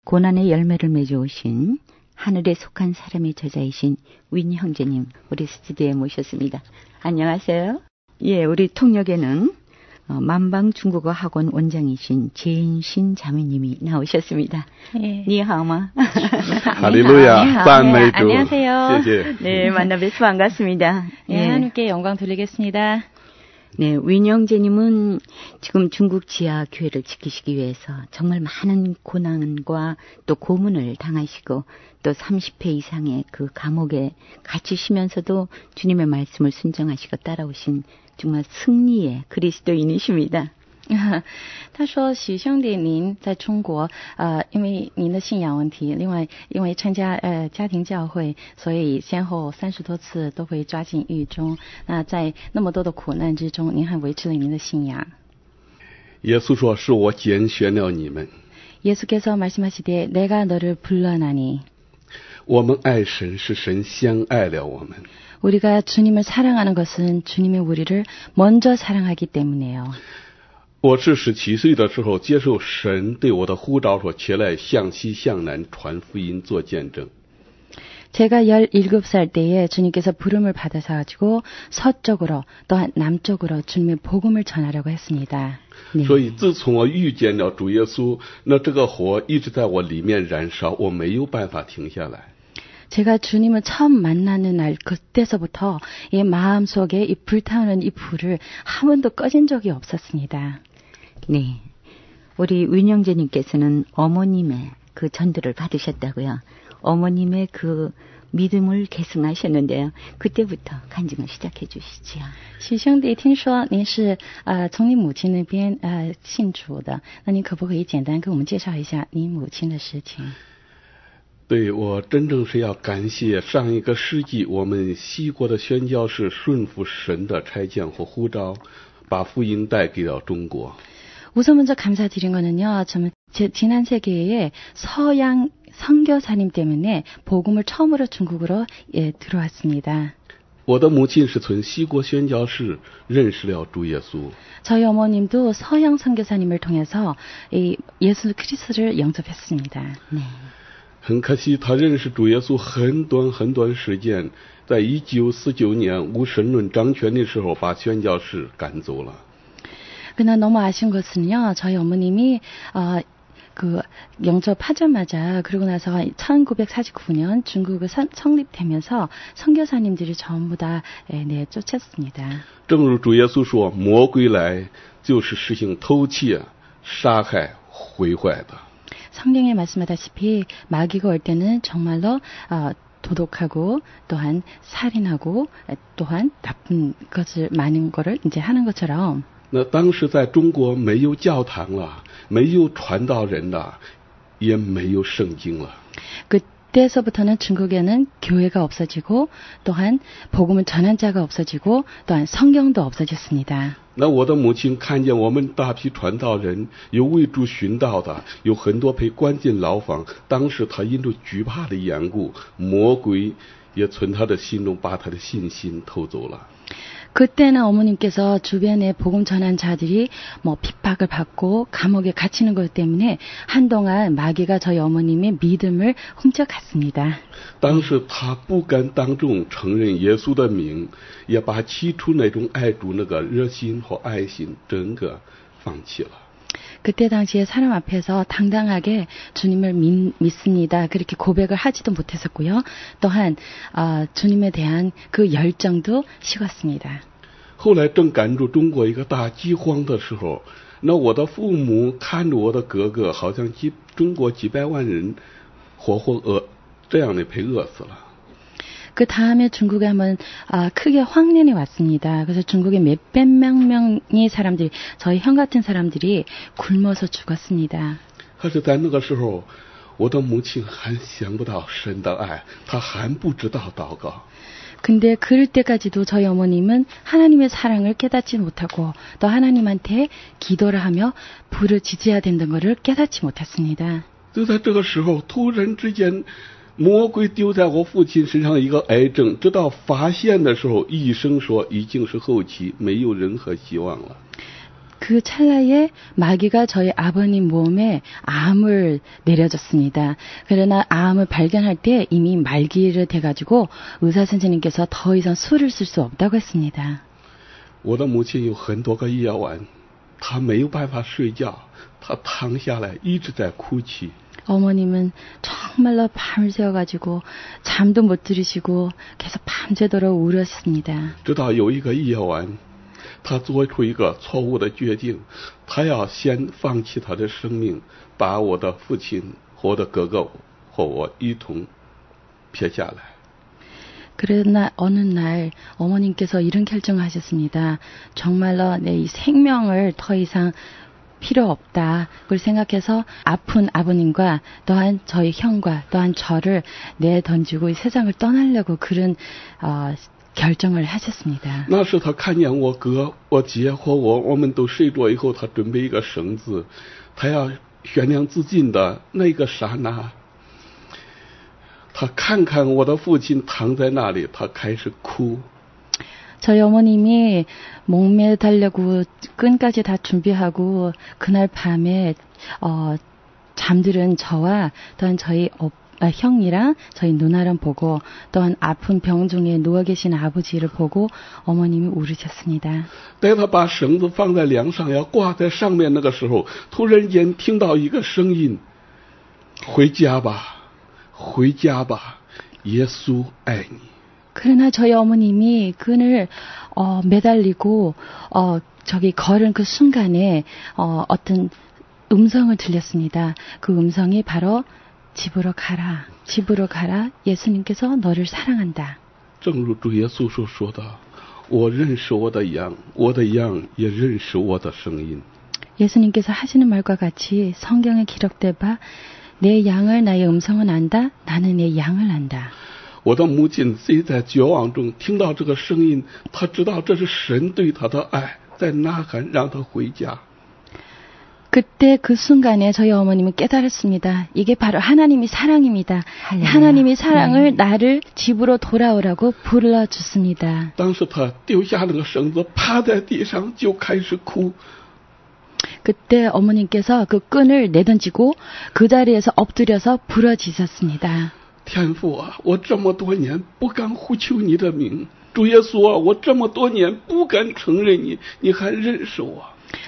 고난의 열매를 맺어오신 하늘에 속한 사람의 저자이신 윈 형제님 우리 스튜디오에 모셨습니다. 안녕하세요. 예, 우리 통역에는 만방 중국어 학원 원장이신 제인신 자매님이 나오셨습니다. 예. 니하오마. 할렐루야. 赞美主. 안녕하세요. 네, 만나 뵈서 반갑습니다. 예, 하나님께 영광 돌리겠습니다. 네, 윈 형제님은 지금 중국 지하 교회를 지키시기 위해서 정말 많은 고난과 또 고문을 당하시고 또 30회 이상의 그 감옥에 갇히시면서도 주님의 말씀을 순종하시고 따라오신 정말 승리의 그리스도인이십니다. 他说许兄弟您在中国因为您的信仰问题，另外因为参加家庭教会，所以先后30多次都会抓进狱中。那在那么多的苦难之中，您还维持了您的信仰。耶稣说是我拣选了你们。 예수께서 말씀하시되 내가 너를 불러나니 我们爱神是神先爱了我们。 우리가 주님을 사랑하는 것은 주님이 우리를 먼저 사랑하기 때문이에요. 我是17岁的时候接受神对我的呼召，说起来向西向南传福音做见证。 제가 17살 때에 주님께서 부름을 받아서 서쪽으로 또한 남쪽으로 주님의 복음을 전하려고 했습니다. 네. 所以自从我遇见了主耶稣，那这个火一直在我里面燃烧，我没有办法停下来。 제가 주님을 처음 만나는 날 그때서부터 이 마음속에 이 불타오르는 이 불을 한 번도 꺼진 적이 없었습니다. 네, 우리 윈 형제님께서는 어머님의 그 전도를 받으셨다고요. 어머님의 그 믿음을 계승하셨는데요. 그때부터 간증을 시작해 주시죠. 许兄弟听说您是从你母亲那边信主的，那您可不可以简单跟我们介绍一下您母亲的事情？ 对，我真正是要感谢上一个世纪我们西国的宣教士顺服神的差遣和呼召，把福音带给了中国。 우선 먼저 감사드린 거는요. 지난 세기에 서양 선교사님 때문에 복음을 처음으로 중국으로 들어왔습니다. 我的母亲是从西国宣教士认识了主耶稣。 저희 어머님도 서양 선교사님을 통해서 이 예수 그리스도를 영접했습니다. 네. 很可惜，他认识主耶稣很短时间，在1949年无神论掌权的时候，把宣教士赶走了。 그러나 너무 아쉬운 것은요, 저희 어머님이 그 영접하자마자 그러고 나서 1949년 중국이 성립되면서 선교사님들이 전부 다 내쫓았습니다. 正如主耶稣说，魔鬼来就是实行偷窃、杀害、毁坏的。 성경에 말씀하다시피 마귀가 올 때는 정말로 도독하고 또한 살인하고 또한 나쁜 것을 많은 거를 이제 하는 것처럼. 那当时在中国没有教堂了，没有传道人了，也没有圣经了。 그때서부터는 중국에는 교회가 없어지고 또한 복음을 전한 자가 없어지고 또한 성경도 없어졌습니다. 那我的母亲看见我们大批传道人，有为主寻道的，有很多被关进牢房。当时她因着惧怕的缘故，魔鬼也从她的心中把她的信心偷走了。 그때는 어머님께서 주변에 복음 전한 자들이 뭐 핍박을 받고 감옥에 갇히는 것 때문에 한동안 마귀가 저희 어머님의 믿음을 훔쳐갔습니다. 当时他不敢当众承认耶稣的名，也把起初那种爱主那个热心和爱心整个放弃了。 그때 당시에 사람 앞에서 당당하게 주님을 믿습니다. 그렇게 고백을 하지도 못했었고요. 또한 주님에 대한 그 열정도 식었습니다. 后来正赶住中国一个大饥荒的时候，那我的父母看着我的哥哥，好像中国几百万人活这样的被饿死了。 그 다음에 중국에 한번 크게 황년이 왔습니다. 그래서 중국의 몇백 명의 사람들이 저희 형 같은 사람들이 굶어서 죽었습니다. 可是在那个时候，我的母亲还想不到神的爱，她还不知道祷告。 근데 그럴 때까지도 저희 어머님은 하나님의 사랑을 깨닫지 못하고 또 하나님한테 기도를 하며 부르짖어야 된다는 것을 깨닫지 못했습니다. 就在这个时候，突然之间。 魔鬼丢在我父亲身上一个癌症，直到发现的时候，医生说已经是后期，没有任何希望了。그 찰나에 마귀가 저희 아버님 몸에 암을 내려줬습니다. 그러나 암을 발견할 때 이미 말기를 돼가지고 의사 선생님께서 더 이상 수를 쓸 수 없다고 했습니다. 我的母亲有很多个夜晚，她没有办法睡觉，她躺下来一直在哭泣。 어머님은 정말로 밤을 새워가지고 잠도 못 들으시고 계속 밤새도록 울으셨습니다. 直到有一个夜晚，她做出一个错误的决定，她要先放弃她的生命，把我的父亲和我的哥哥和我一同撇下来。 그러나 어느 날 어머님께서 이런 결정을 하셨습니다. 정말로 내 이 생명을 더 이상 필요 없다. 그걸 생각해서 아픈 아버님과 또한 저희 형과 또한 저를 내던지고 이 세상을 떠나려고 그런 결정을 하셨습니다. 那是他看见我哥、我姐和我们都睡着以后，他准备一个绳子，他要悬梁自尽的那个刹那，他看看我的父亲躺在那里，他开始哭。 저희 어머님이 목매달려고 끈까지 다 준비하고 그날 밤에 잠들은 저와 또한 저희 형이랑 저희 누나랑 보고 또한 아픈 병 중에 누워 계신 아버지를 보고 어머님이 울으셨습니다. 当他把绳子放在梁上要挂在上面那个时候，突然间听到一个声音：“回家吧，回家吧，耶稣爱你。” 그러나 저희 어머님이 끈을 매달리고 저기 걸은 그 순간에 어떤 음성을 들렸습니다. 그 음성이 바로 집으로 가라, 집으로 가라. 예수님께서 너를 사랑한다. 正如主耶稣所说的，我认识我的羊，我的羊也认识我的声音。 예수님께서 하시는 말과 같이 성경에 기록된 바 내 양을 나의 음성은 안다. 나는 내 양을 안다. 我的母亲虽在绝望中听到这个声音，她知道这是神对她的爱，在呐喊让她回家。 그때 그 순간에 저희 어머님은 깨달았습니다. 이게 바로 하나님의 사랑입니다. 하나님의 사랑을 나를 집으로 돌아오라고 불러주습니다. 当时她丢下那个绳子，趴在地上就开始哭。 그때 어머님께서 그 끈을 내던지고 그 자리에서 엎드려서 부러지셨습니다. 天父啊，我这么多年不敢呼求你的名，主耶稣啊，我这么多年不敢承认你，你还认识我。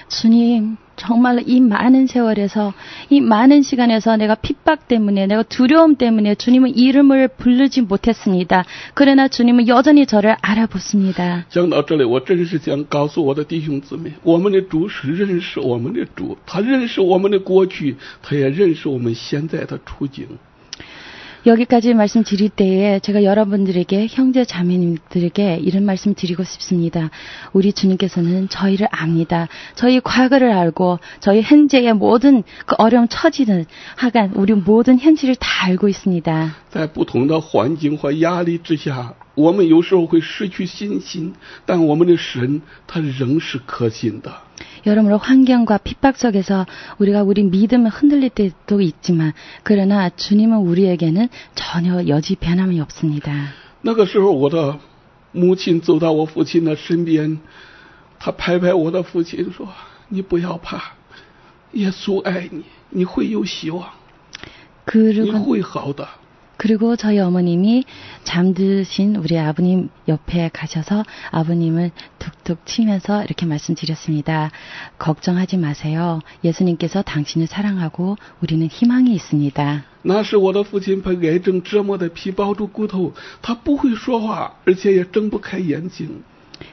주님, 정말로 이 많은 세월에서 이 많은 시간에서 내가 핍박 때문에 내가 두려움 때문에 주님의 이름을 부르지 못했습니다. 그러나 주님은 여전히 저를 알아보십니다. 讲到这里，我真是想告诉我的弟兄姊妹，我们的主是认识我们的主，他认识我们的过去，他也认识我们现在的处境。 여기까지 말씀드릴 때에 제가 여러분들에게 형제 자매님들에게 이런 말씀 드리고 싶습니다. 우리 주님께서는 저희를 압니다. 저희 과거를 알고 저희 현재의 모든 그 어려운 처지는 하간 우리 모든 현실을 다 알고 있습니다. 在不同的环境和压力之下，我们有时候会失去信心，但我们的神他仍是可信的。 여러모로 환경과 핍박 속에서 우리가 우리 믿음을 흔들릴 때도 있지만 그러나 주님은 우리에게는 전혀 여지 변함이 없습니다. 那个时候，我的母亲走到我父亲的身边，她拍拍我的父亲说：“你不要怕，耶稣爱你，你会有希望，你会好的。” 그리고 저희 어머님이 잠드신 우리 아버님 옆에 가셔서 아버님을 툭툭 치면서 이렇게 말씀드렸습니다. 걱정하지 마세요. 예수님께서 당신을 사랑하고 우리는 희망이 있습니다. 那是我的父亲被癌症折磨的皮包住骨头，他不会说话，而且也睁不开眼睛。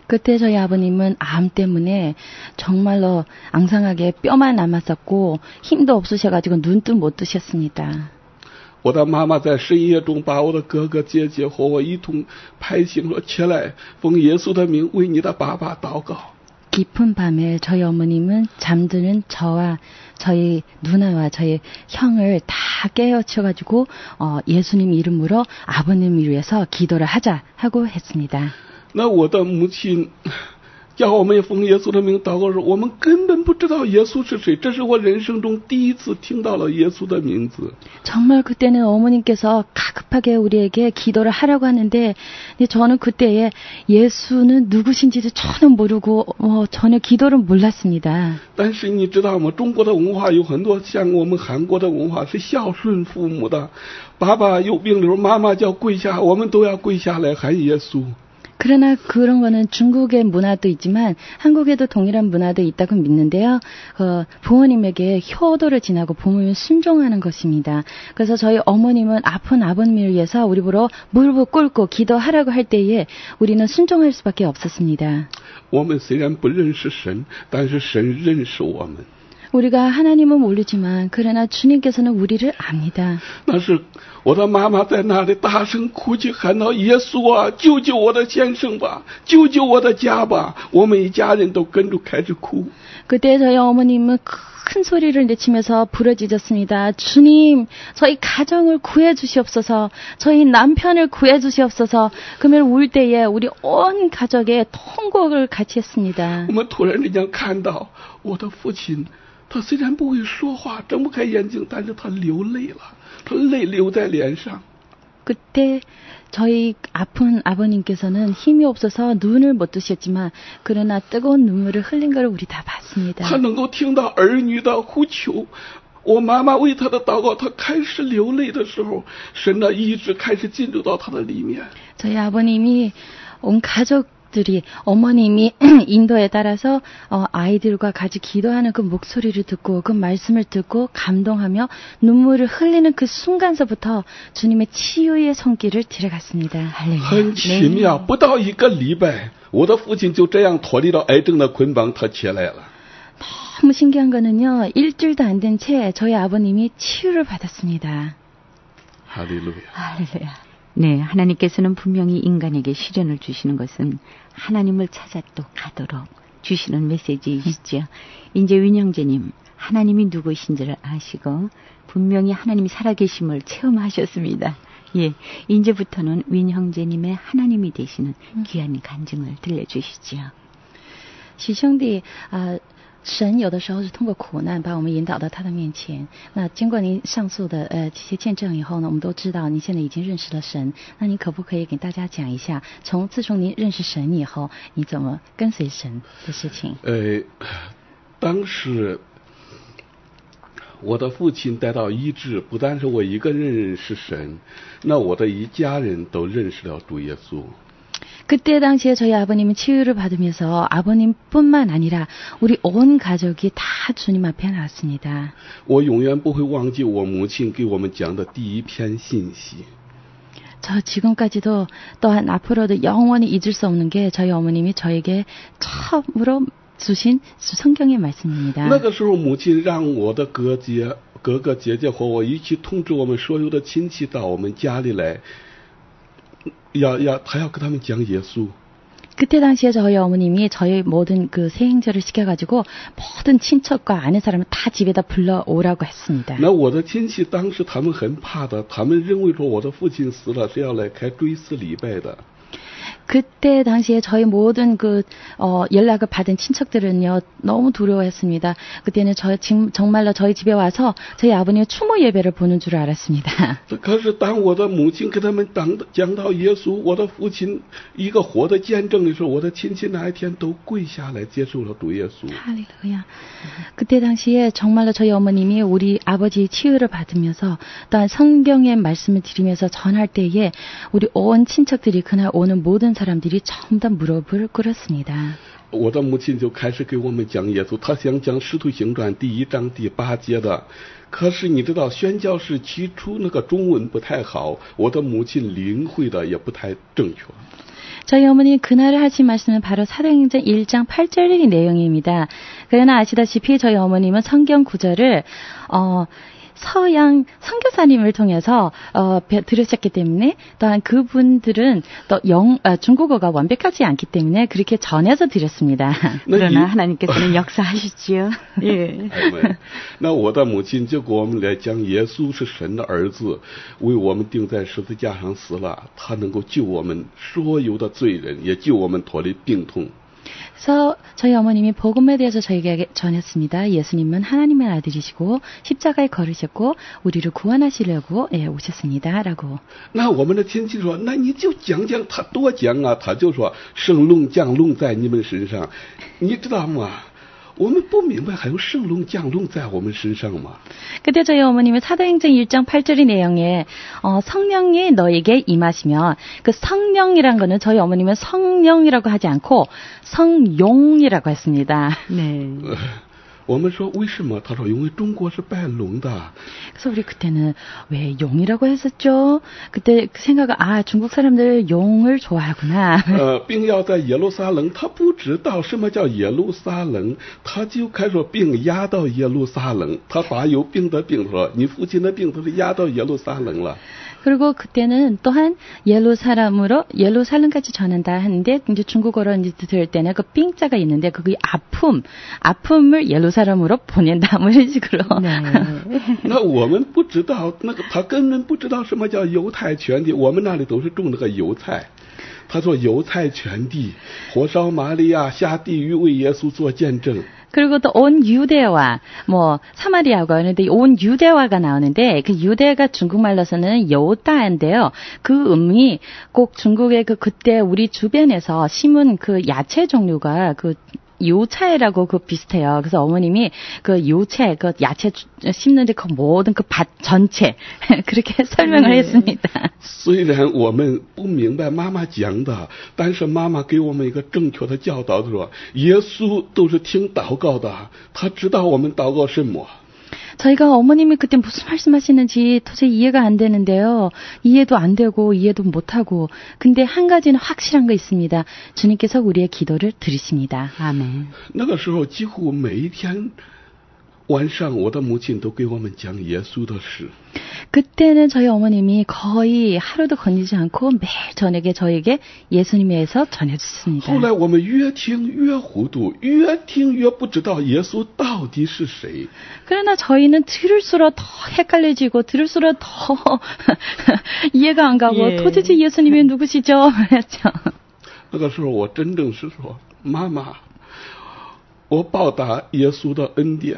그때 저희 아버님은 암 때문에 정말로 앙상하게 뼈만 남았었고 힘도 없으셔가지고 눈도 못 뜨셨습니다. 我的妈妈在深夜中把我的哥哥姐姐和我一同拍醒了起来，奉耶稣的名为你的爸爸祷告。 깊은 밤에 저희 어머님은 잠드는 저와 저희 누나와 저희 형을 다 깨우쳐가지고 예수님 이름으로 아버님을 위해서 기도를 하자 하고 했습니다. 那我的母亲叫我们奉耶稣的名祷告时，我们根本不知道耶稣是谁。这是我人生中第一次听到了耶稣的名字。 정말 그때는 어머님께서 가급하게 우리에게 기도를 하라고 하는데 저는 그때에 예수는 누구신지도 전혀 모르고 전혀 기도를 몰랐습니다. 但是你知道吗？中国的文化有很多像我们韩国的文化是孝顺父母的，爸爸有病的时候，妈妈叫跪下，我们都要跪下来喊耶稣。 그러나 그런 거는 중국의 문화도 있지만 한국에도 동일한 문화도 있다고 믿는데요. 부모님에게 효도를 지나고 부모님을 순종하는 것입니다. 그래서 저희 어머님은 아픈 아버님을 위해서 우리 보러 무릎을 꿇고 기도하라고 할 때에 우리는 순종할 수밖에 없었습니다. 我们虽然不认识神，但是神认识我们。 우리가 하나님은 모르지만 그러나 주님께서는 우리를 압니다. 那是我的妈妈在那里大声哭泣，喊道：“耶稣啊，救救我的先生吧，救救我的家吧！”我们一家人都跟着开始哭。 그때 저희 어머님은 큰 소리를 내치면서 부르짖었습니다. 주님, 저희 가정을 구해 주시옵소서. 저희 남편을 구해 주시옵소서. 그러면 울 때에 우리 온 가족의 통곡을 같이 했습니다. 我们突然之间看到我的父亲，他虽然不会说话，睁不开眼睛，但是他流泪了，他泪流在脸上。 그때 저희 아픈 아버님께서는 힘이 없어서 눈을 못 뜨셨지만 그러나 뜨거운 눈물을 흘린 걸 우리 다 봤습니다. 他能够听到儿女的呼求，我妈妈为他的祷告，他开始流泪的时候，神的意志开始进入到他的里面。 저희 아버님이 온 가족들이 어머님이 인도에 따라서 아이들과 같이 기도하는 그 목소리를 듣고 그 말씀을 듣고 감동하며 눈물을 흘리는 그 순간서부터 주님의 치유의 손길을 들어갔습니다. 很奇妙，不到一个礼拜，我的父亲就这样脱离了癌症的捆绑，他起来了。 너무 신기한 거는요. 일주일도 안 된 채 저희 아버님이 치유를 받았습니다. 할렐루야. 할렐루야. 네, 하나님께서는 분명히 인간에게 시련을 주시는 것은 하나님을 찾아 또 가도록 주시는 메시지이시죠. 이제 윤영재님, 하나님이 누구신지를 아시고 분명히 하나님이 살아계심을 체험하셨습니다. 예, 이제부터는 윤형제님의 하나님이 되시는 귀한 간증을 들려주시죠. 许兄弟神有的时候是通过苦难把我们引导到他的面前。那经过您上述的这些见证以后呢，我们都知道您现在已经认识了神。那你可不可以给大家讲一下，自从您认识神以后，你怎么跟随神的事情？当时我的父亲得到医治，不但是我一个人认识神，那我的一家人都认识了主耶稣。 그때 당시에 저희 아버님은 치유를 받으면서 아버님뿐만 아니라 우리 온 가족이 다 주님 앞에 나왔습니다. 我永远不会忘记我母亲给我们讲的第一篇信息。 저 지금까지도 또한 앞으로도 영원히 잊을 수 없는 게 저희 어머님이 저에게 처음으로 주신 성경의 말씀입니다. 那个时候，母亲让我的哥哥姐姐和我一起通知我们所有的亲戚到我们家里来。 他要跟他们讲耶稣。 그때 당시에 저희 어머님이 저희 모든 그 새행절을 시켜가지고 모든 친척과 아는 사람을 다 집에다 불러오라고 했습니다. 那我的亲戚当时他们很怕的，他们认为说我的父亲死了是要来开追思礼拜的。 그때 당시에 저희 모든 연락을 받은 친척들은요 너무 두려워했습니다. 그때는 정말로 저희 집에 와서 저희 아버님의 추모 예배를 보는 줄 알았습니다. 可是当我的母亲给他们讲到耶稣，我的父亲一个活的见证的时候，我的亲戚那一天都跪下来接受了主耶稣。 할렐루야. 그때 당시에 정말로 저희 어머님이 우리 아버지 치유를 받으면서 또한 성경의 말씀을 드리면서 전할 때에 우리 온 친척들이 그날 오는 모든 사람들이 전부 다 무릎을 꿇었습니다. 我的母亲就开始给我们讲耶稣，她想讲《使徒行传》第1章第8节的。可是你知道，宣教士起初那个中文不太好，我的母亲领会的也不太正确。 저희 어머니 그날을 하신 말씀은 바로 사도행전 1장 8절의 내용입니다. 그러나 아시다시피 저희 어머님은 성경 구절을 서양 선교사님을 통해서 들으셨기 때문에 또한 그분들은 또 중국어가 완벽하지 않기 때문에 그렇게 전해서 드렸습니다. 그러나 하나님께서는 역사하시지요. 예. 那我的母亲就给我们来讲，耶稣是神的儿子，为我们钉在十字架上死了，他能够救我们所有的罪人，也救我们脱离病痛。 그래서 저희 어머님이 복음에 대해서 저에게 전했습니다. 예수님은 하나님의 아들이시고 십자가에 걸으셨고 우리를 구원하시려고 오셨습니다. 라고. 那我们的亲戚说，那你就讲讲，他多讲啊，他就说圣龙降龙在你们身上，你知道吗？我们不明白还有圣龙降龙在我们身上吗？ 그때 저희 어머님은 사도행전 1장 8절의 내용에 성령이 너에게 임하시면 그 성령이란 거는 저희 어머님은 성령이라고 하지 않고 성용이라고 했습니다. 네. 我们说为什么？他说因为中国是拜龙的。 그래서 우리 그때는 왜 용이라고 했었죠? 그때 생각은 중국 사람들 용을 좋아하구나. 病要在耶路撒冷，他不知道什么叫耶路撒冷，他就开始病压到耶路撒冷，他把有病的病说，你父亲的病都是压到耶路撒冷了。 그리고 그때는 또한 예루살렘까지 전한다 하는데 이제 중국어로 이제 들을 때는 그 빙자가 있는데 그게 아픔을 예루살렘으로 보낸다 뭐 이런 식으로. 네. 那我们不知道，那个他根本不知道什么叫犹太全地，我们那里都是种那个油菜。他说犹太全地，火烧玛利亚下地狱为耶稣做见证。 그리고 또 온 유대와 사마리아가 하는데 온 유대와가 나오는데 그 유대가 중국말로서는 여우다인데요. 그 의미 꼭 중국의 그때 우리 주변에서 심은 그 야채 종류가 그 요차이라고 그 비슷해요. 그래서 어머님이 그 요채, 그 야채 심는데 그 모든 그 밭 전체 그렇게 설명을 했습니다. 虽然我们不明白妈妈讲的，但是妈妈给我们一个正确的教导，说耶稣都是听祷告的，他知道我们祷告什么。 저희가 어머님이 그때 무슨 말씀하시는지 도저히 이해가 안 되는데요. 이해도 안 되고 이해도 못하고. 근데 한 가지는 확실한 거 있습니다. 주님께서 우리의 기도를 들으십니다. 아멘. 那个时候几乎每一天晚上，我的母亲都给我们讲耶稣的事。 그때는 저희 어머님이 거의 하루도 건지지 않고 매일 저녁에 저에게 예수님에 대해서 전해주셨습니다. 后来我们越听越糊涂，越听越不知道耶稣到底是谁。 그러나 저희는 들을수록 더 헷갈려지고 들을수록 더 이해가 안 가고 도대체 예수님이 누구시죠? 그랬죠. 那个时候我真正是说，妈妈，我报答耶稣的恩典。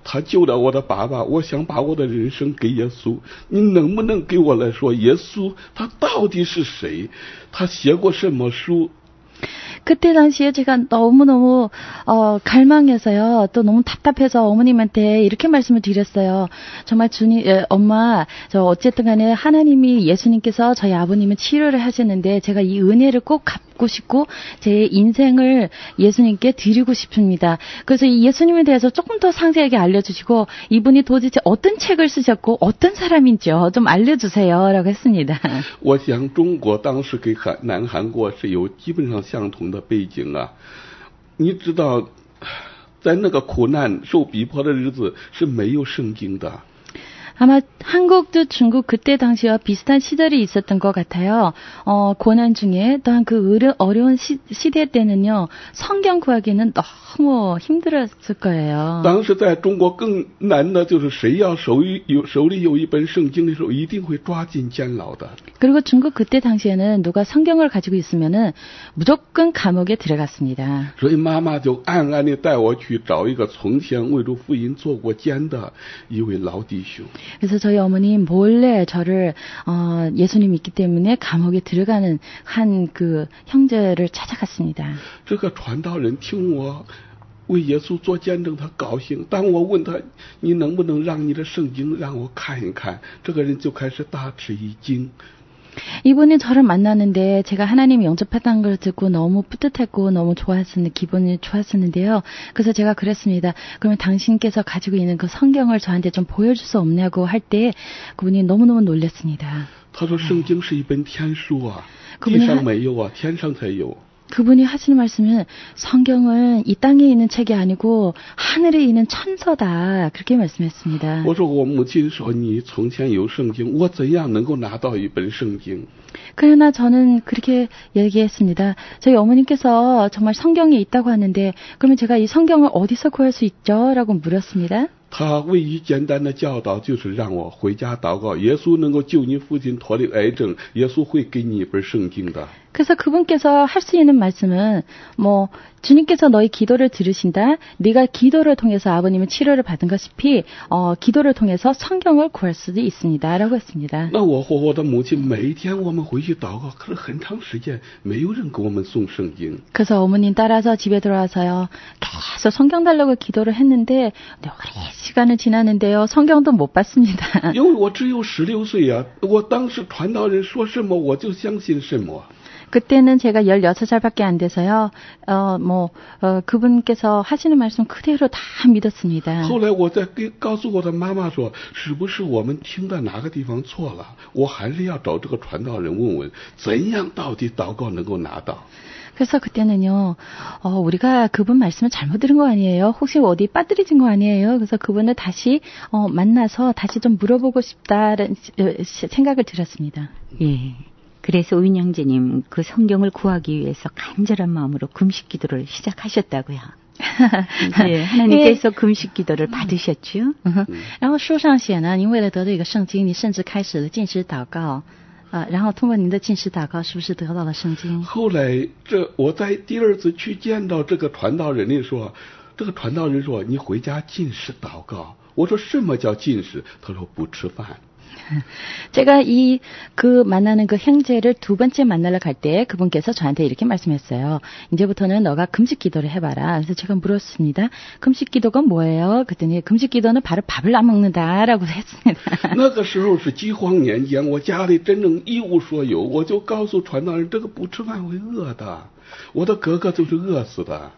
他救了我的爸爸，我想把我的人生给耶稣。你能不能给我来说，耶稣他到底是谁？他写过什么书？ 그때 당시에 제가 너무너무 갈망해서요. 또 너무 답답해서 어머님한테 이렇게 말씀을 드렸어요. 정말 주님, 엄마, 저 어쨌든 간에 하나님이 예수님께서 저희 아버님은 치료를 하셨는데 제가 이 은혜를 꼭 갚고 싶고 제 인생을 예수님께 드리고 싶습니다. 그래서 이 예수님에 대해서 조금 더 상세하게 알려주시고 이분이 도대체 어떤 책을 쓰셨고 어떤 사람인지요. 좀 알려주세요. 라고 했습니다. 我想中国当时跟南韩国是有基本上相同的背景啊。你知道，在那个苦难受逼迫的日子是没有圣经的。 아마 한국도 중국 그때 당시와 비슷한 시절이 있었던 것 같아요. 고난 중에 또한 그 어려운 시대 때는요. 성경 구하기는 너무 힘들었을 거예요. 当时在中国更难的就是谁要手里有一本圣经的时候，一定会抓进监牢的。 그리고 중국 그때 당시에는 누가 성경을 가지고 있으면은 무조건 감옥에 들어갔습니다. 所以妈妈就暗暗地带我去找一个从前为主福音做过监的一位老弟兄。 그래서 저희 어머니 몰래 저를 예수님 믿기 때문에 감옥에 들어가는 한 그 형제를 찾아갔습니다. 这个传道人听我为耶稣做见证，他高兴。当我问他你能不能让你的圣经让我看一看，这个人就开始大吃一惊。 이분이 저를 만나는데 제가 하나님 영접했다는 걸 듣고 너무 뿌듯했고 너무 기분이 좋았었는데요. 그래서 제가 그랬습니다. 그러면 당신께서 가지고 있는 그 성경을 저한테 좀 보여줄 수 없냐고 할 때 그분이 너무너무 놀랐습니다. 他说圣经是一本天书啊，地上没有啊，天上才有。 그분이 하시는 말씀은 성경은 이 땅에 있는 책이 아니고 하늘에 있는 천서다. 그렇게 말씀했습니다. 我说我母亲说你从前有圣经，我怎样能够拿到一本圣经？ 그러나 저는 그렇게 얘기했습니다. 저희 어머님께서 정말 성경에 있다고 하는데 그러면 제가 이 성경을 어디서 구할 수 있죠? 라고 물었습니다. 他唯一简单的教导就是让我回家祷告，耶稣能够救你父亲脱离癌症，耶稣会给你一本圣经的。 그래서 그분께서 할 수 있는 말씀은 뭐 주님께서 너희 기도를 들으신다. 네가 기도를 통해서 아버님은 치료를 받은 것이피 기도를 통해서 성경을 구할 수도 있습니다라고 했습니다. 那我和我的母亲每一天我们回去祷告，可是很长时间没有人给我们送圣经。 그래서 어머님 따라서 집에 들어와서요. 계속 성경 달라고 기도를 했는데 오래 시간을 지났는데요. 성경도 못 받습니다. 因为我只有16岁呀，我当时传道人说什么我就相信什么。 그때는 제가 16살밖에 안 돼서요. 그분께서 하시는 말씀 그대로 다 믿었습니다. 后来我再告诉我的妈妈说，是不是我们听的哪个地方错了？我还是要找这个传道人问问，怎样到底祷告能够拿到。 그래서 그때는요, 우리가 그분 말씀을 잘못 들은 거 아니에요? 혹시 어디 빠뜨려진 거 아니에요? 그래서 그분을 다시 만나서 다시 좀 물어보고 싶다는 생각을 들었습니다. 예. 그래서 우인 형제님 그 성경을 구하기 위해서 간절한 마음으로 금식 기도를 시작하셨다고요. 예, 하나님께서 금식 기도를 받으셨죠. 然后书上写呢，您为了得到一个圣经，你甚至开始了禁食祷告。然后通过您的禁食祷告，是不是得到了圣经？后来我在第二次去见到这个传道人的时候，这个传道人说你回家禁食祷告。我说什么叫禁食？他说不吃饭。 제가 만나는 그 형제를 두 번째 만나러 갈 때 그분께서 저한테 이렇게 말씀했어요. 이제부터는 너가 금식 기도를 해봐라. 그래서 제가 물었습니다. 금식 기도가 뭐예요? 그랬더니 금식 기도는 바로 밥을 안 먹는다라고 했습니다. 那个时候是饥荒年间，我家里真正一无所有，我就告诉传道人，这个不吃饭会饿的，我的哥哥就是饿死的。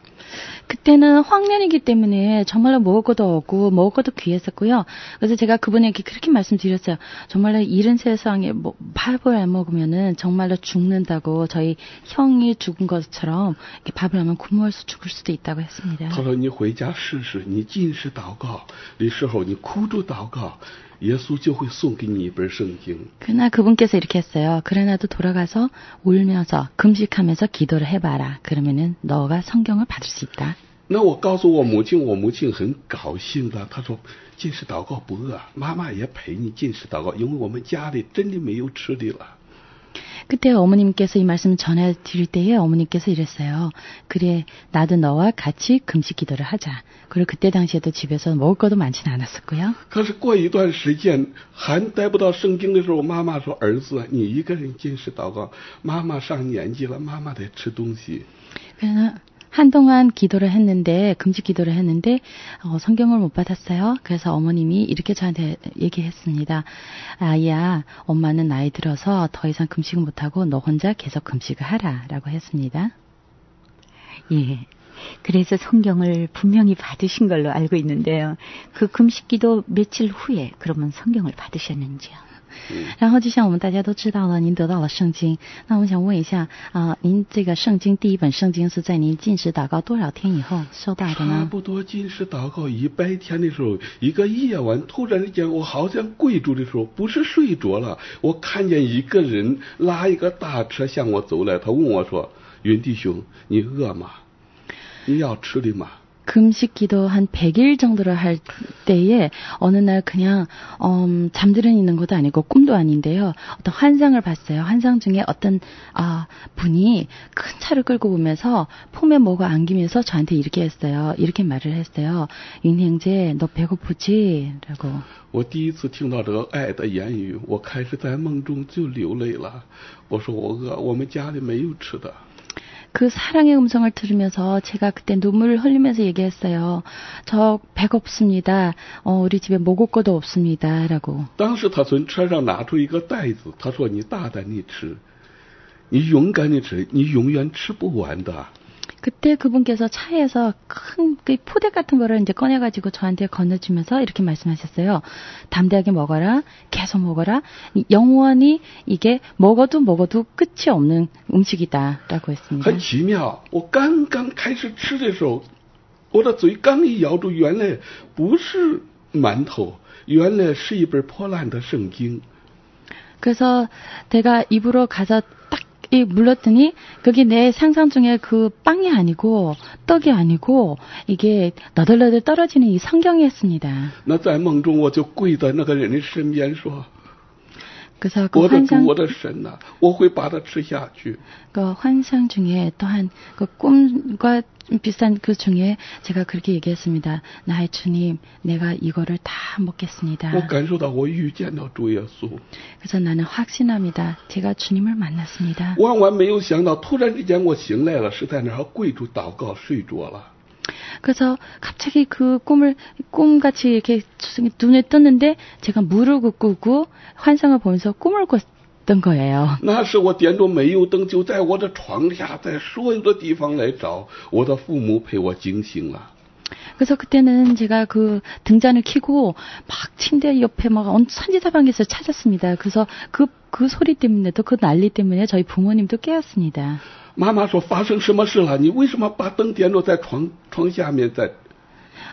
그때는 황년이기 때문에 정말로 먹을 것도 없고 먹을 것도 귀했었고요. 그래서 제가 그분에게 그렇게 말씀드렸어요. 정말로 이런 세상에 밥을 안 먹으면은 정말로 죽는다고 저희 형이 죽은 것처럼 이렇게 밥을 안 먹으면 굶어서 죽을 수도 있다고 했습니다. 他说你回家试试，你禁食祷告的时候，你哭着祷告。 耶稣就会送给你一本圣经。 그러나 그분께서 이렇게 했어요. 그러나도 돌아가서 울면서 금식하면서 기도를 해봐라. 그러면은 너가 성경을 받을 수 있다. 那我告诉我母亲，我母亲很高兴的，她说禁食祷告不饿，妈妈也陪你禁食祷告，因为我们家里真的没有吃的了。 그때 어머님께서 이 말씀을 전해드릴 때에 어머님께서 이랬어요. 그래, 나도 너와 같이 금식 기도를 하자. 그리고 그때 당시에도 집에서 먹을 것도 많지는 않았었고요. 可是过一段时间还带不到圣经的时候，妈妈说：“儿子，你一个人禁食祷告，妈妈上年纪了，妈妈得吃东西。” 그래서 한동안 기도를 했는데 금식 기도를 했는데 성경을 못 받았어요. 그래서 어머님이 이렇게 저한테 얘기했습니다. 아이야, 엄마는 나이 들어서 더 이상 금식을 못하고 너 혼자 계속 금식을 하라라고 했습니다. 예. 그래서 성경을 분명히 받으신 걸로 알고 있는데요. 그 금식 기도 며칠 후에 그러면 성경을 받으셨는지요? 然后就像我们大家都知道了，您得到了圣经。那我想问一下您这个圣经第一本圣经是在您禁食祷告多少天以后收到的呢？差不多禁食祷告100天的时候，一个夜晚突然之间，我好像跪住的时候，不是睡着了，我看见一个人拉一个大车向我走来，他问我说：“云弟兄，你饿吗？你要吃的吗？” 금식 기도 한 100일 정도를 할 때에 어느 날 그냥 잠들어 있는 것도 아니고 꿈도 아닌데요. 어떤 환상을 봤어요. 환상 중에 어떤 분이 큰 차를 끌고 오면서 폼에 뭐가 안기면서 저한테 이렇게 했어요. 이렇게 말을 했어요. 윤 형제, 너 배고프지? 라고. 我第一次听到这个爱的言语，我开始在梦中就流泪了。我说我饿，我们家里没有吃的。 그 사랑의 음성을 들으면서 제가 그때 눈물을 흘리면서 얘기했어요. 저 배가 없습니다. 우리 집에 먹을 것도 없습니다. 라고. 当时他从车上拿出一个袋子，他说你大胆地吃，你勇敢地吃，你永远吃不完的。 그때 그분께서 차에서 큰 그 포대 같은 거를 이제 꺼내가지고 저한테 건네주면서 이렇게 말씀하셨어요. 담대하게 먹어라, 계속 먹어라. 영원히 이게 먹어도 끝이 없는 음식이다라고 했습니다. 很奇妙，我刚刚开始吃的时候，我的嘴刚一咬住，原来不是馒头，原来是一本破烂的圣经。 그래서 내가 입으로 가서 딱 물렀더니 그게 내 상상 중에 그 빵이 아니고 떡이 아니고 이게 너덜너덜 떨어지는 이 성경이었습니다. 那在梦中我就跪在那个人的身边说。 그래서 我的主，我的神呐，我会把它吃下去。 그 환상 중에 또한 그 꿈과 비슷한 그 중에 제가 그렇게 얘기했습니다. 나의 주님, 내가 이거를 다 먹겠습니다. 我感受到我遇见了主耶稣， 그래서 나는 확신합니다. 제가 주님을 만났습니다. 万万没有想到，突然之间我醒来了，是在那儿跪住祷告睡着了。 그래서 갑자기 그 꿈같이 이렇게 눈에 떴는데 제가 무릎을 꿇고 환상을 보면서 꿈을 꿨던 거예요. 那时我点着煤油灯，就在我的床下，在所有的地方来找我的父母，陪我惊醒了。 그래서 그때는 제가 그 등잔을 켜고 막 침대 옆에 막 천지사방에서 찾았습니다. 그래서 그 소리 때문에도 그 난리 때문에 저희 부모님도 깨었습니다. 妈妈说发生什么事了？你为什么把灯点着在床下面在？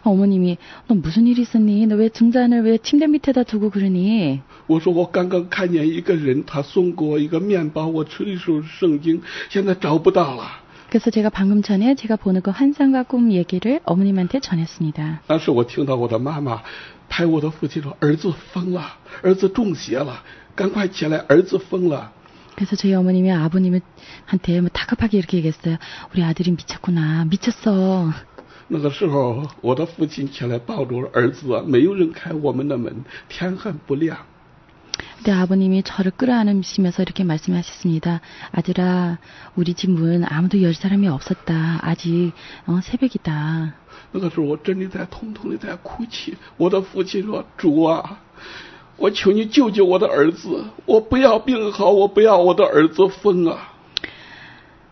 어머님이 너 무슨 일 있었니? 너 왜 등잔을 왜 침대 밑에다 두고 그러니? 我说我刚刚看见一个人，他送给我一个面包，我吃的时候圣经，现在找不到了。 그래서 제가 방금 전에 제가 보는 그 환상과 꿈 얘기를 어머님한테 전했습니다. 当时我听到我的妈妈拍我的父亲说：“儿子疯了，儿子中邪了，赶快起来，儿子疯了。” 그래서 저희 어머님이 아버님한테 뭐 다급하게 이렇게 얘기했어요. 우리 아들이 미쳤구나, 미쳤어. 那个时候，我的父亲起来抱住儿子，没有人开我们的门，天还不亮。 근데 아버님이 저를 끌어안으시면서 이렇게 말씀하셨습니다. 아들아, 우리 집 문 아무도 열 사람이 없었다. 아직 새벽이다. 那个时候，我真的在痛痛的在哭泣。我的父亲说：“主啊，我求你救救我的儿子，我不要病好，我不要我的儿子疯啊。”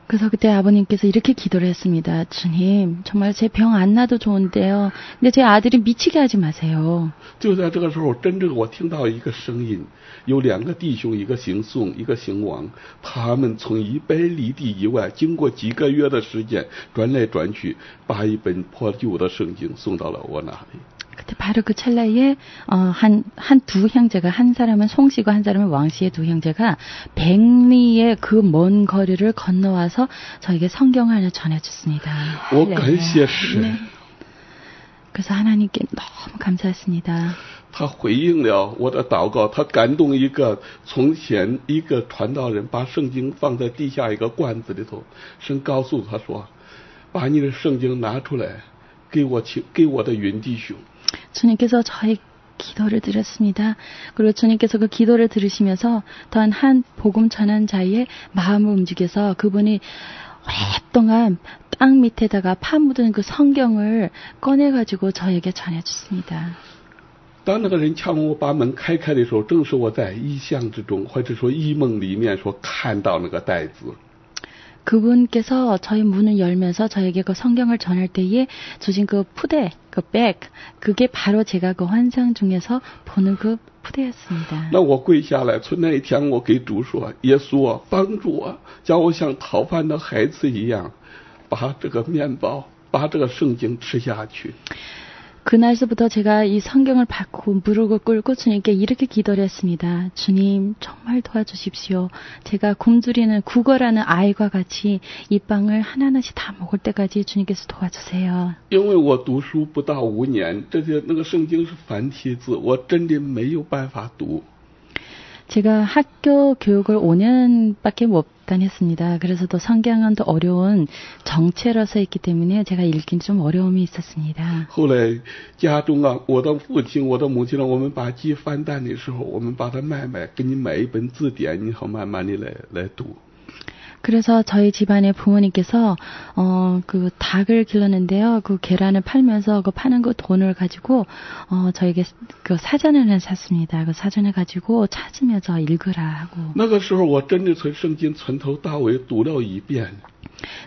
그래서 그때 아버님께서 이렇게 기도를 했습니다. 주님, 정말 제 병 안 나도 좋은데요. 근데 제 아들이 미치게 하지 마세요. 就在这个时候，真正我听到一个声音，有两个弟兄，一个姓宋，一个姓王，他们从100里地以外，经过几个月的时间，转来转去，把一本破旧的圣经送到了我那里。 그때 바로 그 찰나에 두 형제가, 한 사람은 송씨고 한 사람은 왕씨의 두 형제가 100리의 그 먼 거리를 건너와서 저에게 성경을 하나 전해줬습니다. 네. 그래서 하나님께 너무 감사했습니다. 他回应了我的祷告，他感动一个从前一个传道人把圣经放在地下一个罐子里头，神告诉他说：“把你的圣经拿出来，给我的云弟兄。” 주님께서 저의 기도를 들었습니다. 그리고 주님께서 그 기도를 들으시면서 또한 한 복음 전한 자의 마음을 움직여서 그분이 오랫동안 땅 밑에다가 파묻은 그 성경을 꺼내가지고 저에게 전해줬습니다. 当那个人敲门，我把门开开的时候，正是我在异象之中，或者说异梦里面所看到那个袋子。 그분께서 저희 문을 열면서 저에게 그 성경을 전할 때에 주신 그 푸대, 그 백, 그게 바로 제가 그 환상 중에서 보는 그 푸대였습니다. 那我跪下来，从那一天我给主说：“耶稣啊，帮助我，叫我像讨饭的孩子一样，把这个面包，把这个圣经吃下去。” 그날서부터 제가 이 성경을 받고 무릎을 꿇고 주님께 이렇게 기도를 했습니다. 주님, 정말 도와주십시오. 제가 굶주리는 구걸하는 아이와 같이 이 빵을 하나하나씩 다 먹을 때까지 주님께서 도와주세요. 因为我读书不到5年，那个圣经是繁体字，我真的没有办法读。 제가 학교 교육을 5년밖에 못 다녔습니다. 그래서 또 성경은 또 어려운 정체로서 있기 때문에 제가 읽긴 좀 어려움이 있었습니다. 后来家中啊，我的父亲、我的母亲呢，我们把鸡翻蛋的时候，我们把它卖，给你买一本字典，你好慢慢的来读。 그래서 저희 집안의 부모님께서 그 닭을 길렀는데요. 그 계란을 팔면서 그 파는 그 돈을 가지고 저에게 그 사전을 하나 샀습니다. 그 사전을 가지고 찾으면서 읽으라 하고. 那个时候我真的从圣经从头到尾读了一遍。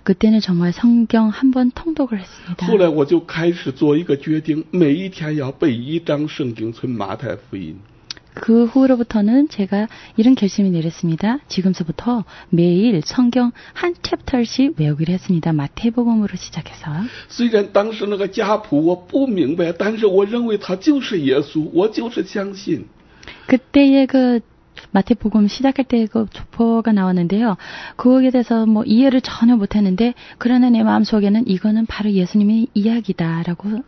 그때는 정말 성경 한 번 통독을 했습니다. 后来我就开始做一个决定，每一天要背一章圣经，从马太福音。 그 후로부터는 제가 이런 결심을 내렸습니다. 지금서부터 매일 성경 한 챕터씩 외우기로 했습니다. 마태복음으로 시작해서. 虽然当时那个家谱我不明白，但是我认为他就是耶稣，我就是相信。 그때의 그 마태복음 시작할 때 그 조포가 나왔는데요. 그거에 대해서 뭐 이해를 전혀 못했는데 그러나 내 마음속에는 이거는 바로 예수님의 이야기다라고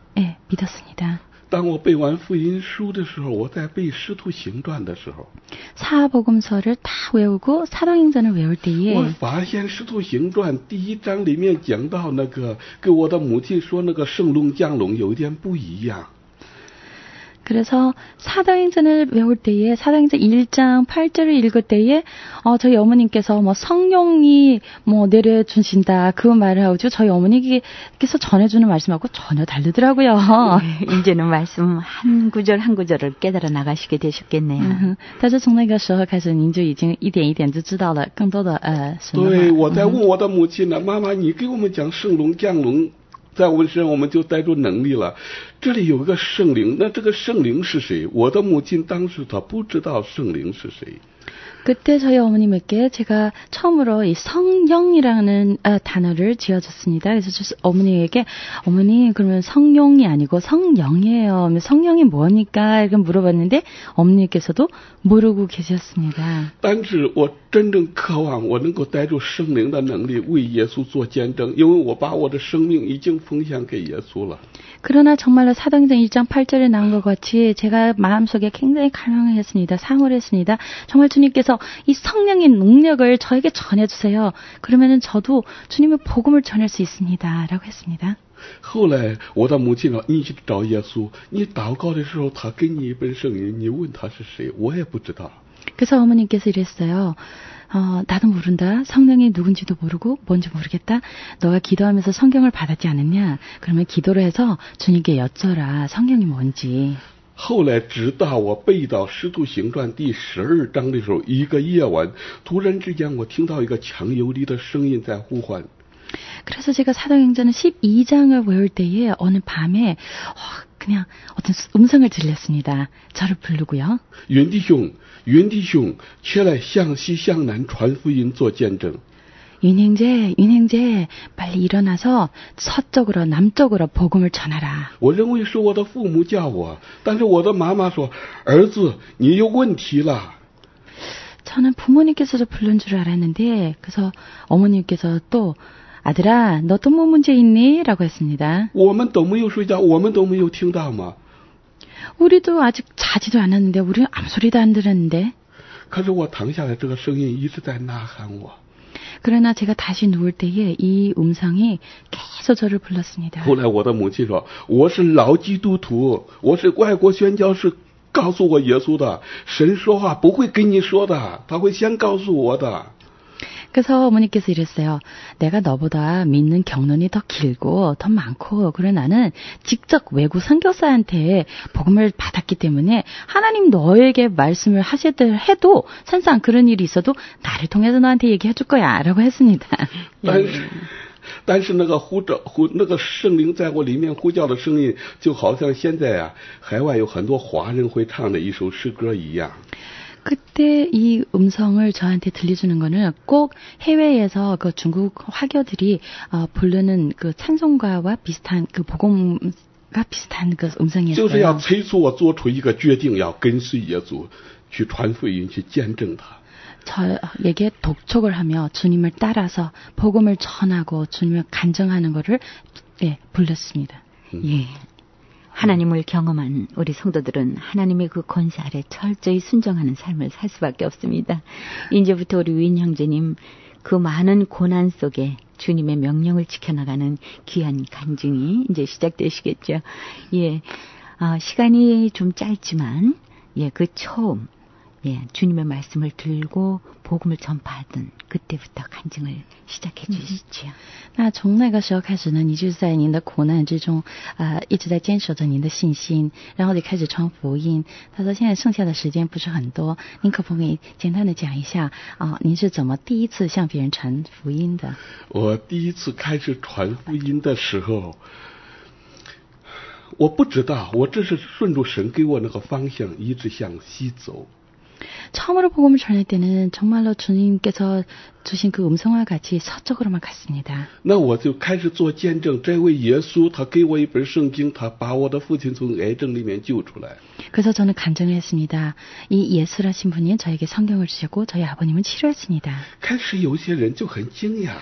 믿었습니다. 当我背完福音书的时候，我在背《使徒行传》的时候， 사복음서를 다 외우고 사도행전을 외울 我 때에 发现《使徒行传》第一章里面讲到那个，跟我的母亲说那个圣龙降龙有点不一样。 그래서 사도행전을 외울 때에 사도행전 1장 8절을 읽을 때에 저희 어머님께서 뭐 성령이 뭐 내려주신다 그 말을 하고 저희 어머니께서 전해주는 말씀하고 전혀 다르더라고요. 이제는 말씀 한 구절 한 구절을 깨달아 나가시게 되셨겠네요. 但是从那个时候开始，您就已经一点一点就知道了更多的神的话。对，我在问我的母亲呢，妈妈，你给我们讲圣龙降龙。 在我们身上，我们就带着能力了。这里有一个圣灵，那这个圣灵是谁？我的母亲当时她不知道圣灵是谁。 그때 저희 어머님에게 제가 처음으로 이 성령이라는 단어를 지어줬습니다. 그래서 어머니에게 어머니 그러면 성령이 아니고 성령이에요. 성령이 뭐니까 이렇게 물어봤는데 어머니께서도 모르고 계셨습니다. 但是我真正渴望我能够带着圣灵的能力为耶稣做见证，因为我把我的生命已经奉献给耶稣了。 그러나 정말로 사도행전 1장 8절에 나온 것 같이 제가 마음속에 굉장히 갈망했습니다. 상호했습니다. 정말 주님께서 이 성령의 능력을 저에게 전해주세요. 그러면은 저도 주님의 복음을 전할 수 있습니다. 라고 했습니다. 后来我的母亲说：“你去找耶稣，你祷告的时候，他给你一本圣经，你问他是谁，我也不知道。” 그래서 어머님께서 이랬어요. 나도 모른다. 성령이 누군지도 모르고 뭔지 모르겠다. 너가 기도하면서 성경을 받았지 않았냐? 그러면 기도를 해서 주님께 여쭤라. 성경이 뭔지. 后来直到我背到《使徒行传》第12章的时候，一个夜晚，突然之间我听到一个强有力的声音在呼唤。 그래서 제가 사도행전 12장을 외울 때에 어느 밤에 그냥 어떤 음성을 들렸습니다. 저를 부르고요. 云弟兄，云弟兄，起来向西向南传福音做见证。 윤행제, 빨리 일어나서 서쪽으로 남쪽으로 복음을 전하라. 我认为是我的父母叫我，但是我的妈妈说：“儿子，你有问题了。” 저는 부모님께서도 부른 줄 알았는데 그래서 어머님께서 또 아들아, 너 또 뭐 문제 있니? 라고 했습니다. 我们都没有睡觉，我们都没有听到吗？ 우리도 아직 자지도 않았는데 우리는 아무 소리도 안 들었는데. 可是我躺下来，这个声音一直在呐喊我。 그러나 제가 다시 누울 때에 이 음성이 계속 저를 불렀습니다. 后来我的母亲说：“我是老基督徒，我是外国宣教士，告诉我耶稣的。神说话不会跟你说的，他会先告诉我的。” 그래서 어머니께서 이랬어요. 내가 너보다 믿는 경륜이 더 길고 더 많고 그래 나는 직접 외국 선교사한테 복음을 받았기 때문에 하나님 너에게 말씀을 하시들 해도 선상 그런 일이 있어도 나를 통해서 너한테 얘기해 줄 거야 라고 했습니다. 但是那个圣灵在我里面呼叫的声音，就好像现在啊，海外有很多华人会唱的一首诗歌一样。 그때 이 음성을 저한테 들려주는 거는 꼭 해외에서 그 중국 화교들이 부르는 그 찬송가와 비슷한 그 복음과 비슷한 그 음성이었어요. 就是要催促我做出一个决定，要跟随耶稣，去传福音，去见证他。 저에게 독촉을 하며 주님을 따라서 복음을 전하고 주님을 간증하는 것을 불렀습니다. 예. 하나님을 경험한 우리 성도들은 하나님의 그 권세 아래 철저히 순종하는 삶을 살 수밖에 없습니다. 이제부터 우리 윈 형제님 그 많은 고난 속에 주님의 명령을 지켜나가는 귀한 간증이 이제 시작되시겠죠. 예, 시간이 좀 짧지만 그 처음 주님의 말씀을 들고 복음을 전파하던 그때부터 간증을 시작해 주시죠. 那从那个时候开始呢，你就在您的苦难之中，一直在坚守着您的信心，然后就开始传福音。他说现在剩下的时间不是很多，您可不可以简单的讲一下您是怎么第一次向别人传福音的？我第一次开始传福音的时候，我不知道，我只是顺着神给我那个方向一直向西走。 처음으로 복음을 전할 때는 정말로 주님께서 주신 그 음성과 같이 서쪽으로만 갔습니다. 那我就开始做见证，这位耶稣他给我一本圣经，他把我的父亲从癌症里面救出来。 그래서 저는 간증을 했습니다. 이 예수라신 분이 저에게 성경을 주셨고 저희 아버님은 치료했습니다. 开始有些人就很惊讶。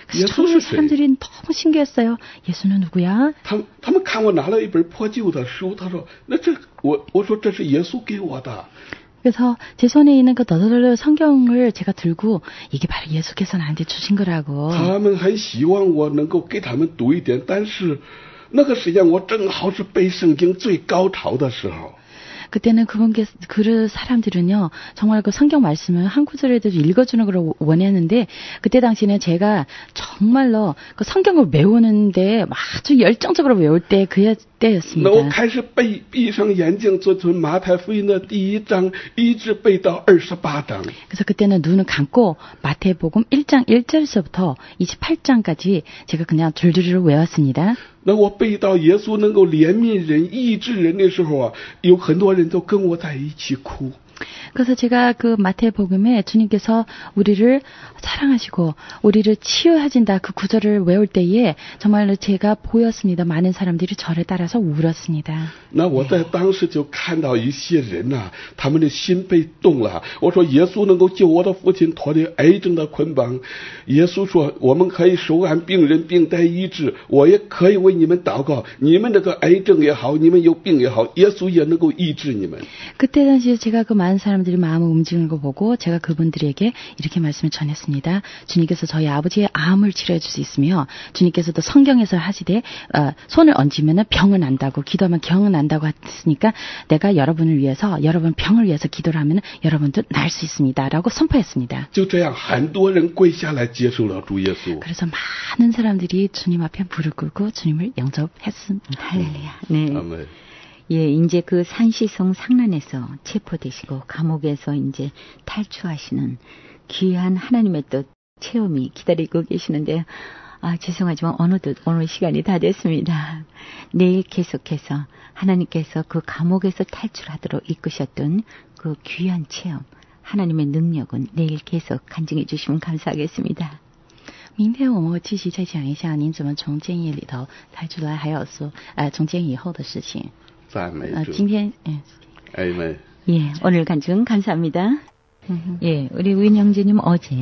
그래서 처음에 사람들이 너무 신기했어요. 예수는 누구야? 他们看我拿了一本破旧的书，他说：“那我说这是耶稣给我的。” 그래서 제 손에 있는 그 너덜너덜 성경을 제가 들고 이게 바로 예수께서 나한테 주신 거라고. 他们很希望我能够给他们读一点，但是那个时间我正好是背圣经最高潮的时候。 그때는 그 사람들은요, 정말 그 성경 말씀을 한 구절이라도 읽어주는 걸 원했는데, 그때 당시에는 제가 정말로 그 성경을 외우는데 아주 열정적으로 외울 때 때였습니다. 我开始闭上眼睛，从马太福音的第1章一直背到28章。 그래서 그때는 눈을 감고 마태복음 1장 1절에서부터 28장까지 제가 그냥 줄줄이 외웠습니다. 那我背到耶稣能够怜悯人、医治人的时候啊，有很多人都跟我在一起哭。 그래서 제가 그 마태복음에 주님께서 우리를 사랑하시고 우리를 치유하신다 그 구절을 외울 때에 정말로 제가 보였습니다. 많은 사람들이 저를 따라서 울었습니다. 那我在当时就看到一些人呐，他们的心被动了。我说耶稣能够救我的父亲脱离癌症的捆绑。耶稣说我们可以手按病人，病得医治。我也可以为你们祷告，你们这个癌症也好，你们有病也好，耶稣也能够医治你们。 그때 당시에 제가 그 많은 사람들이 마음을 움직이는 거 보고 제가 그분들에게 이렇게 말씀을 전했습니다. 주님께서 저희 아버지의 암을 치료해 줄 수 있으며 주님께서도 성경에서 하시되 손을 얹으면 병은 난다고 기도하면 병은 난다고 했으니까 내가 여러분을 위해서 여러분 병을 위해서 기도를 하면 여러분도 날 수 있습니다. 라고 선포했습니다. 就这样很多人跪下来接受了主耶稣。 그래서 많은 사람들이 주님 앞에 무릎 꿇고 주님을 영접했습니다. 할렐루야. 네. 아멘. 예, 이제 그 산시성 상란에서 체포되시고 감옥에서 이제 탈출하시는 귀한 하나님의 또 체험이 기다리고 계시는데요. 아, 죄송하지만 어느덧 오늘 시간이 다 됐습니다. 내일 계속해서 하나님께서 그 감옥에서 탈출하도록 이끄셨던 그 귀한 체험, 하나님의 능력은 내일 계속 간증해 주시면 감사하겠습니다. 明天我们会继续再讲一下您怎么从监狱里头抬出来，还有说从监狱以后的事情。 今天 아멘. 예, 오늘 간증 감사합니다. 예, 우리 우인 형제님 어제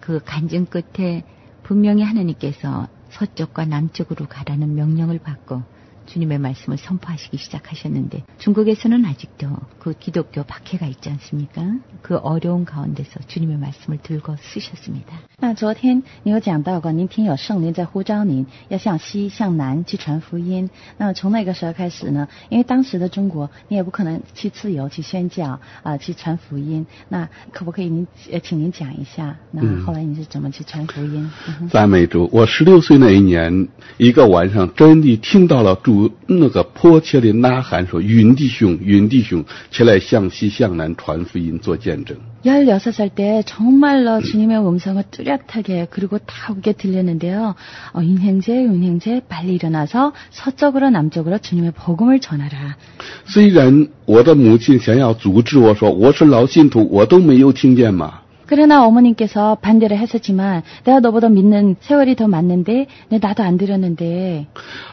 그 간증 끝에 분명히 하나님께서 서쪽과 남쪽으로 가라는 명령을 받고 주님의 말씀을 선포하시기 시작하셨는데 중국에서는 아직도 그 기독교 박해가 있지 않습니까? 그 어려운 가운데서 주님의 말씀을 들고 쓰셨습니다. 那昨天您有讲到过，您听有圣灵在呼召您要向西向南去传福音。那从那个时候开始呢，因为当时的中国你也不可能去自由去宣教去传福音。那可不可以请您讲一下？那后来你是怎么去传福音？赞美主！我16岁那一年，一个晚上真的听到了主那个迫切的呐喊说：“云弟兄，云弟兄，起来向西向南传福音，做见证。” 16살 때 정말로 주님의 음성을 뚜렷하게 그리고 타오게 들렸는데요. 윤형제 빨리 일어나서 서쪽으로 남쪽으로 주님의 복음을 전하라. 虽然我的母亲想要阻止我说我是老信徒，我都没有听见嘛。 그러나 어머님께서 반대를 했었지만 내가 너보다 믿는 세월이 더 많는데 나도 안 들었는데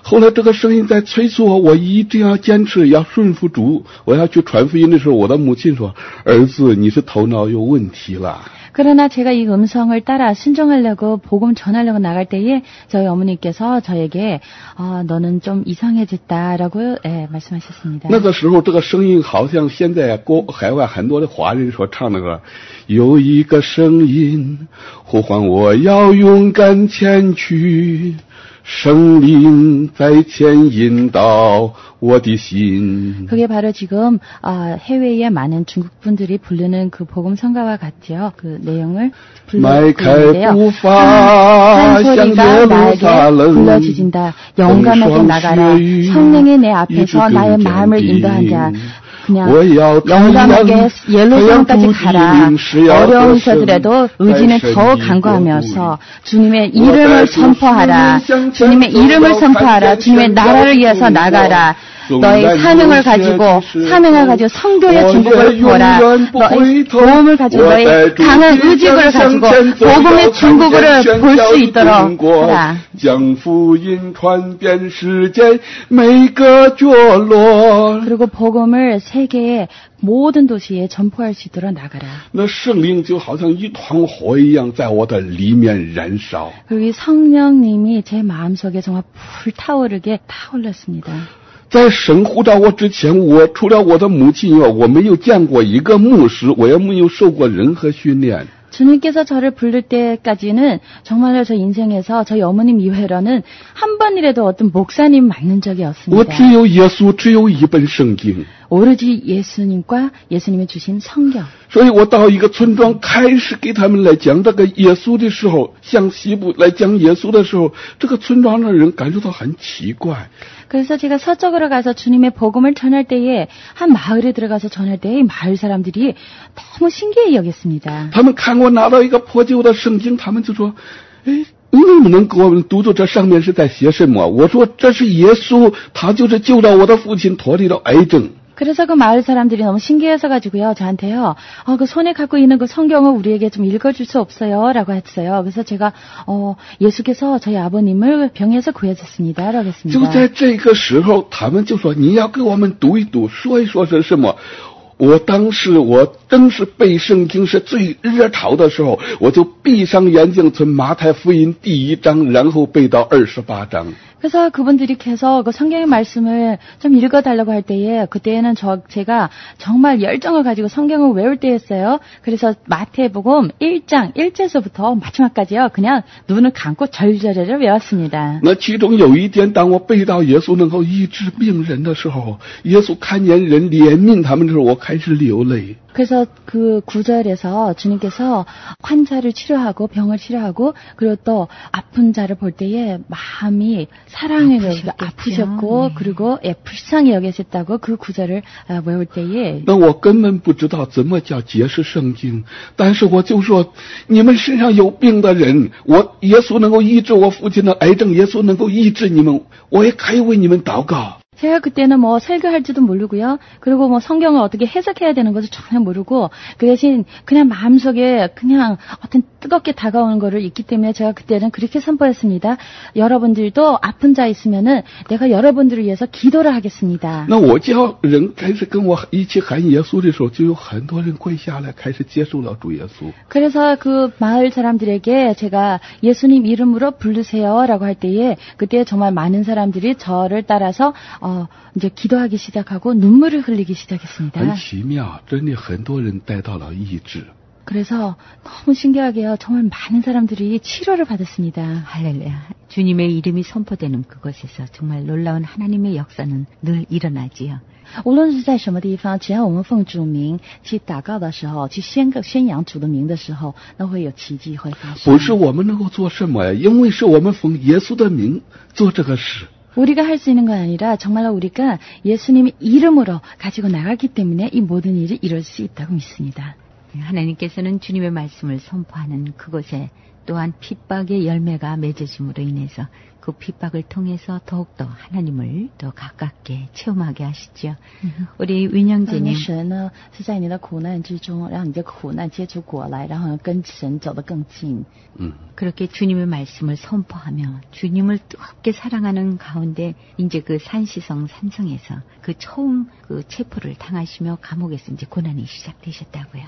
后来这个声音在催促我，我一定要坚持，要顺服主。我要去传福音的时候，我的母亲说：“儿子，你是头脑有问题了。” 그러나 제가 이 음성을 따라 순종하려고 복음 전하려고 나갈 때에 저희 어머니께서 저에게 너는 좀 이상해졌다라고 말씀하셨습니다. 那个时候这个声音好像现在海外很多的华人所唱的歌，有一个声音呼唤我要勇敢前去。 圣灵在前引导我的心. 그게 바로 지금 해외에 많은 중국 분들이 부르는 그 복음 성가와 같죠. 그 내용을 부르는데요. 한 소리가 나에게 불러지진다. 영감하게 나가라. 성령이 내 앞에서 나의 마음을 인도한 자. 그냥 영감하게 예루살렘까지 가라. 어려운 자들에도 의지는 더욱 강구하면서 주님의 이름을 선포하라. 주님의 이름을 선포하라. 주님의 나라를 위해서 나가라. 너의 사명을 가지고 성도의 중국을 보라. 너의 보험을 가지고 너의 강한 의지를 가지고 복음의 중국을 볼 수 있도록 하라. 将福音传遍世界每个角落. 그리고 복음을 세계의 모든 도시에 전포할 수 있도록 나가라. 那圣灵就好像一团火一样在我的里面燃烧. 그리고 성령님이 제 마음속에 정말 불타오르게 타올랐습니다. 在神呼召我之前，我除了我的母亲以外，我没有见过一个牧师，我也没有受过任何训练。 주님께서 저를 부를 때까지는 정말로 저 인생에서 저희 어머님 이외로는 한 번이라도 어떤 목사님 만난 적이 我 없습니다. 只有耶稣，只有一本圣经。 오로지 예수님과 예수님이 주신 성경. 所以我到一个村庄开始给他们来讲这个耶稣的时候，向西部来讲耶稣的时候，这个村庄的人感觉到很奇怪。 그래서 제가 서쪽으로 가서 주님의 복음을 전할 때에 한 마을에 들어가서 전할 때에 마을 사람들이 너무 신기해 여겼습니다. 他们看我拿到一个破旧的圣经，他们就说：“哎，你能不能给我们读读这上面是在写什么？”我说：“这是耶稣，他就是救了我的父亲脱离了癌症。” 그래서 그 마을 사람들이 너무 신기해서 가지고요, 저한테요, 그 손에 갖고 있는 그 성경을 우리에게 좀 읽어줄 수 없어요? 라고 했어요. 그래서 제가, 예수께서 저희 아버님을 병에서 구해줬습니다. 라고 했습니다. 就在这个时候，他们就说：“你要给我们读一读，说一说是什么？” 我当时我正是背圣经是最热潮的时候，我就闭上眼睛从马太福音第1章，然后背到28章。 그래서 그분들이 계속 그 성경의 말씀을 좀 읽어달라고 할 때에 그때는 제가 정말 열정을 가지고 성경을 외울 때였어요. 그래서 마태복음 1장 1절서부터 마지막까지요. 그냥 눈을 감고 절절하게 외웠습니다. 那其中有一天，当我背到耶稣能够医治病人的时候，耶稣看见人怜悯他们的时候，我开始流泪。 그래서 그 구절에서 주님께서 환자를 치료하고 병을 치료하고 그리고 또 아픈 자를 볼 때에 마음이 사랑에 아프셨고 네. 그리고 불쌍히 여기셨다고 그 구절을 외울 때에 那我根本不知道怎么叫解释圣经，但是我就说你们身上有病的人，耶稣能够医治我父亲的癌症，耶稣能够医治你们，我也可以为你们祷告。 제가 그때는 뭐 설교할지도 모르고요. 그리고 뭐 성경을 어떻게 해석해야 되는 것을 전혀 모르고 그 대신 그냥 마음속에 그냥 어떤 뜨겁게 다가오는 거를 있기 때문에 제가 그때는 그렇게 선포했습니다. 여러분들도 아픈 자 있으면은 내가 여러분들을 위해서 기도를 하겠습니다. 那我叫人开始跟我一起喊耶稣的时候，就有很多人跪下来开始接受了主耶稣。 그래서 그 마을 사람들에게 제가 예수님 이름으로 부르세요라고 할 때에 그때 정말 많은 사람들이 저를 따라서 이제 기도하기 시작하고 눈물을 흘리기 시작했습니다. 很奇妙，真的很多人得到了医治。 그래서 너무 신기하게요. 정말 많은 사람들이 치료를 받았습니다. 할렐루야. 주님의 이름이 선포되는 그곳에서 정말 놀라운 하나님의 역사는 늘 일어나지요. 无论是在什么地方，只要我们奉主名去祷告的时候，去宣扬主的名的时候，那会有奇迹会发生。不是我们能够做什么呀，因为是我们奉耶稣的名做这个事。 우리가 할 수 있는 건 아니라 정말로 우리가 예수님의 이름으로 가지고 나가기 때문에 이 모든 일이 이룰 수 있다고 믿습니다. 하나님께서는 주님의 말씀을 선포하는 그곳에 또한 핍박의 열매가 맺어짐으로 인해서 그 핍박을 통해서 더욱더 하나님을 더 가깝게 체험하게 하시죠. 우리 윈영재님. 神呢是在你的苦难之中，让你的苦难结出果来，然后跟神走得更近。 그렇게 주님의 말씀을 선포하며 주님을 뜨겁게 사랑하는 가운데 이제 그 산시성 산성에서 그 처음 그 체포를 당하시며 감옥에서 이제 고난이 시작되셨다고요.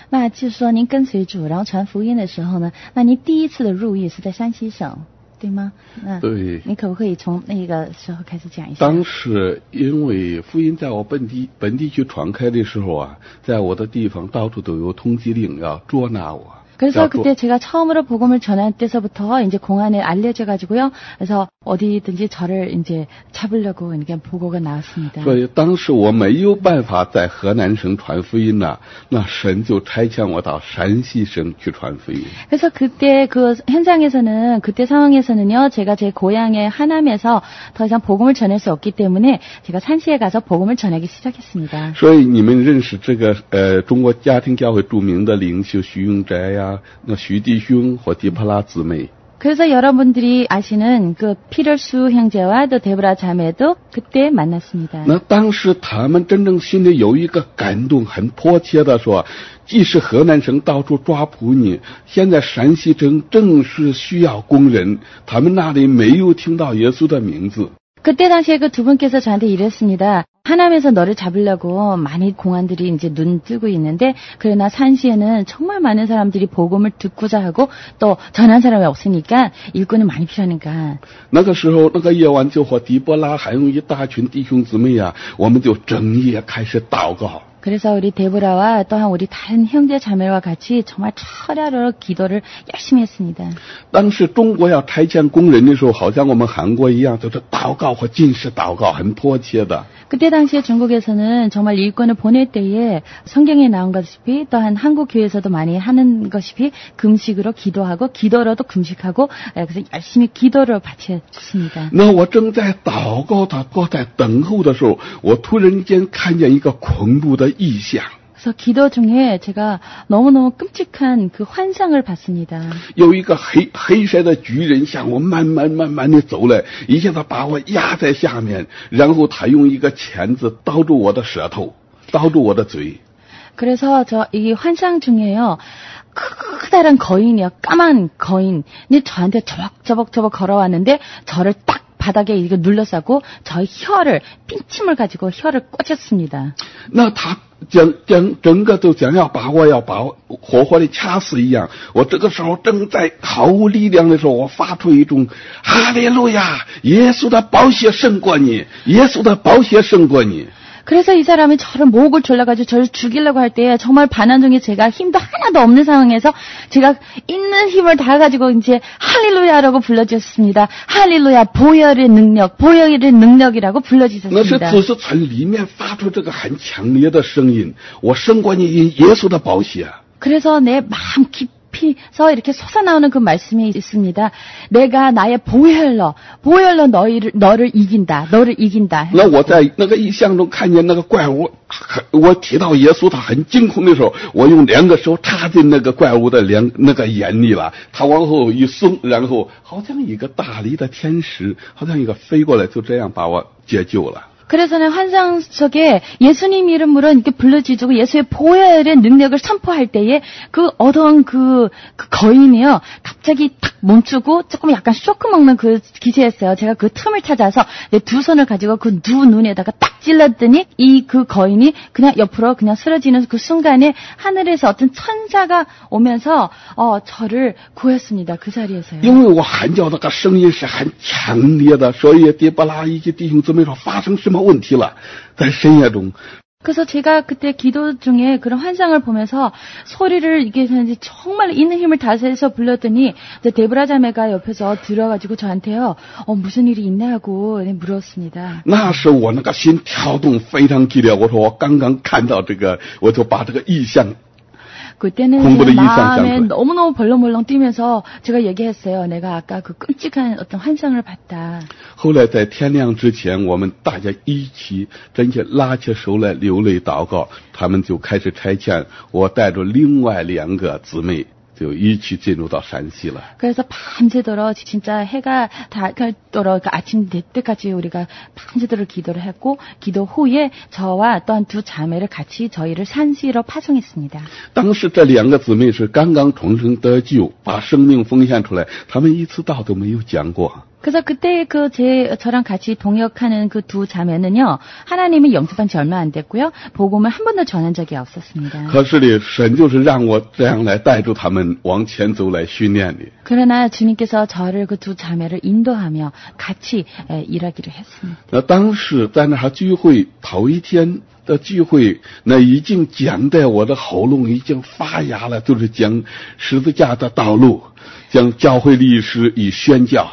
那就是说您跟随主，然后传福音的时候呢，那您第一次的入狱是在山西省，对吗？对。你可不可以从那个时候开始讲一下？当时因为福音在我本地区传开的时候啊，在我的地方到处都有通缉令要捉拿我。 그래서 그때 제가 처음으로 복음을 전할 때서부터 이제 공안에 알려져 가지고요. 그래서 어디든지 저를 이제 잡으려고 이렇게 보고가 나왔습니다. 所以当时我没有办法在河南省传福音了，那神就差遣我到山西省去传福音。 그래서 그때 그 현장에서는 그때 상황에서는요. 제가 제 고향의 하남에서 더 이상 복음을 전할 수 없기 때문에 제가 산시에 가서 복음을 전하기 시작했습니다. 所以你们认识这个中国家庭教会著名的领袖徐永斋呀，那徐弟兄或狄帕拉姊妹。 그래서 여러분들이 아시는 그 피터수 형제와 또 데브라 자매도 그때 만났습니다. 那当时他们真正心里有一个感动，很迫切的说，即使河南省到处抓捕你，现在山西省正是需要工人，他们那里没有听到耶稣的名字。 그때 당시에 그 두 분께서 저한테 이랬습니다. 하남에서 너를 잡으려고 많이 공안들이 이제 눈 뜨고 있는데, 그러나 산시에는 정말 많은 사람들이 복음을 듣고자 하고 또 전한 사람이 없으니까 일꾼이 많이 필요하니까. 那个时候，那个夜晚就和狄波拉还有一大群弟兄姊妹呀，我们就整夜开始祷告。 그래서 우리 데보라와 또한 우리 다른 형제 자매와 같이 정말 철야로 기도를 열심히 했습니다. 当时中国要差遣工人的时候，好像我们韩国一样，就是祷告和禁食祷告，很迫切的。 그때 당시에 중국에서는 정말 일꾼을 보낼 때에 성경에 나온 것이피 또한 한국 교회에서도 많이 하는 것이피 금식으로 기도하고 기도로도 금식하고 그래서 열심히 기도를 바쳤습니다. 那我正在祷告在等候的时候，我突然间看见一个恐怖的异象。 그래서 기도 중에 제가 너무너무 끔찍한 그 환상을 봤습니다. 有一个黑色的巨人向我慢慢地走来，一下子把我压在下面，然后他用一个钳子刀住我的舌头，刀住我的嘴。 그래서 저 이 환상 중에요. 크다란 거인이요. 까만 거인이 저한테 저벅저벅 걸어왔는데 저를 딱 바닥에 이거 눌러싸고 저의 혀를 핀침을 가지고 혀를 꽂았습니다. 那他整个都想要把我活活的掐死一样。我这个时候正在毫无力量的时候，我发出一种哈利路亚，耶稣的宝血胜过你，耶稣的宝血胜过你。 그래서 이 사람이 저를 목을 졸라가지고 저를 죽이려고 할 때 정말 반환 중에 제가 힘도 하나도 없는 상황에서 제가 있는 힘을 다 가지고 이제 할렐루야라고 불러주셨습니다. 할렐루야 보혈의 능력이라고 那是 불러주셨습니다. 自是从里面发出这个很强烈的声音，我胜过你耶稣的宝血。 그래서 내 마음 깊이서 이렇게 솟아나오는 그 말씀이 있습니다. 내가 나의 보혈로 너를 이긴다. 那我在那个异象中看见那个怪物，我提到耶稣，他很惊恐的时候，我用两个手插进那个怪物的那个眼里了，他往后一松，然后好像一个大力的天使，好像一个飞过来，就这样把我解救了。 그래서는 환상 속에 예수님 이름으로 이렇게 불러지고 예수의 보혈의 능력을 선포할 때에 그 어두운 그 거인이요 갑자기 탁 멈추고 조금 약간 쇼크 먹는 그 기세였어요. 제가 그 틈을 찾아서 내 두 손을 가지고 그 누 눈에다가 딱 찔렀더니 이 그 거인이 그냥 옆으로 그냥 쓰러지는 그 순간에 하늘에서 어떤 천사가 오면서 저를 구했습니다. 그 자리에서요. 因为我喊叫那个声音是很强烈的，所以狄波拉以及弟兄姊妹说发生什么问题了，在深夜中。 그래서 제가 그때 기도 중에 그런 환상을 보면서 소리를 이게 정말 있는 힘을 다해서 불렀더니 데브라 자매가 옆에서 들어가지고 저한테요 무슨 일이 있냐고 물었습니다. 那时我那个心跳动非常激烈，我说我刚刚看到这个，我就把这个异象。 그때는 제 마음에 너무너무 벌렁벌렁 뛰면서 제가 얘기했어요. 내가 아까 그 끔찍한 어떤 환상을 봤다. 后来在天亮之前，我们大家一起真切拉起手来流泪祷告，他们就开始差遣我带着另外2个姊妹。 就一起进入到山西了。 그래서 밤새도록 진짜 해가 닳도록 아침 될 때까지 우리가 밤새도록 기도를 했고 기도 후에 저와 또한 두 자매를 같이 저희를 산시로 파송했습니다. 当时这2个姊妹是刚刚重生得救，把生命奉献出来，他们一次道都没有讲过。 그래서 그때 저랑 같이 동역하는 그 두 자매는요, 하나님이 영접한 지 얼마 안 됐고요, 복음을 한 번도 전한 적이 없었습니다. 可是呢，神就是让我这样来带着他们往前走来训练的。 그러나 주님께서 저를 그 두 자매를 인도하며 같이 일하기로 했습니다. 那当时在那聚会头一天的聚会，那已经讲在我的喉咙已经发哑了，就是讲十字架的道路，讲教会历史与宣教。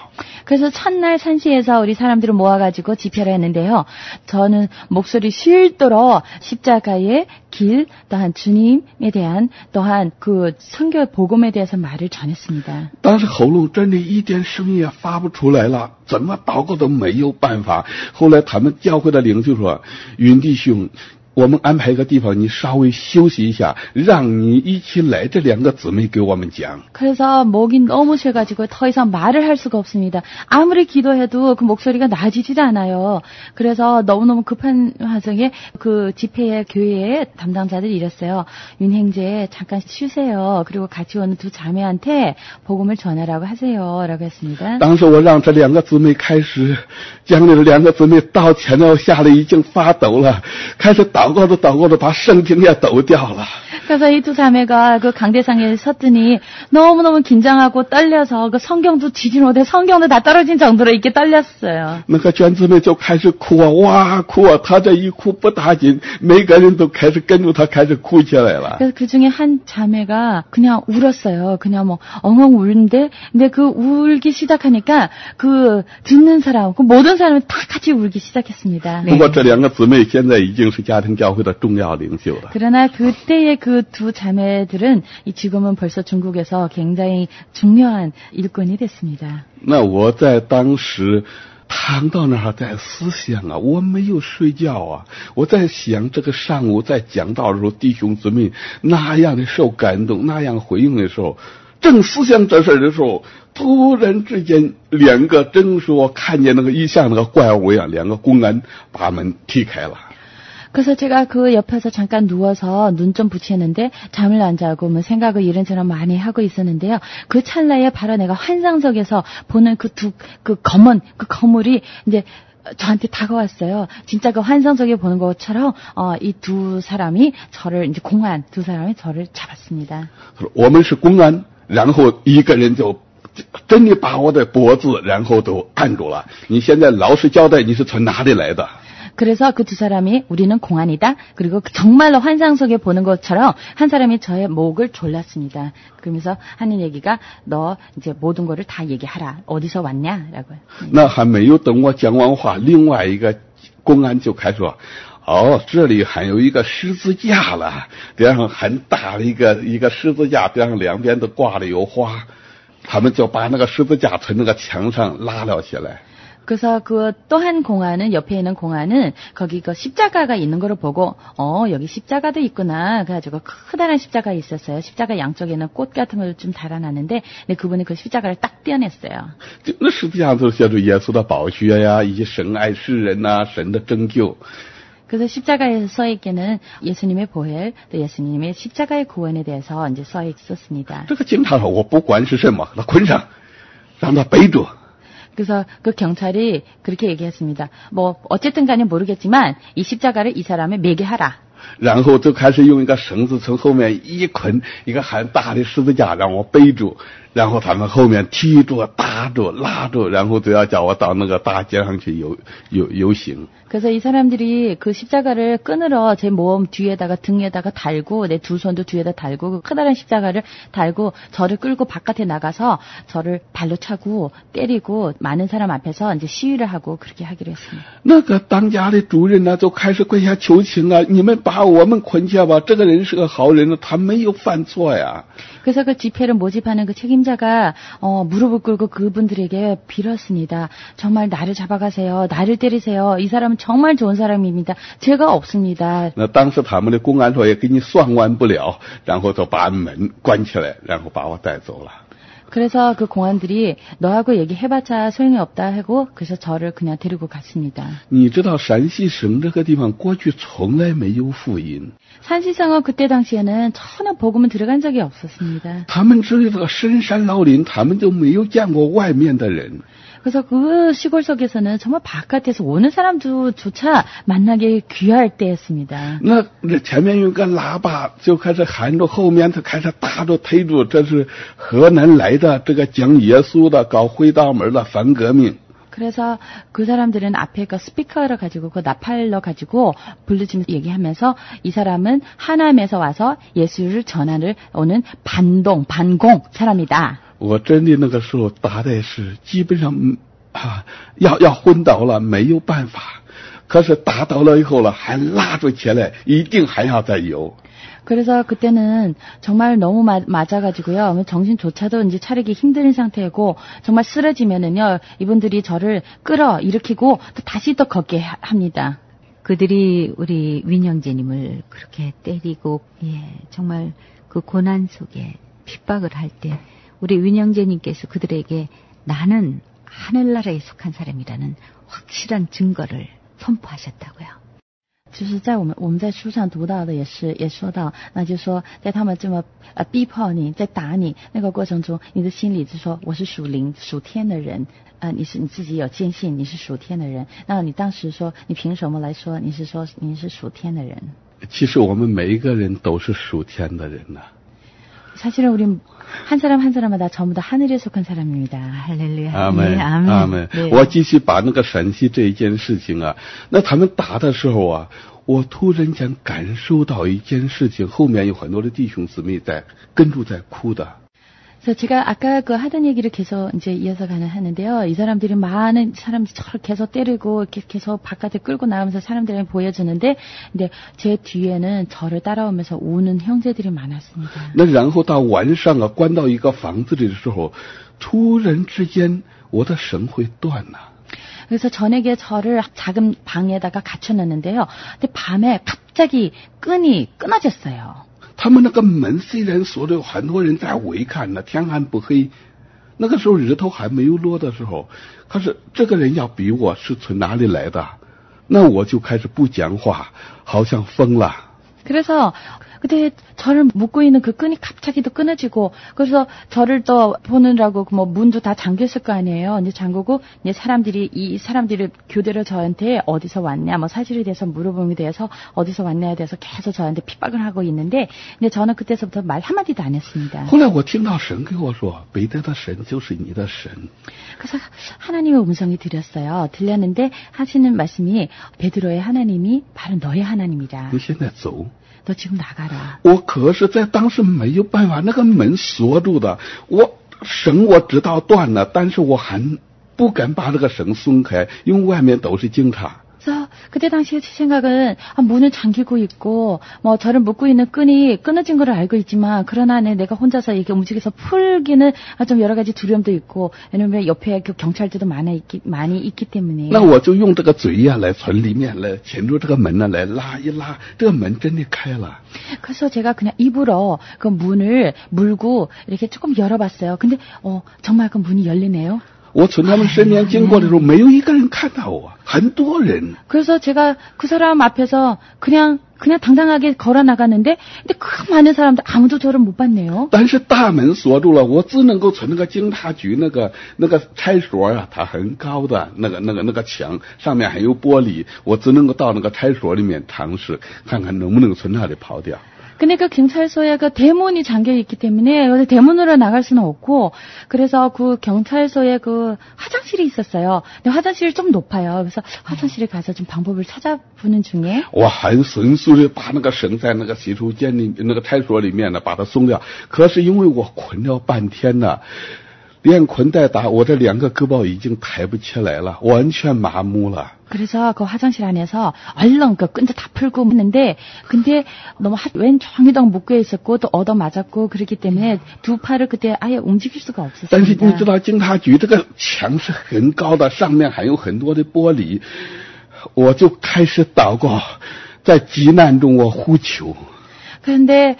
그래서 첫날 산시에서 우리 사람들을 모아가지고 집회를 했는데요. 저는 목소리 쉴도록 십자가의 길, 또한 주님에 대한, 또한 그 선교 복음에 대해서 말을 전했습니다. 当时喉咙真的一点声音也发不出来了，怎么祷告都没有办法。后来他们教会的领袖说：“云弟兄，我们安排一个地方，你稍微休息一下，让你一起来这两个姊妹给我们讲。 그래서 목이 너무 쉬어가지고 더 이상 말을 할 수가 없습니다. 아무리 기도해도 그 목소리가 나아지지도 않아요. 그래서 너무너무 급한 와중에 그 집회의 교회의 담당자들이 이랬어요. 윤행제 잠깐 쉬세요. 그리고 같이 오는 두 자매한테 복음을 전하라고 하세요. 라고 했습니다. 当时我让这两个姊妹开始讲，那两个姊妹到前头吓得已经发抖了，开始祷告着把圣经也抖掉了。 그래서 이 두 자매가 그 강대상에 섰더니 너무너무 긴장하고 떨려서 그 성경도 뒤집어대 성경도 다 떨어진 정도로 이렇게 떨렸어요. 那个娟姊妹就开始哭啊，哇哭啊，她这一哭不打紧，每个人都开始跟着她开始哭起来了。 그래서 그 중에 한 자매가 그냥 울었어요. 그냥 뭐 엉엉 우는데, 근데 그 울기 시작하니까 그 듣는 사람, 그 모든 사람이 다 같이 울기 시작했습니다. 不过这两个姊妹现在已经是家庭教会的重要领袖了。 그러나 그때의 그 두 자매들은 지금은 벌써 중국에서 굉장히 중요한 일꾼이 됐습니다. 那我在当时躺到那儿在思想啊，我没有睡觉啊，我在想这个上午在讲道的时候，弟兄姊妹那样的受感动，那样回应的时候，正思想这事的时候，突然之间两个正说看见那个像那个怪物一样，两个公安把门踢开了。 그래서 제가 그 옆에서 잠깐 누워서 눈 좀 붙이는데 잠을 안 자고 뭐 생각을 이런저런 많이 하고 있었는데요. 그 찰나에 바로 내가 환상 속에서 보는 그 거물이 이제 저한테 다가왔어요. 진짜 그 환상 속에 보는 것처럼 이 두 사람이 저를 이제 공안 두 사람이 저를 잡았습니다. 我们是公安，然后一个人就真的把我的脖子，然后都按住了。你现在老实交代，你是从哪里来的？ 그래서 그 두 사람이 우리는 공안이다. 그리고 정말로 환상 속에 보는 것처럼 한 사람이 저의 목을 졸랐습니다. 그러면서 하는 얘기가 너 이제 모든 거를 다 얘기하라. 어디서 왔냐라고요. 那还没有等我讲完话，另外一个公安就开始说：“哦，这里还有一个十字架了，边上很大的一个十字架，边上两边都挂了有花。”他们就把那个十字架从那个墙上拉了起来。 그래서 그 또 한 공안은 옆에 있는 공안은 거기 그 십자가가 있는 거를 보고 여기 십자가도 있구나. 그래가지고 커다란 십자가 있었어요. 십자가 양쪽에는 꽃 같은 걸 좀 달아놨는데 근데 그분이 그 십자가를 딱 떼어냈어요. 那十字架上写着耶稣的宝血呀，以及神爱世人呐，神的拯救。 그래서 십자가에 써 있기는 예수님의 보혈, 또 예수님의 십자가의 구원에 대해서 이제 써 있었습니다. 这个警察说：“我不管是什么，把他捆上，让他背着。” 그래서 그 경찰이 그렇게 얘기했습니다. 뭐 어쨌든 간에 모르겠지만 이 십자가를 이 사람에 매게 하라. 然后就开始用一个绳子从后面一捆，一个很大的十字架让我背住，然后他们后面踢着、打着、拉着，然后就要叫我到那个大街上去游行。 그래서 이 사람들이 그 십자가를 끈으로 제 몸 뒤에다가 등에다가 달고 내 두 손도 뒤에다 달고 그 커다란 십자가를 달고 저를 끌고 바깥에 나가서 저를 발로 차고 때리고 많은 사람 앞에서 이제 시위를 하고 그렇게 하기로 했습니다. 那个当家的主人呢，就开始跪下求情啊！你们把我们捆下吧，这个人是个好人，他没有犯错呀。 그래서 그 집회를 모집하는 그 책임자가 무릎을 꿇고 그분들에게 빌었습니다. 정말 나를 잡아가세요. 나를 때리세요. 이 사람은 정말 좋은 사람입니다. 죄가 없습니다. 那当时他们的公安说也给你算完不了，然后就把门关起来，然后把我带走了。 그래서 그 공안들이 너하고 얘기해봤자 소용이 없다 하고 그래서 저를 그냥 데리고 갔습니다. 你知道陕西省这个地方过去从来没有福音。 산시성은 그때 당시에는 전혀 복음은 들어간 적이 없었습니다. 他们只有这个深山老林，他们就没有见过外面的人。 그래서 그 시골 속에서는 정말 바깥에서 오는 사람조차 만나기 귀할 때였습니다. 那前面有个喇叭就开始喊着，后面他开始打着推着，这是河南来的这个讲耶稣的，搞回道门的反革命。 그래서 그 사람들은 앞에 그 스피커를 가지고 그 나팔로 가지고 부르짖으면서 얘기하면서 이 사람은 하남에서 와서 예수를 전하는 오는 반공 사람이다. 我真的那个时候打的是基本上要昏倒了，没有办法。可是打倒了以后了，还拉着起来，一定还要再游。 그래서 그때는 정말 너무 맞아가지고요. 정신조차도 이제 차리기 힘든 상태고 정말 쓰러지면은요. 이분들이 저를 끌어 일으키고 또 다시 또 걷게 합니다. 그들이 우리 윈영재님을 그렇게 때리고 정말 그 고난 속에 핍박을 할 때 우리 윈영재님께서 그들에게 나는 하늘나라에 속한 사람이라는 확실한 증거를 선포하셨다고요. 就是在我们在书上读到的也说到，那就是说在他们这么逼迫你，在打你那个过程中，你的心里就说我是属灵属天的人，你自己有坚信你是属天的人，那你当时说你凭什么来说你是属天的人？其实我们每一个人都是属天的人呐。 사실은 우리 한 사람 한 사람마다 전부 다 하늘에 속한 사람입니다. 할렐루야. 아멘. 네, 아멘. 아멘. 我继续把那个陕西这一件事情啊，那他们打的时候啊，我突然间感受到一件事情，后面有很多的弟兄姊妹在跟住在哭的。 그래서 제가 아까 그 하던 얘기를 계속 이제 이어서 하는데요. 이 사람들이 많은 사람들이 저를 계속 때리고 이렇게 계속 바깥에 끌고 나가면서 사람들에게 보여주는데, 근데 제 뒤에는 저를 따라오면서 우는 형제들이 많았습니다. 那然后到晚上啊，关到一个房子里的时候，突然之间我的绳会断了。 그래서 저에게 저를 작은 방에다가 갇혀놨는데요. 근데 밤에 갑자기 끈이 끊어졌어요. 他们那个门虽然锁着，有很多人在围看呢，天还不黑，那个时候日头还没有落的时候，可是这个人要逼我是从哪里来的，那我就开始不讲话，好像疯了。 그래서 그때 저를 묶고 있는 그 끈이 갑자기 또 끊어지고, 그래서 저를 또 보느라고 뭐 문도 다 잠겼을 거 아니에요. 이제 잠그고 이제 이 사람들이 교대로 저한테 어디서 왔냐, 뭐 사실에 대해서 물어봄에 대해서 어디서 왔냐에 대해서 계속 저한테 핍박을 하고 있는데, 근데 저는 그때서부터 말 한마디도 안 했습니다. 后来我听到神跟我说，彼得的神就是你的神。 그래서 하나님의 음성이 들렸는데 하시는 말씀이 베드로의 하나님이 바로 너의 하나님이다. 你现在走。 너 지금 나가라. 我可是在当时没有办法，那个门锁住的，绳我知道断了，但是我还不敢把那个绳松开，因为外面都是警察。 그래서 그때 당시에 제 생각은 문은 잠기고 있고 뭐 저를 묶고 있는 끈이 끊어진 걸 알고 있지만, 그러나 내가 혼자서 이렇게 움직여서 풀기는 좀 여러 가지 두려움도 있고, 왜냐면 옆에 그 경찰들도 많이 있기 때문에. 那我就用这个嘴呀来从里面来牵住这个门呢，来拉一拉，这个门真的开了。 그래서 제가 그냥 입으로 그 문을 물고 이렇게 조금 열어봤어요. 근데 정말 그 문이 열리네요. 我从他们身边经过的时候，没有一个人看到我，很多人。 그래서 제가 그 사람 앞에서 그냥 당당하게 걸어 나갔는데, 근데 그 많은 사람들 아무도 저를 못 봤네요. 但是大门锁住了，我只能够从那个警察局那个差所啊，它很高的那个墙上面还有玻璃，我只能够到那个差所里面尝试看看能不能从那里跑掉。 근데 그 경찰서에 그 대문이 잠겨 있기 때문에 대문으로 나갈 수는 없고, 그래서 그 경찰서에 그 화장실이 있었어요. 근데 화장실이 좀 높아요. 그래서 화장실에 가서 좀 방법을 찾아보는 중에 我很迅速的把那个绳在那个洗手间里那个差所里面呢把它松掉，可是因为我捆了半天呢，连捆带打，我这两个胳膊已经抬不起来了，完全麻木了。 그래서 그 화장실 안에서 얼른 그 끈도 다 풀고 했는데, 근데 너무 왼 종이동 묶여 있었고 또 얻어 맞았고 그렇기 때문에 두 팔을 그때 아예 움직일 수가 但是你知 없었습니다. 道警察局这个墙是很高的，上面还有很多的玻璃，我就开始祷告，在急难中我呼求。 그런데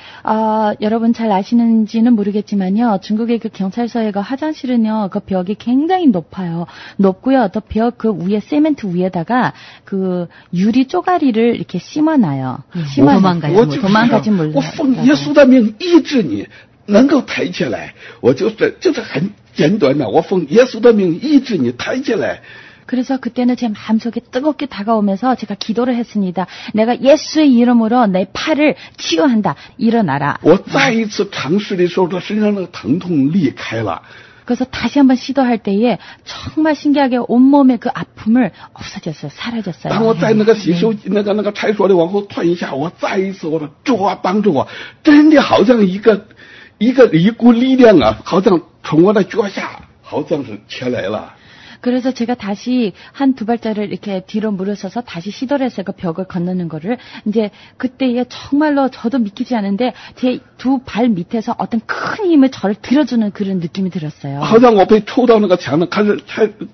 여러분 잘 아시는지는 모르겠지만요, 중국의 그 경찰서의 그 화장실은요, 그 벽이 굉장히 높고요, 또 벽 그 위에 세멘트 위에다가 그 유리 쪼가리를 이렇게 심어놔요. 도망가지 몰라. 我奉耶稣的名医治你，能够抬起来。我就是很简短的，我奉耶稣的名医治你，抬起来。 그래서 그때는 제 마음속에 뜨겁게 다가오면서 제가 기도를 했습니다. 내가 예수의 이름으로 내 팔을 치유한다. 일어나라. 我再一次尝试的时候，这身上的疼痛离开了。 그래서 다시 한번 시도할 때에 정말 신기하게 온몸의 그 아픔을 없어졌어요. 사라졌어요. 当我在那个洗手那个差所里往后退一下，我再一次我说主啊帮助我，真的好像一股力量啊，好像从我的脚下好像是起来了。 그래서 제가 다시 한 두 발자를 이렇게 뒤로 물러서서 다시 시도를 했어요. 그 벽을 건너는 거를. 이제 그때에 정말로 저도 믿기지 않은데 제 두 발 밑에서 어떤 큰 힘을 저를 들어주는 그런 느낌이 들었어요. 好像我被抽到那个墙呢，看着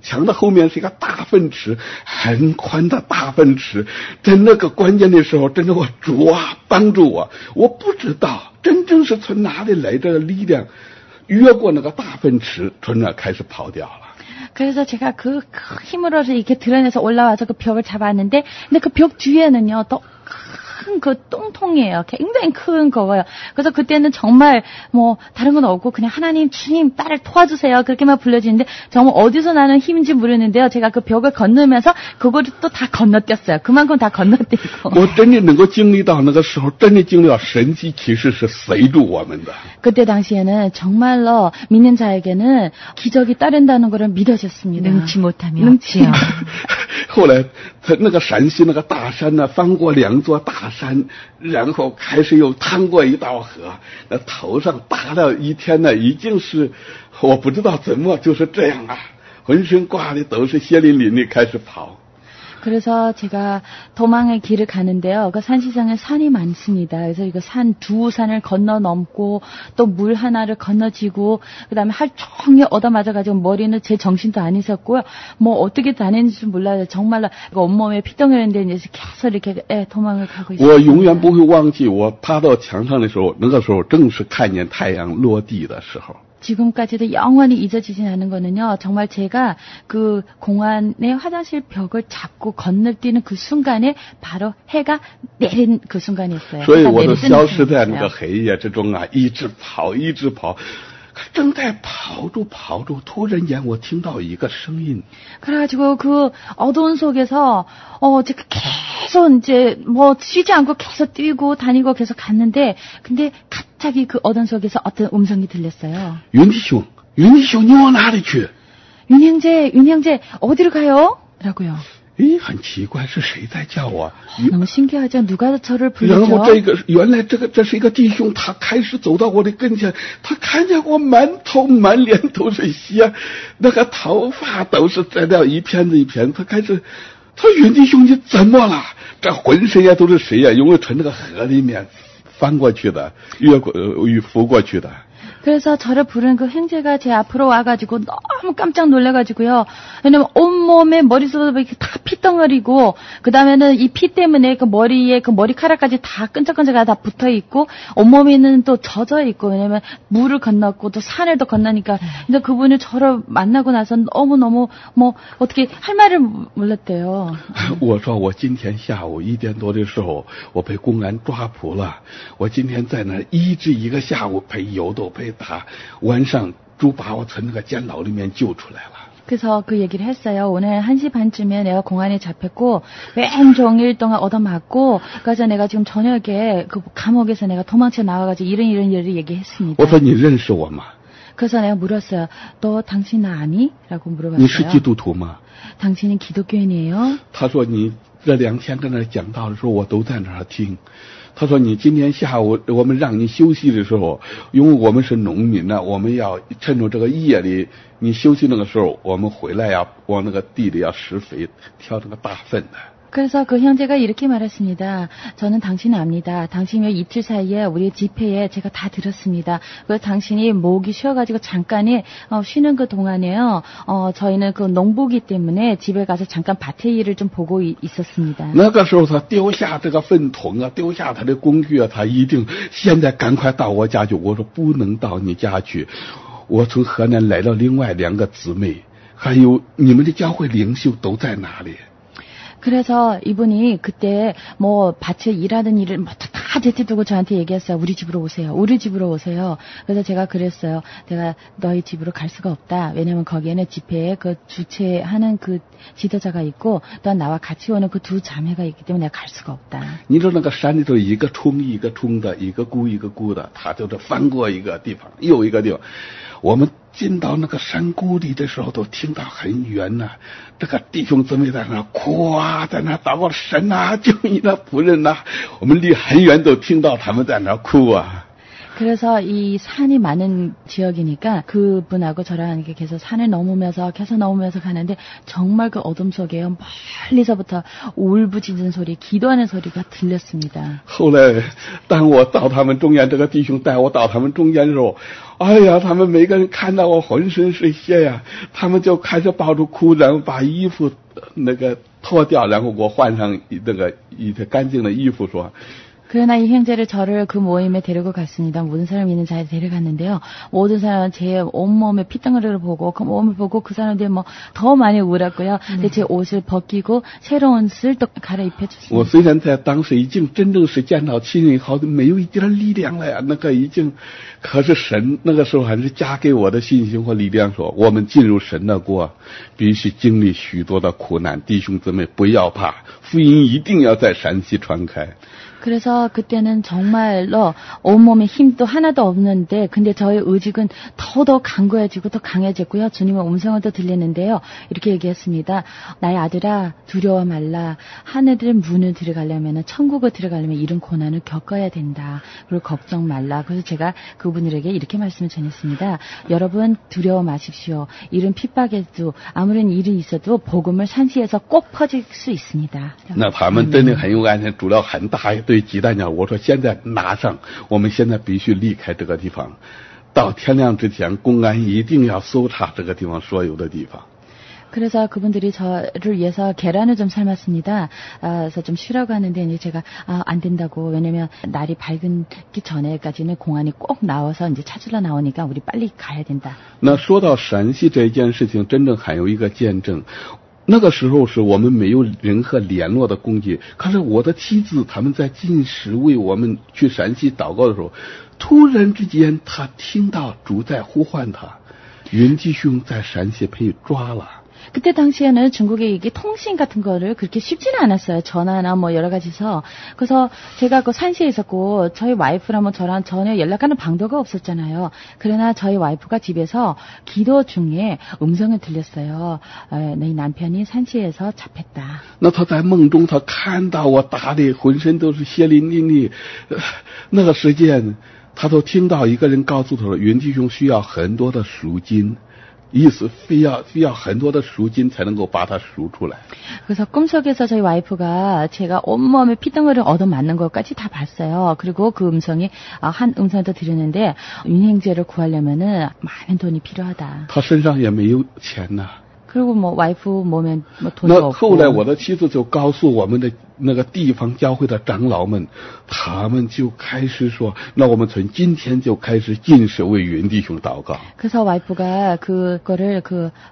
墙的后面是一个大粪池，很宽的大粪池。在那个关键的时候，真的我主啊，帮助我！我不知道真正是从哪里来的力量，越过那个大粪池，从那开始跑掉了。 그래서 제가 그 힘으로 이렇게 드러내서 올라와서 그 벽을 잡았는데, 근데 그 벽 뒤에는요, 또 큰 그 똥통이에요. 굉장히 큰 거예요. 그래서 그때는 정말 뭐 다른 건 없고 그냥 하나님, 주님, 딸을 도와주세요. 그렇게만 불러지는데 정말 어디서 나는 힘인지 모르는데요. 제가 그 벽을 건너면서 그거를 또 다 건너뛰었어요. 그만큼 다 건너뛰고. 我真的能够经历到那个时候，真的经历到神迹奇事是随着我们的。 그때 당시에는 정말로 믿는 자에게는 기적이 따른다는 것을 믿어졌습니다. 능치 못하며 능치. 后来他那个陕西那个大山呢，翻过2座大山，然后开始又趟过一道河，那头上搭了一天呢，已经是我不知道怎么就是这样啊，浑身挂的都是血淋淋的开始跑。 그래서 제가 도망의 길을 가는데요. 그 산시장에 산이 많습니다. 그래서 이거 두 산을 건너 넘고 또 물 하나를 건너지고 그다음에 하루 종일 얻어맞아가지고 머리는 제 정신도 안 있었고요. 뭐 어떻게 다니는지 몰라요. 정말로 온몸에 피덩이는데 이제 계속 이렇게 도망을 가고 있어요. 我永远不会忘记我爬到墙上的时候，那个时候正是看见太阳落地的时候。 지금까지도 영원히 잊어지진 않은 거는요. 정말 제가 그 공안의 화장실 벽을 잡고 건너뛰는 그 순간에 바로 해가 내린 그 순간이었어요. 所以我就消失在那个黑夜之中啊，一直跑，一直跑。 正在跑着跑着，突然间我听到一个声音。 그래가지고 그 어두운 속에서 제가 계속 이제 뭐 쉬지 않고 계속 뛰고 다니고 계속 갔는데 근데 갑자기 그 어두운 속에서 어떤 음성이 들렸어요. 云弟兄，云弟兄，你往哪里去？ 윤 형제 어디로 가요? 라고요. 咦，很奇怪，是谁在叫我？ 너무 신기하죠. 누가 저를 然后 불렀죠? 原来这是一个弟兄，他开始走到我的跟前，他看见我满头满脸都是血，那个头发都是摘掉一片子一片子。他说云弟兄你怎么了？这浑身呀都是水呀，因为从那个河里面翻过去的，浮过去的。 그래서 저를 부른 그 형제가 제 앞으로 와가지고 너무 깜짝 놀래가지고요. 왜냐면 온몸에 머릿속에 이렇게 다 피덩어리고, 그 다음에는 이 피 때문에 그 머리에 그 머리카락까지 다 끈적끈적하게 다 붙어 있고, 온몸에는 또 젖어 있고, 왜냐면 물을 건넜고 또 산을 또 건너니까. 근데 그분이 저를 만나고 나서 너무너무 뭐 어떻게 할 말을 몰랐대요. 我说我今天下午1点多的时候，我被公安抓捕了。我今天在那一直一个下午被游斗被打，晚上就把我从那个监牢里面救出来了。 그래서 그 얘기를 했어요. 오늘 1시 반쯤에 내가 공안에 잡혔고 왼종일 동안 얻어맞고 그래서 내가 지금 저녁에 그 감옥에서 내가 도망쳐 나와가지고 이런 일을 얘기했습니다. 我说你认识我吗？ 그래서 내가 물었어요. 너 당신 나 아니? 라고 你是基 물어봤어요. 督徒吗？ 당신은 기독교인이에요? 他说你这2天在那讲道的时候，我都在那儿听。他说你今天下午我们让你休息的时候，因为我们是农民呢，我们要趁着这个夜里你休息那个时候，我们回来要往那个地里要施肥，挑那个大粪的。 그래서 그 형제가 이렇게 말했습니다. 저는 당신을 압니다. 당신이 이틀 사이에 우리 집회에 제가 다 들었습니다. 그래서 당신이 목이 쉬어가지고 잠깐에 쉬는 그 동안에요. 저희는 그 농부기 때문에 집에 가서 잠깐 밭의 일을 좀 보고 있었습니다. 那个时候他丢下这个粪桶啊，丢下他的工具啊，他一定现在赶快到我家去。我说不能到你家去，我从河南来了另外2个姊妹，还有你们的教会领袖都在哪里？ 그래서 이분이 그때 뭐 밭에 일하는 일을 다 제쳐두고 저한테 얘기했어요. 우리 집으로 오세요. 우리 집으로 오세요. 그래서 제가 그랬어요. 내가 너희 집으로 갈 수가 없다. 왜냐면 거기에는 집회에 그 주최하는 그 지도자가 있고 또 나와 같이 오는 그 2 자매가 있기 때문에 내가 갈 수가 없다. 你知道那个山里头一个冲一个冲的，一个沟一个沟的，他就是翻过一个地方又一个地方。我们进到那个山沟里的时候，都听到很远呐、这个弟兄姊妹在那哭啊，在那祷告神啊，救你的仆人呐、我们离很远都听到他们在那哭啊。 그래서 이 산이 많은 지역이니까 그분하고 저랑 이렇게 계속 산을 넘으면서 가는데 정말 그 어둠 속에요. 멀리서부터 울부짖는 소리, 기도하는 소리가 들렸습니다. 后来当我到他们中间，这个弟兄带我到他们中间的时候，哎呀，他们每个人看到我浑身是血呀，他们就开始抱着哭，然后把衣服那个脱掉，然后给我换上那个一些干净的衣服，说 그러나 이 형제를 저를 그 모임에 데리고 갔습니다. 모든 사람이 있는 자리에 데려갔는데요. 모든 사람은 제 온몸에 피덩어리를 보고 그 몸을 보고 그 사람들이 뭐 더 많이 울었고요. 근데 제 옷을 벗기고 새로운 옷을 또 갈아입혀 줬습니다. 我虽然在当时已经真正是见到亲人以后没有一点力量了呀，那个已经，可是神那个时候还是加给我的信心和力量，说我们进入神的国，必须经历许多的苦难，弟兄姊妹不要怕，福音一定要在陕西传开。 그래서 그때는 정말로 온몸에 힘도 하나도 없는데 근데 저의 의직은 더더욱 강구해지고 더 강해졌고요. 주님의 음성을 또 들렸는데요. 이렇게 얘기했습니다. 나의 아들아 두려워 말라. 하늘의 문을 들어가려면 천국을 들어가려면 이런 고난을 겪어야 된다. 그리고 걱정 말라. 그래서 제가 그분들에게 이렇게 말씀을 전했습니다. 여러분 두려워 마십시오. 이런 핍박에도 아무런 일이 있어도 복음을 산시에서 꼭 퍼질 수 있습니다. 那他们真的很有安全，煮了很大一堆鸡蛋饺。我说现在拿上，我们现在必须离开这个地方，到天亮之前，公安一定要搜查这个地方所有的地方。 그래서 그분들이 저를 위해서 계란을 좀 삶았습니다. 그래서 좀 쉬라고 하는데 이제 제가 안 된다고 왜냐면 날이 밝기 전에까지는 공안이 꼭 나와서 이제 찾으러 나오니까 우리 빨리 가야 된다. 那说到陕西这件事情，真正还有一个见证。 那个时候是我们没有任何联络的工具，可是我的妻子他们在进食为我们去陕西祷告的时候，突然之间他听到主在呼唤他，云弟兄在陕西被抓了。 그때 당시에는 중국에 이게 통신 같은 거를 그렇게 쉽지는 않았어요. 전화나 뭐 여러 가지서. 그래서 제가 그 산시에 있었고 저희 와이프랑 뭐 저랑 전혀 연락하는 방도가 없었잖아요. 그러나 저희 와이프가 집에서 기도 중에 음성을 들렸어요. 내 남편이 산시에서 잡혔다. 那他在梦中他看到我打的浑身都是血淋淋的，那个时间他都听到一个人告诉他说，云弟兄需要很多的赎金。 意思非要很多的赎金才能够把它赎出来。 그래서 꿈속에서 저희 와이프가 제가 온몸에 피덩어리를 얻어맞는 것까지 다 봤어요. 그리고 그 음성이 한 음성을 더 들었는데 윤행제를 구하려면은 많은 돈이 필요하다. 他身上也没有钱呐。 그리고 뭐 와이프 몸에 뭐 돈이 那 없고. 后来我的妻子就告诉我们的那个地方教会的长老们，他们就开始说，那我们从今天就开始禁食为云弟兄祷告。 그래서 와이프가 그거를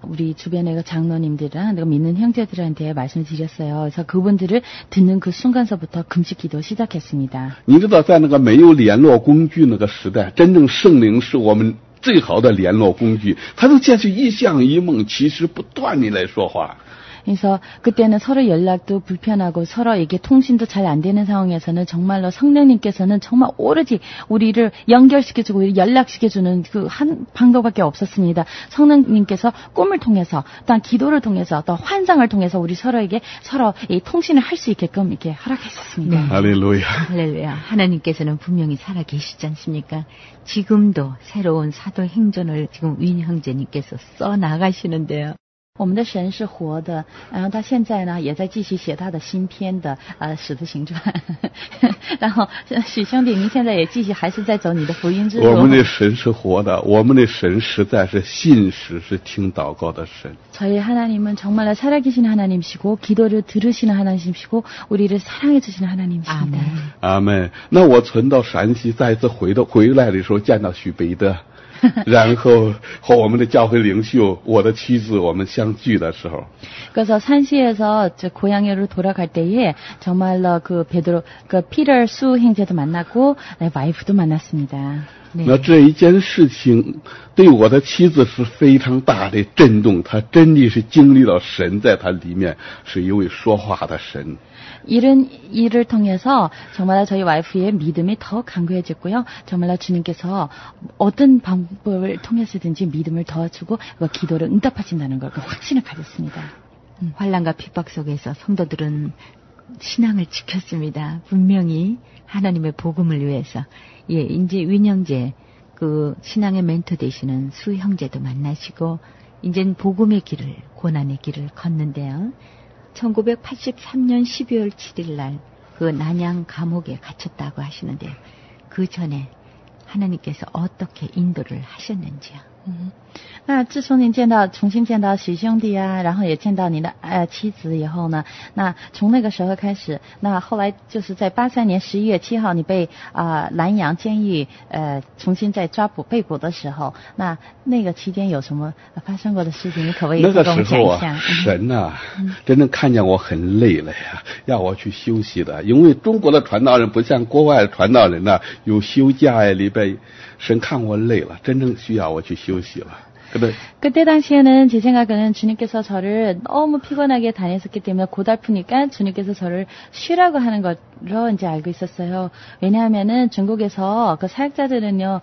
우리 주변의 장로님들이랑 믿는 형제들한테 말씀을 드렸어요. 그래서 그분들을 듣는 그 순간서부터 금식 기도 시작했습니다. 你知道，在那个没有联络工具那个时代，真正圣灵是我们最好的联络工具，他就像是一相一梦，其实不断地来说话。 그래서 그때는 서로 연락도 불편하고 서로 이게 통신도 잘 안 되는 상황에서는 정말로 성령님께서는 정말 오로지 우리를 연결시켜주고 우리를 연락시켜주는 그 한 방도밖에 없었습니다. 성령님께서 꿈을 통해서 또한 기도를 통해서 또 환상을 통해서 우리 서로에게 서로 이 통신을 할 수 있게끔 이렇게 허락했었습니다. 네. 할렐루야. 할렐루야. 하나님께서는 분명히 살아계시지 않습니까? 지금도 새로운 사도 행전을 지금 윈 형제님께서 써 나가시는데요. 我们的神是活的，然后他现在呢也在继续写他的新篇的使徒行传，然后许兄弟您现在也继续还是在走你的福音之路。我们的神是活的，我们的神实在是信实，是听祷告的神。 저희 하나님은 정말로 살아계신 하나님이시고 기도를 들으시는 하나님이시고 우리를 사랑해 주시는 하나님이십니다. 阿门。那我存到陕西，再次回来的时候，见到许北德。 然后和我们的教会领袖，我的妻子，我们相聚的时候， 그래서 산시에서 고향으로 돌아갈 때에 정말로 그 베드로 그 피터 수 형제도 만났고 와이프도 만났습니다. 那这一件事情对我的妻子是非常大的震动，她真的是经历了神在她里面是一位说话的神。 이런 일을 통해서 정말 저희 와이프의 믿음이 더 강구해졌고요. 정말 주님께서 어떤 방법을 통해서든지 믿음을 더 주고 기도를 응답하신다는 걸 확신을 가졌습니다. 환난과 핍박 속에서 성도들은 신앙을 지켰습니다. 분명히 하나님의 복음을 위해서. 예, 이제 윈영제 그 신앙의 멘토 되시는 수 형제도 만나시고 이젠 복음의 길을, 고난의 길을 걷는데요. 1983년 12월 7일 날 그 난양 감옥에 갇혔다고 하시는데요. 그 전에 하나님께서 어떻게 인도를 하셨는지요? 那自从您重新见到许兄弟啊，然后也见到您的妻子以后呢，那从那个时候开始，那后来就是在83年11月7号你被南洋监狱重新再被捕的时候，那个期间有什么发生过的事情，你可不可以跟我们讲一下？神啊，真正看见我很累了呀，要我去休息的，因为中国的传道人不像国外的传道人呢，有休假呀，礼拜。神看我累了，真正需要我去休息了。 그때 당시에는 제 생각에는 주님께서 저를 너무 피곤하게 다녔었기 때문에 고달프니까 주님께서 저를 쉬라고 하는 걸로 이제 알고 있었어요. 왜냐하면은 중국에서 그 사역자들은요,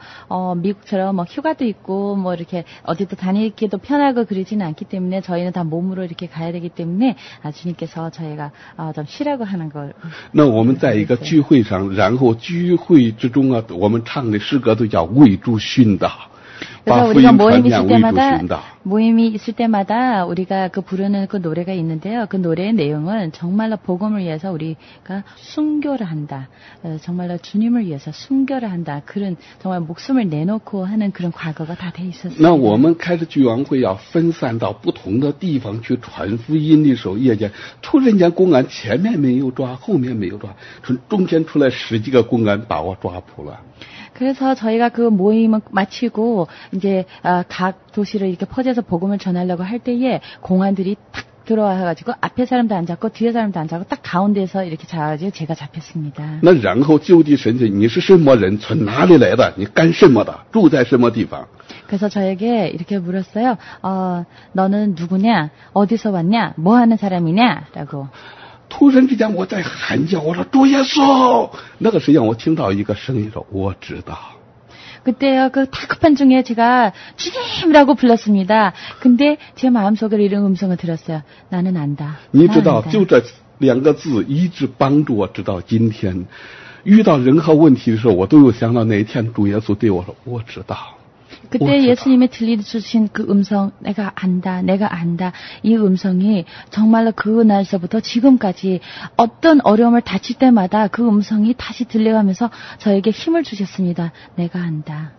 미국처럼 뭐 휴가도 있고 뭐 이렇게 어디도 다니기도 편하고 그러지는 않기 때문에 저희는 다 몸으로 이렇게 가야 되기 때문에 주님께서 저희가 좀 쉬라고 하는 걸. 那我们在一个聚会上，然后聚会之中啊，我们唱的诗歌都叫为主殉道。 그래서 우리가 모임이 있을 때마다 우리가 그 부르는 그 노래가 있는데요. 그 노래의 내용은 정말로 복음을 위해서 우리가 순교를 한다. 정말로 주님을 위해서 순교를 한다. 그런 정말 목숨을 내놓고 하는 그런 과거가 다 돼 있었어요. 那我们开着聚完会要分散到不同的地方去传福音的时候，夜间突然间公安前面没有抓，后面没有抓，中间出来10几个公安把我抓捕了。 그래서 저희가 그 모임을 마치고 이제 각 도시를 이렇게 퍼져서 복음을 전하려고 할 때에 공안들이 탁 들어와가지고 앞에 사람도 안 잡고 뒤에 사람도 안 잡고 딱 가운데서 이렇게 잡아가지고 제가 잡혔습니다. 那然后就地审讯，你是什么人？从哪里来的？你干什么的？住在什么地方？ 그래서 저에게 이렇게 물었어요. 너는 누구냐? 어디서 왔냐? 뭐 하는 사람이냐?라고. 突然之间我在喊叫，我说主耶稣。那个时间我听到一个声音说：“我知道。” 그때요, 그 다급한 중에 제가 주님이라고 불렀습니다. 근데 제 마음속에 이런 음성을 들었어요. 나는 안다. 你知道，就这2个字一直帮助我直到今天。遇到任何问题的时候，我都有想到那一天主耶稣对我说：“我知道。” 그때 예수님이 들려주신 그 음성, 내가 안다, 내가 안다. 이 음성이 정말로 그 날서부터 지금까지 어떤 어려움을 닥칠 때마다 그 음성이 다시 들려가면서 저에게 힘을 주셨습니다. 내가 안다.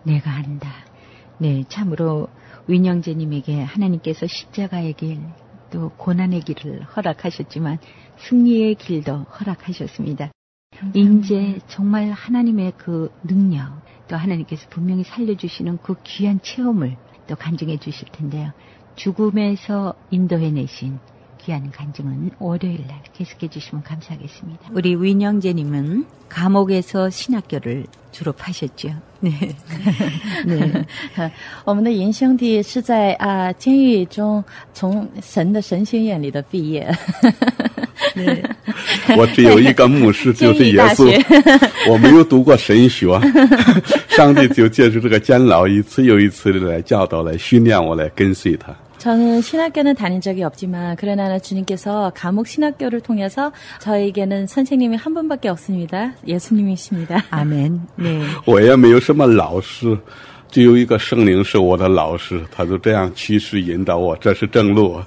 내가 안다. 네, 참으로 윈영재님에게 하나님께서 십자가의 길, 또 고난의 길을 허락하셨지만 승리의 길도 허락하셨습니다. 이제 정말 하나님의 그 능력, 또 하나님께서 분명히 살려주시는 그 귀한 체험을 또 간증해 주실 텐데요. 죽음에서 인도해내신 귀한 간증은 월요일 날 계속해 주시면 감사하겠습니다. 우리 윈영재님은 감옥에서 신학교를 졸업하셨죠. 네. 네. 我们的严兄弟是在监狱中从神的神学院里的毕业。네. 我只有一个牧师，就是耶稣。我没有读过神学，上帝就借助这个监牢一次又一次的来教导、来训练我，来跟随他。 저는 신학교는 다닌 적이 없지만 그러나 주님께서 감옥 신학교를 통해서 저에게는 선생님이 한 분밖에 없습니다. 예수님이십니다. 아멘. 네. 我也没有什么老师，只有一个圣灵是我的老师，他就这样驱使引导我，这是正路。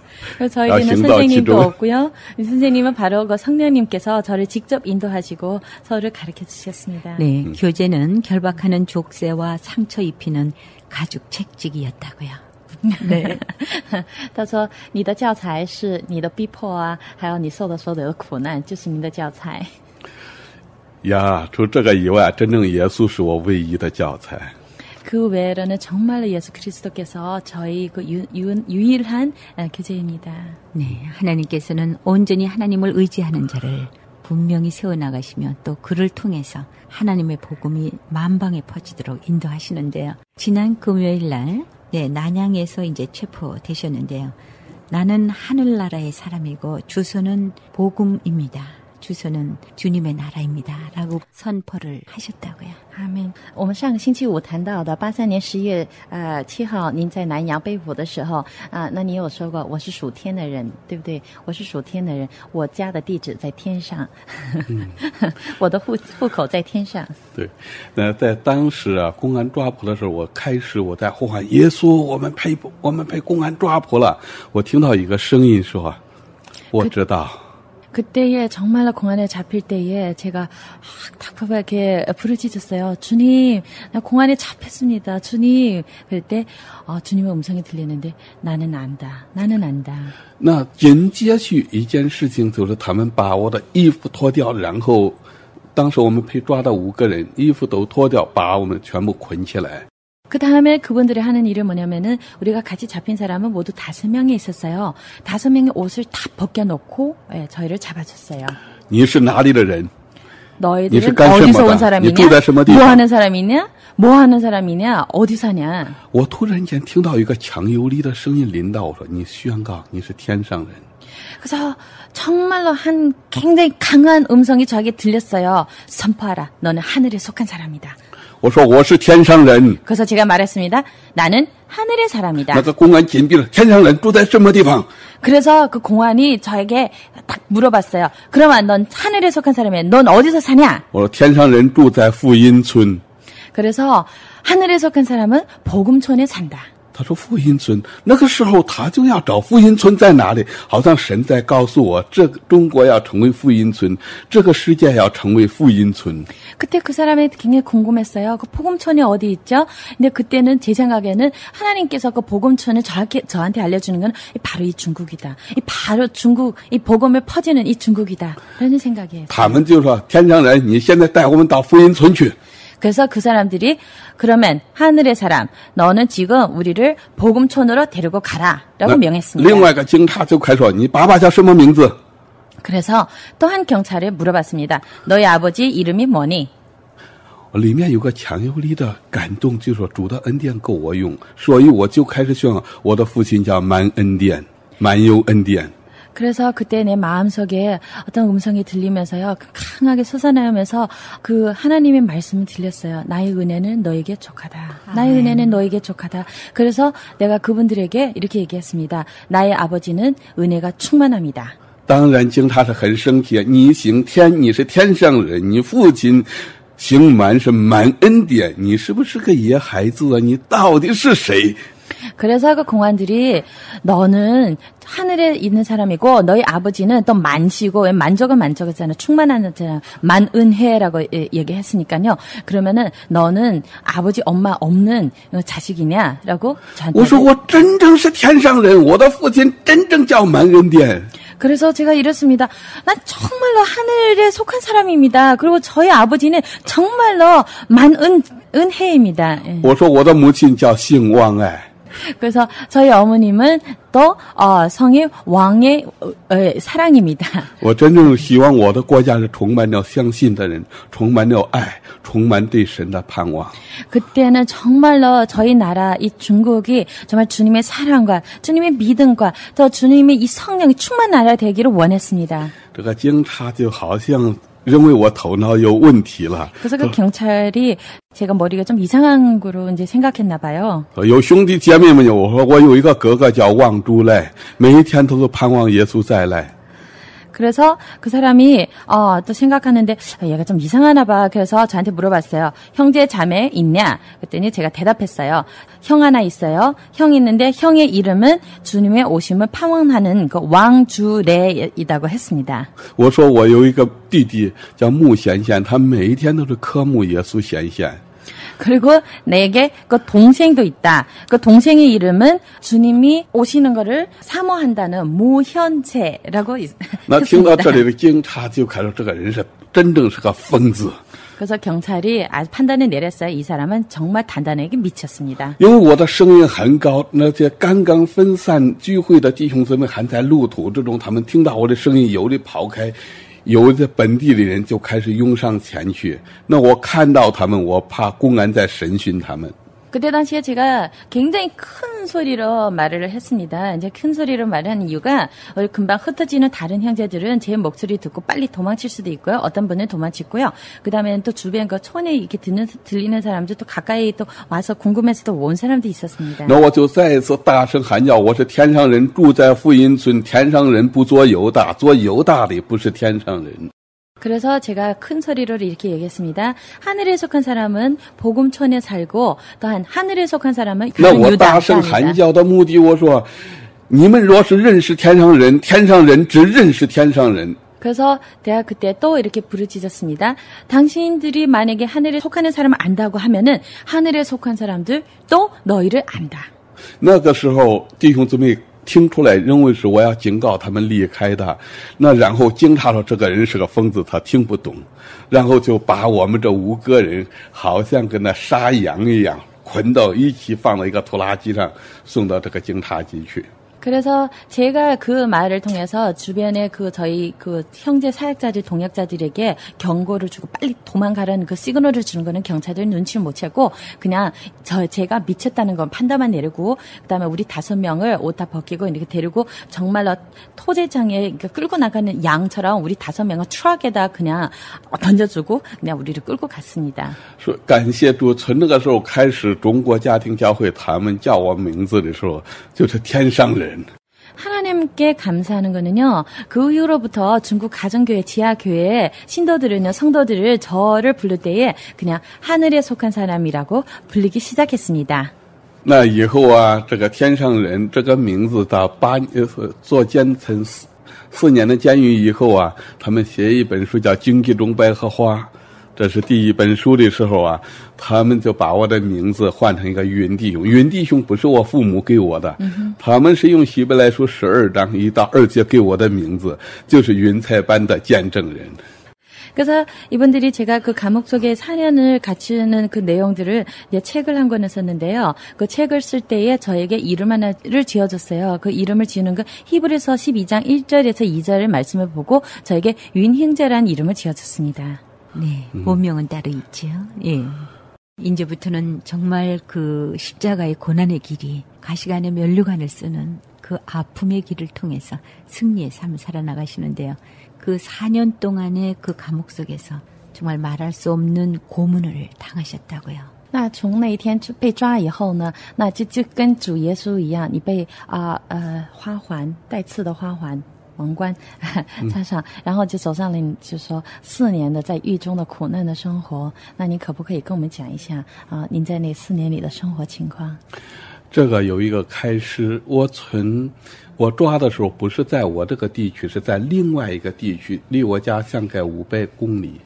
저에게는 선생님도 없고요. 선생님은 바로 그 성령님께서 저를 직접 인도하시고 저를 가르쳐 주셨습니다. 네, 교재는 결박하는 족쇄와 상처 입히는 가죽 책찍이었다고요. 对，他说你的教材是你的逼迫啊，还有你受的所有的苦难，就是您的教材。呀，除这个以外，真正耶稣是我唯一的教材。 그 외로는 정말로 예수 그리스도께서 저희 그 유일한 교재입니다. 네, 하나님께서는 온전히 하나님을 의지하는 자를 분명히 세워나가시며 또 그를 통해서 하나님의 복음이 만방에 퍼지도록 인도하시는데요. 지난 금요일 날 네, 난양에서 이제 체포되셨는데요. 나는 하늘나라의 사람이고 주소는 복음입니다. 주소는 주님의 나라입니다라고 선포를 하셨다고요. 아멘. 我们上个星期五谈到的83年10月7号您在南洋被捕的时候那你有说过我是属天的人，对不对？我是属天的人，我家的地址在天上，我的户口在天上。对，那在当时公安抓捕的时候，我在呼喊耶稣，我们被公安抓捕了。我听到一个声音说，我知道。 그때에 정말로 공안에 잡힐 때에 제가 답답하게 부르짖었어요. 주님, 나 공안에 잡혔습니다. 주님. 그럴 때 주님의 음성이 들리는데 나는 안다. 那紧接续一件事情就是他们把我的衣服脱掉，然后当时我们被抓到5个人，衣服都脱掉，把我们全部捆起来。 그 다음에 그분들이 하는 일이 뭐냐면은 우리가 같이 잡힌 사람은 모두 5명이 있었어요. 5명의 옷을 다 벗겨놓고 저희를 잡아줬어요. 你是哪里的人? 너희들은 어디서 온 사람이냐? 뭐 하는 사람이냐? 뭐 하는 사람이냐? 어디 사냐? 我突然间听到一个强有力的声音临到我说：“你宣告你是天上人。” 그래서 정말로 한 굉장히 강한 음성이 저에게 들렸어요. 선포하라. 너는 하늘에 속한 사람이다. 我说我是天上人。 그래서 제가 말했습니다. 나는 하늘의 사람이다. 那个公安紧逼了，天上人住在什么地方？ 그래서 그 공안이 저에게 딱 물어봤어요. 그러면 넌 하늘에 속한 사람이야. 넌 어디서 사냐? 我说天上人住在福音村。 그래서 하늘에 속한 사람은 복음촌에 산다. 他说福音村，那个时候他就要找福音村在哪里，好像神在告诉我，这个中国要成为福音村，这个世界要成为福音村。 그때 그 사람이 굉장히 궁금했어요. 그 복음촌이 어디 있죠? 근데 그때는 제 생각에는 하나님께서 그 복음촌을 저한테 알려주는 건 바로 이 중국이다. 이 바로 중국, 이 복음을 퍼지는 이 중국이다. 라는 생각이에요. 他们就说天上人，你现在带我们到福音村去。 그래서 그 사람들이 그러면 하늘의 사람 너는 지금 우리를 복음촌으로 데리고 가라라고 명했습니다. 另外一个警察就开说你爸爸叫什么名字? 그래서 또 한 경찰에 물어봤습니다. 너희 아버지 이름이 뭐니? 里面有个强有力的感动，就说主的恩典够我用，所以我就开始宣告我的父亲叫满恩典，满有恩典。 그래서 그때 내 마음속에 어떤 음성이 들리면서요. 강하게 솟아나면서 그 하나님의 말씀이 들렸어요. 나의 은혜는 너에게 족하다. 나의 은혜는 너에게 족하다. 그래서 내가 그분들에게 이렇게 얘기했습니다. 나의 아버지는 은혜가 충만합니다. 当然警察是很生气，你姓天，你是天上人，你父亲姓满是满恩典，你是不是个野孩子啊？你到底是谁？ 그래서 그 공안들이 너는 하늘에 있는 사람이고 너희 아버지는 또 만시고 왜 만족은 만족이잖아. 충만하잖아. 만은혜라고 얘기했으니까요. 그러면은 너는 아버지 엄마 없는 자식이냐라고 저한테. 我说我真正是天上人，我的父亲真正叫满恩典。 그래서 제가 이랬습니다. 난 정말로 하늘에 속한 사람입니다. 그리고 저희 아버지는 정말로 만은혜입니다. 我说我的母亲叫姓王爱。 그래서 저희 어머님은 또 성이 왕의 사랑입니다. 我真正希望我的国家是充满了相信的人，充满了爱，充满对神的盼望。 그때는 정말로 저희 나라 이 중국이 정말 주님의 사랑과 주님의 믿음과 또 주님의 이 성령이 충만한 나라 되기를 원했습니다. 这个警察就好像认为我头脑有问题了。 그래서 그 경찰이 제가 머리가 좀 이상한 거로 이제 생각했나 봐요. 有兄弟姐妹们，我说我有一个哥哥叫望主来，每一天都是盼望耶稣再来。 그래서 그 사람이 또 생각하는데 얘가 좀 이상하나 봐. 그래서 저한테 물어봤어요. 형제 자매 있냐? 그랬더니 제가 대답했어요. 형 하나 있어요. 형 있는데 형의 이름은 주님의 오심을盼望하는 그 왕주레이라고 했습니다. 我说我有一个弟弟叫穆显现，他每一天都是渴慕耶稣显现。 그리고 내게 그 동생도 있다. 그 동생의 이름은 주님이 오시는 거를 사모한다는 무현채라고 했습니다. 那听到这里的警察就看到这个人是真正是个疯子。 그래서 경찰이 아주 판단을 내렸어요. 이 사람은 정말 단단하게 미쳤습니다. 因为我的声音很高，那些刚刚分散聚会的弟兄姊妹还在路途之中，他们听到我的声音，有的跑开。 有的本地的人就开始涌上前去，那我看到他们，我怕公安在审讯他们。 그때 당시에 제가 굉장히 큰 큰 소리로 말을 했습니다. 이제 큰 소리로 말하는 이유가 금방 흩어지는 다른 형제들은 제 목소리 듣고 빨리 도망칠 수도 있고요. 어떤 분은 도망치고요. 그다음에는 또 주변 그 촌에 이렇게 들리는 사람들 또 가까이 또 와서 궁금해서 또 온 사람도 있었습니다. 那我就再一次大声喊叫，我是天上人，住在福音村。天上人不做犹大，做犹大的不是天上人。 그래서 제가 큰 소리로 이렇게 얘기했습니다. 하늘에 속한 사람은 복음촌에 살고 또한 하늘에 속한 사람은 다른 유다. 那我大声喊叫的目的，我说，你们若是认识天上人，天上人只认识天上人。 그래서 내가 그때 또 이렇게 부르짖었습니다. 당신들이 만약에 하늘에 속하는 사람을 안다고 하면은 하늘에 속한 사람들 또 너희를 안다. 那个时候，弟兄姊妹听出来，认为是我要警告他们离开他。那然后警察说这个人是个疯子，他听不懂，然后就把我们这5个人好像跟那杀羊一样，捆到一起放到一个拖拉机上，送到这个警察局去。 그래서 제가 그 말을 통해서 주변에 저희 형제 사역자들 동역자들에게 경고를 주고 빨리 도망가라는 그 시그널을 주는 거는 경찰들 눈치를 못 채고 그냥 제가 미쳤다는 건 판단만 내리고 그다음에 우리 5명을 옷 다 벗기고 이렇게 데리고 정말로 토제장에 끌고 나가는 양처럼 우리 5명을 트럭에다 그냥 던져주고 그냥 우리를 끌고 갔습니다. 说感谢主，从那个时候开始，中国家庭教会他们叫我名字的时候，就是天上人。 하나님께 감사하는 거는요. 그 이후로부터 중국 가정교회 지하교회의 신도들은요. 성도들을 저를 부를 때에 그냥 하늘에 속한 사람이라고 불리기 시작했습니다. 那以后啊，这个天上人这个名字到做监层4年的监狱以后啊，他们写一本书叫《经济中百合花》。 这是第一本书的时候啊，他们就把我的名字换成一个云弟兄。云弟兄不是我父母给我的，他们是用希伯来书12章1到2节给我的名字，就是云彩般的见证人。 그래서 이분들이 제가 그 감옥 속에 4년을 갇히는 그 내용들을 이제 책을 한 권을 썼는데요. 그 책을 쓸 때에 저에게 이름 하나를 지어줬어요. 그 이름을 지우는 그 히브리서 12장 1절에서 2절의 말씀을 보고 저에게 윤형제라는 이름을 지어줬습니다. 네, 본명은 따로 있지요. 예. 이제부터는 정말 그 십자가의 고난의 길이 가시관의 면류관을 쓰는 그 아픔의 길을 통해서 승리의 삶을 살아나가시는데요. 그 4년 동안의 그 감옥 속에서 정말 말할 수 없는 고문을 당하셨다고요. 那从那一天被抓以后呢，那就跟主耶稣一样，你被花环带刺的花环。 王冠插上，然后就走上了，就说4年的在狱中的苦难的生活。那你可不可以跟我们讲一下啊？您在那4年里的生活情况？这个有一个开始，我抓的时候不是在我这个地区，是在另外一个地区，离我家相隔500公里。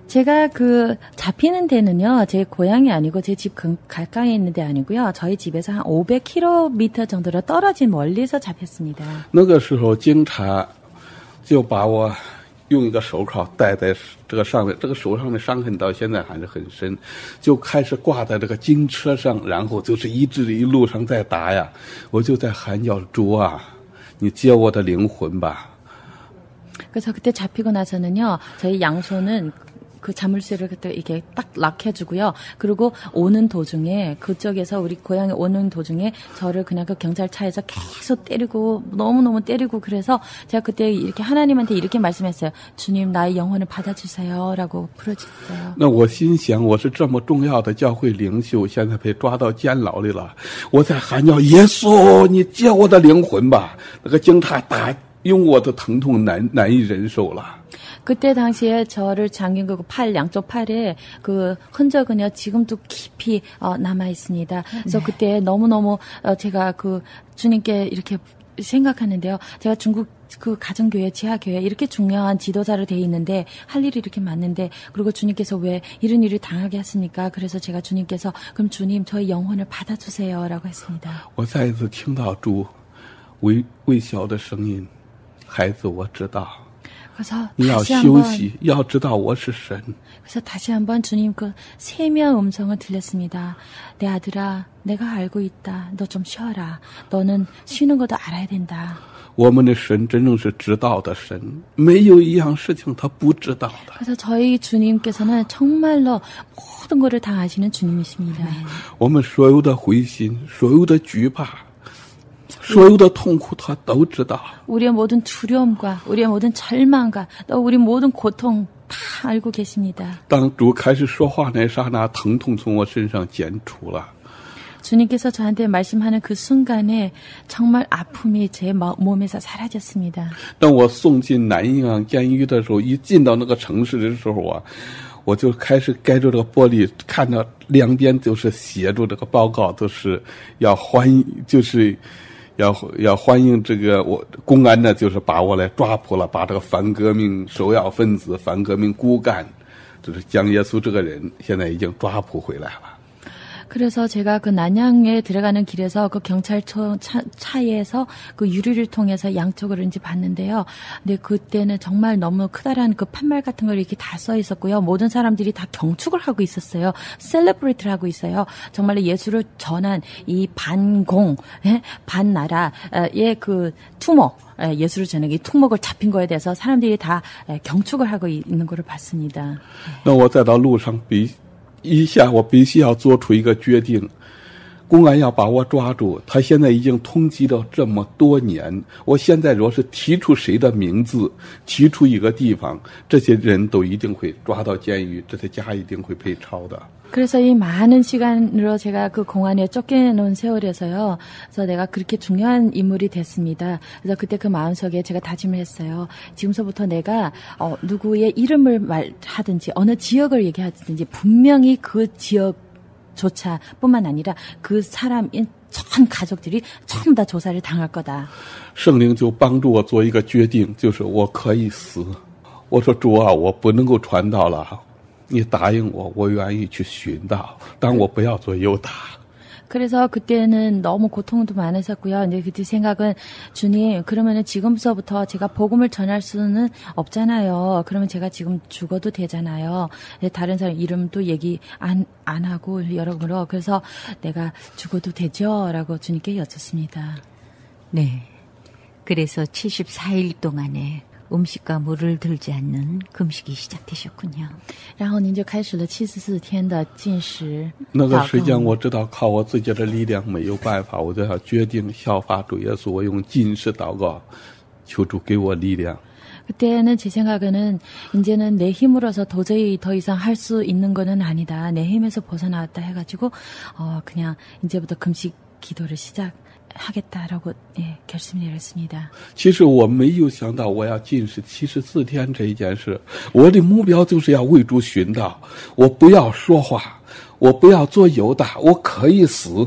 제가 그 잡히는 데는요, 제 고향이 아니고 제 집 가까이 있는 데 아니고요, 저희 집에서 한 500km 정도로 떨어진 멀리서 잡혔습니다. 那个时候，警察就把我用一个手铐戴在这个上面，这个手上的伤痕到现在还是很深，就开始挂在这个警车上，然后就是一直一路上在打呀，我就在喊叫主啊，你接我的灵魂吧。 그래서 그때 잡히고 나서는요, 저희 양손은 그 자물쇠를 그때 이게 딱 락해주고요. 그리고 오는 도중에 그쪽에서 우리 고향에 오는 도중에 저를 그냥 그 경찰차에서 계속 때리고 너무너무 때리고 그래서 제가 그때 이렇게 하나님한테 이렇게 말씀했어요. 주님 나의 영혼을 받아주세요라고 부르짖었어요. 那我心想，我是这么重要的教会领袖，现在被抓到监牢里了，我在喊叫耶稣，你接我的灵魂吧！那个警察用我的疼痛难以忍受了。 그때 당시에 저를 잠긴 그 양쪽 팔에 그 흔적은요 지금도 깊이 남아 있습니다. 그래서 그때 너무너무 제가 그 주님께 이렇게 생각하는데요. 제가 중국 그 가정교회, 지하교회 이렇게 중요한 지도자로 돼 있는데 할 일이 이렇게 많은데 그리고 주님께서 왜 이런 일을 당하게 하십니까? 그래서 제가 주님께서 그럼 주님 저의 영혼을 받아주세요라고 했습니다. 我再一次听到主微小的声音，孩子，我知道。 그래서 你要休息，要知道我是神。 그래서 다시 한번 주님 그 세미한 음성을 들렸습니다. 내 아들아, 내가 알고 있다. 너 좀 쉬어라. 너는 쉬는 것도 알아야 된다. 我们的神真正是知道的神，没有一样事情他不知道的。 그래서 저희 주님께서는 정말로 모든 것을 다 아시는 주님이십니다. 我们所有的灰心，所有的惧怕，所有的痛苦他都知道。 우리의 모든 두려움과 우리의 모든 절망과 또 우리 모든 고통 다 알고 계십니다. 当主开始说话那刹那，疼痛从我身上减除了。 주님께서 저한테 말씀하는 그 순간에 정말 아픔이 제 몸에서 사라졌습니다. 当我送进南阳监狱的时候，一进到那个城市的时候啊，我就开始盖着这个玻璃，看到两边就是写着这个报告，都是要欢迎，就是要欢迎这个我公安呢，就是把我来抓捕了，把这个反革命首要分子、反革命骨干，就是蒋耶稣这个人，现在已经抓捕回来了。 그래서 제가 그 난양에 들어가는 길에서 그 경찰차 차에서 그 유리를 통해서 양쪽으로 이제 봤는데요. 근데 그때는 정말 너무 크다란 그 판말 같은 걸 이렇게 다 써 있었고요. 모든 사람들이 다 경축을 하고 있었어요. 셀러브레이트를 하고 있어요. 정말로 예수를 전한 이 반공, 반나라의 그 투목, 예수를 전한 이 투목을 잡힌 거에 대해서 사람들이 다 경축을 하고 있는 거를 봤습니다. 那我在到路上一下我必须要做出一个决定，公安要把我抓住，他现在已经通缉了这么多年，我现在若是提出谁的名字，提出一个地方，这些人都一定会抓到监狱，这些家一定会被抄的。 그래서 이 많은 시간으로 제가 그 공안에 쫓겨놓은 세월에서요. 그래서 내가 그렇게 중요한 인물이 됐습니다. 그래서 그때 그 마음속에 제가 다짐을 했어요. 지금서부터 내가 누구의 이름을 말하든지 어느 지역을 얘기하든지 분명히 그 지역조차 뿐만 아니라 그 사람인 전 가족들이 전부 다 조사를 당할 거다. 圣灵就帮助我做一个决定，就是我可以死。我说主啊，我不能够传道了。 你答应我，我愿意去寻道，但我不要做犹大。 그래서 그때는 너무 고통도 많았었고요. 이제 그때 생각은 주님, 그러면은 지금서부터 제가 복음을 전할 수는 없잖아요. 그러면 제가 지금 죽어도 되잖아요. 다른 사람 이름도 얘기 안 하고 여러모로 그래서 내가 죽어도 되죠?라고 주님께 여쭙습니다. 네. 그래서 74일 동안에 음식과 물을 들지 않는 금식이 시작되셨군요. 然后您就开始了74天的禁食。那个时间我知道靠我自己的力量没有办法，我就要决定效法主耶稣，我用禁食祷告，求主给我力量。 그때는 제 생각에는 이제는 내 힘으로서 도저히 더 이상 할 수 있는 거는 아니다. 내 힘에서 벗어나왔다 해가지고 그냥 이제부터 금식 기도를 시작하겠다라고 결심을 내렸습니다. 其实我没有想到我要禁食74天这一件事，我的目标就是要为主寻道，我不要说话，我不要做犹大，我可以死。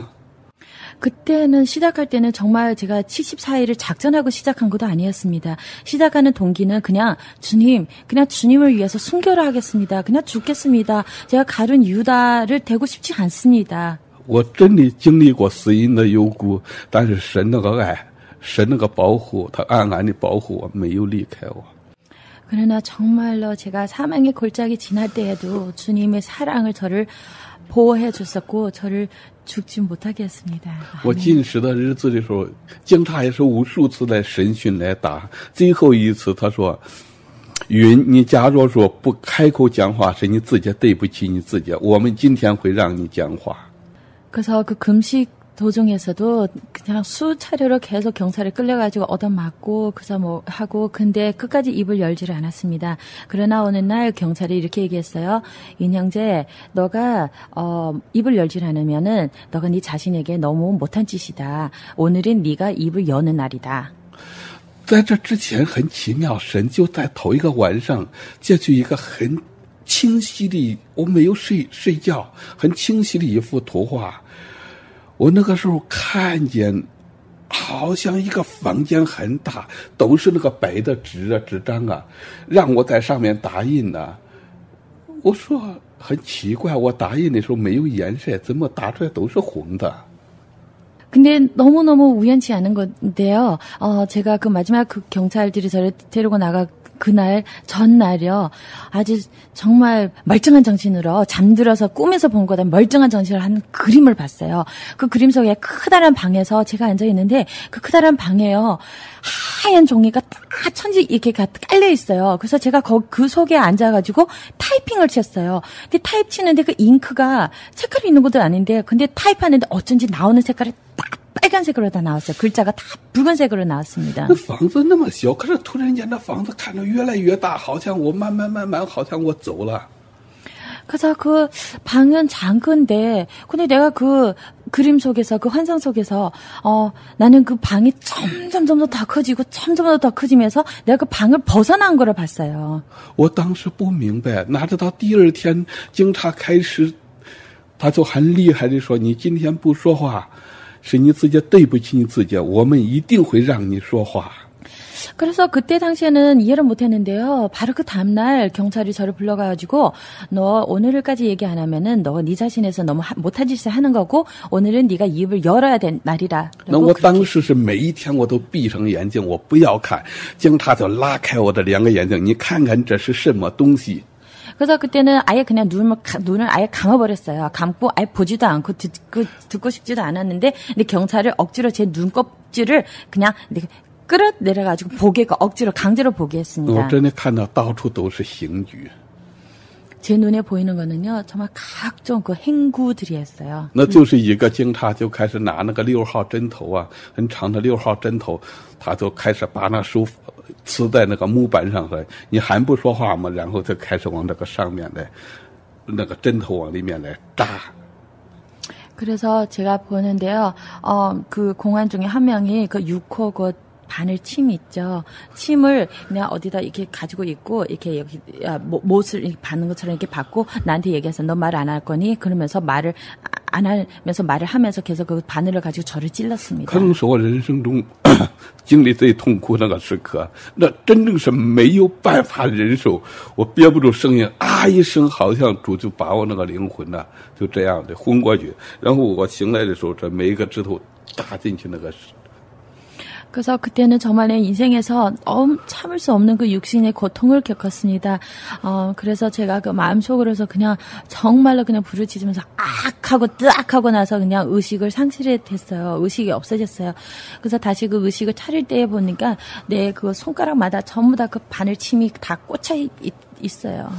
그때는 시작할 때는 정말 제가 74일을 작전하고 시작한 것도 아니었습니다. 시작하는 동기는 그냥 주님을 위해서 순교를 하겠습니다. 그냥 죽겠습니다. 제가 가룟 유다를 되고 싶지 않습니다. 我真的经历过死荫的幽谷，但是神那个爱，神那个保护，他暗暗的保护我，没有离开我。 그러나 정말로 제가 사망의 골짜기 지날 때에도 주님의 사랑을 저를 보호해 줬었고 저를 죽지 못하게 했습니다. 我禁食的日子的时候，警察也是无数次来审讯来打，最后一次他说：“云，你假如说不开口讲话，是你自己对不起你自己。我们今天会让你讲话。” 그래서 그 금식 도중에서도 그냥 수차례로 계속 경찰에 끌려가지고 얻어맞고 그래서 뭐 하고 근데 끝까지 입을 열지를 않았습니다. 그러나 어느 날 경찰이 이렇게 얘기했어요. 윤 형제, 너가 입을 열질 않으면은 너가 네 자신에게 너무 못한 짓이다. 오늘은 네가 입을 여는 날이다. 在这之前很奇妙，神就在头一个晚上借去一个很清晰的，我没有睡觉，很清晰的一幅图画。我那个时候看见，好像一个房间很大，都是那个白的纸张啊，让我在上面打印呢。我说很奇怪，我打印的时候没有颜色，怎么打出来都是红的？ 근데 너무너무 우연치 않은 건데요. 제가 그 마지막 그 경찰들이 저를 데리고 그날 전날이요. 아주 정말 멀쩡한 정신으로 잠들어서 꿈에서 본 거다 멀쩡한 정신으로 한 그림을 봤어요. 그 그림 속에 크다란 방에서 제가 앉아 있는데 그 크다란 방에요. 하얀 종이가 다 천지 이렇게 깔려 있어요. 그래서 제가 그 속에 앉아가지고 타이핑을 쳤어요. 근데 타입 치는데 그 잉크가 색깔이 있는 것도 아닌데 근데 타입하는데 어쩐지 나오는 색깔이 딱 빨간색으로 다 나왔어요. 글자가 다 붉은색으로 나왔습니다. 那房子那么小，可是突然间那房子看着越来越大，好像我慢慢好像我走了。 그래서 그 방은 작은데 근데 내가 그 그림 속에서 그 환상 속에서 나는 그 방이 점점 더 커지고 점점 더 커지면서 내가 그 방을 벗어난 거를 봤어요. 我当时不明白，哪知道第二天警察开始，他就很厉害的说：“你今天不说话，是你自己对不起你自己，我们一定会让你说话。” 그래서 그때 당시에는 이해를 못했는데요. 바로 그 다음날 경찰이 저를 불러가지고 너 오늘까지 얘기 안 하면은 너 네 자신에서 너무 못한 짓을 하는 거고 오늘은 네가 입을 열어야 된 날이라. 那我当时是每一天我都闭上眼睛，我不要看，警察就拉开我的两个眼睛，你看看这是什么东西。 그래서 그때는 아예 그냥 눈을 아예 감아버렸어요. 감고 아예 보지도 않고 듣고 싶지도 않았는데 근데 경찰을 억지로 제 눈껍질을 그냥 끌어내려가지고 보게 억지로 강제로 보게 했습니다. 我真的看到到处都是刑具。 제 눈에 보이는 거는요 정말 각종 그 행구들이었어요. 那就是一个警察就开始拿那个6号针头啊，很长的6号针头，他就开始把那手刺在那个木板上来，你还不说话吗？然后就开始往这个上面来，那个针头往里面来扎。 그래서 제가 보는데요, 그 공안 중에 한 명이 그 6호 그 바늘 침 있죠. 침을 그냥 어디다 이렇게 가지고 있고 이렇게 여기 못을 이렇게 받는 것처럼 이렇게 받고 나한테 얘기해서 너 말 안 할 거니? 그러면서 말을 안 하면서 말을 하면서 계속 그 바늘을 가지고 저를 찔렀습니다. 可能是我人生中经历最痛苦那个时刻，那真正是没有办法忍受，我憋不住声音啊一声，好像主就把我那个灵魂呐就这样的昏过去，然后我醒来的时候，这每一个指头扎进去那个。 그래서 그때는 정말 내 인생에서 참을 수 없는 그 육신의 고통을 겪었습니다. 그래서 제가 그 마음속으로서 그냥 정말로 그냥 부르짖으면서 하고 뜨악 하고 나서 그냥 의식을 상실했어요. 의식이 없어졌어요. 그래서 다시 그 의식을 차릴 때에 보니까 내 그 손가락마다 전부 다 그 바늘침이 다 꽂혀 있어요.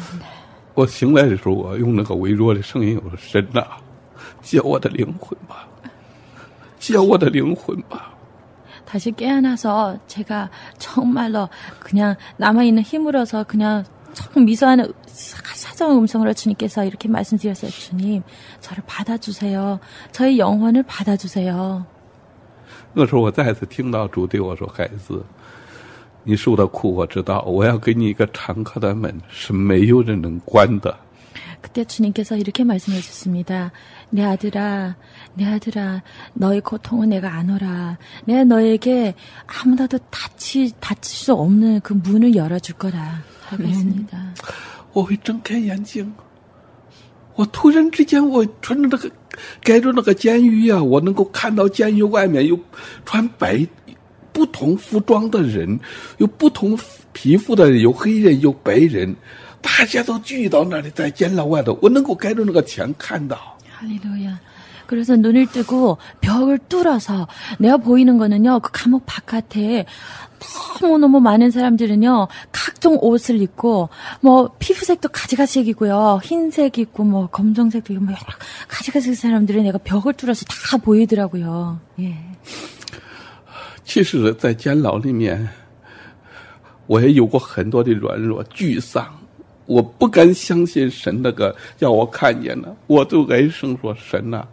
我醒来的时候，我用那个微弱的声音，我说：“神呐，解我的灵魂吧，解我的灵魂吧。” 다시 깨어나서 제가 정말로 그냥 남아있는 힘으로서 그냥 정 미소하는 사자운 음성으로 주님께서 이렇게 말씀드렸어요. 주님, 저를 받아주세요. 저의 영혼을 받아주세요. 那时候我再次听到主对我说：“孩子，你受的苦我知道，我要给你一个敞开的门，是没有人能关的。” 그때 주님께서 이렇게 말씀해 주셨습니다. 내 아들아, 너의 고통은 내가 아노라. 내가 너에게 아무나도 다칠 수 없는 그 문을 열어줄 거라 하고 있습니다. 我会睁开眼睛，我突然之间，我穿着那个盖着那个监狱啊，我能够看到监狱外面有穿不同服装的人，有不同皮肤的人，有黑人，有白人。 大家都聚到那里，在监牢外头，我能够盖着那个墙看到。 할렐루야. 그래서 눈을 뜨고 벽을 뚫어서 내가 보이는 거는요, 그 감옥 바깥에 너무너무 많은 사람들은요, 각종 옷을 입고, 뭐, 피부색도 가지가지색이고요, 흰색 있고, 뭐, 검정색도 있고, 뭐, 여러 가지가지 사람들이 내가 벽을 뚫어서 다 보이더라고요. 예. 其实，在监牢里面，我也有过很多的软弱、沮丧。 我不敢相信神那个叫我看见了，我就哀声说：“神呐，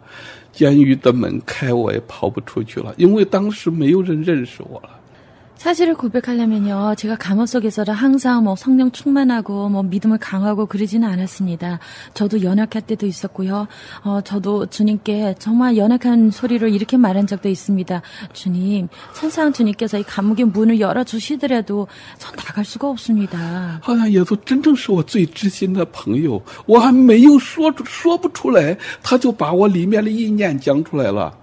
监狱的门开，我也跑不出去了，因为当时没有人认识我了。” 사실을 고백하려면요, 제가 감옥 속에서도 항상 뭐 성령 충만하고 뭐 믿음을 강하고 그러지는 않았습니다. 저도 연약할 때도 있었고요. 저도 주님께 정말 연약한 소리로 이렇게 말한 적도 있습니다. 주님, 천상 주님께서 이 감옥의 문을 열어주시더라도 전 나갈 수가 없습니다. 好像耶稣真正是我最知心的朋友，我还没有说不出来，他就把我里面的意念讲出来了。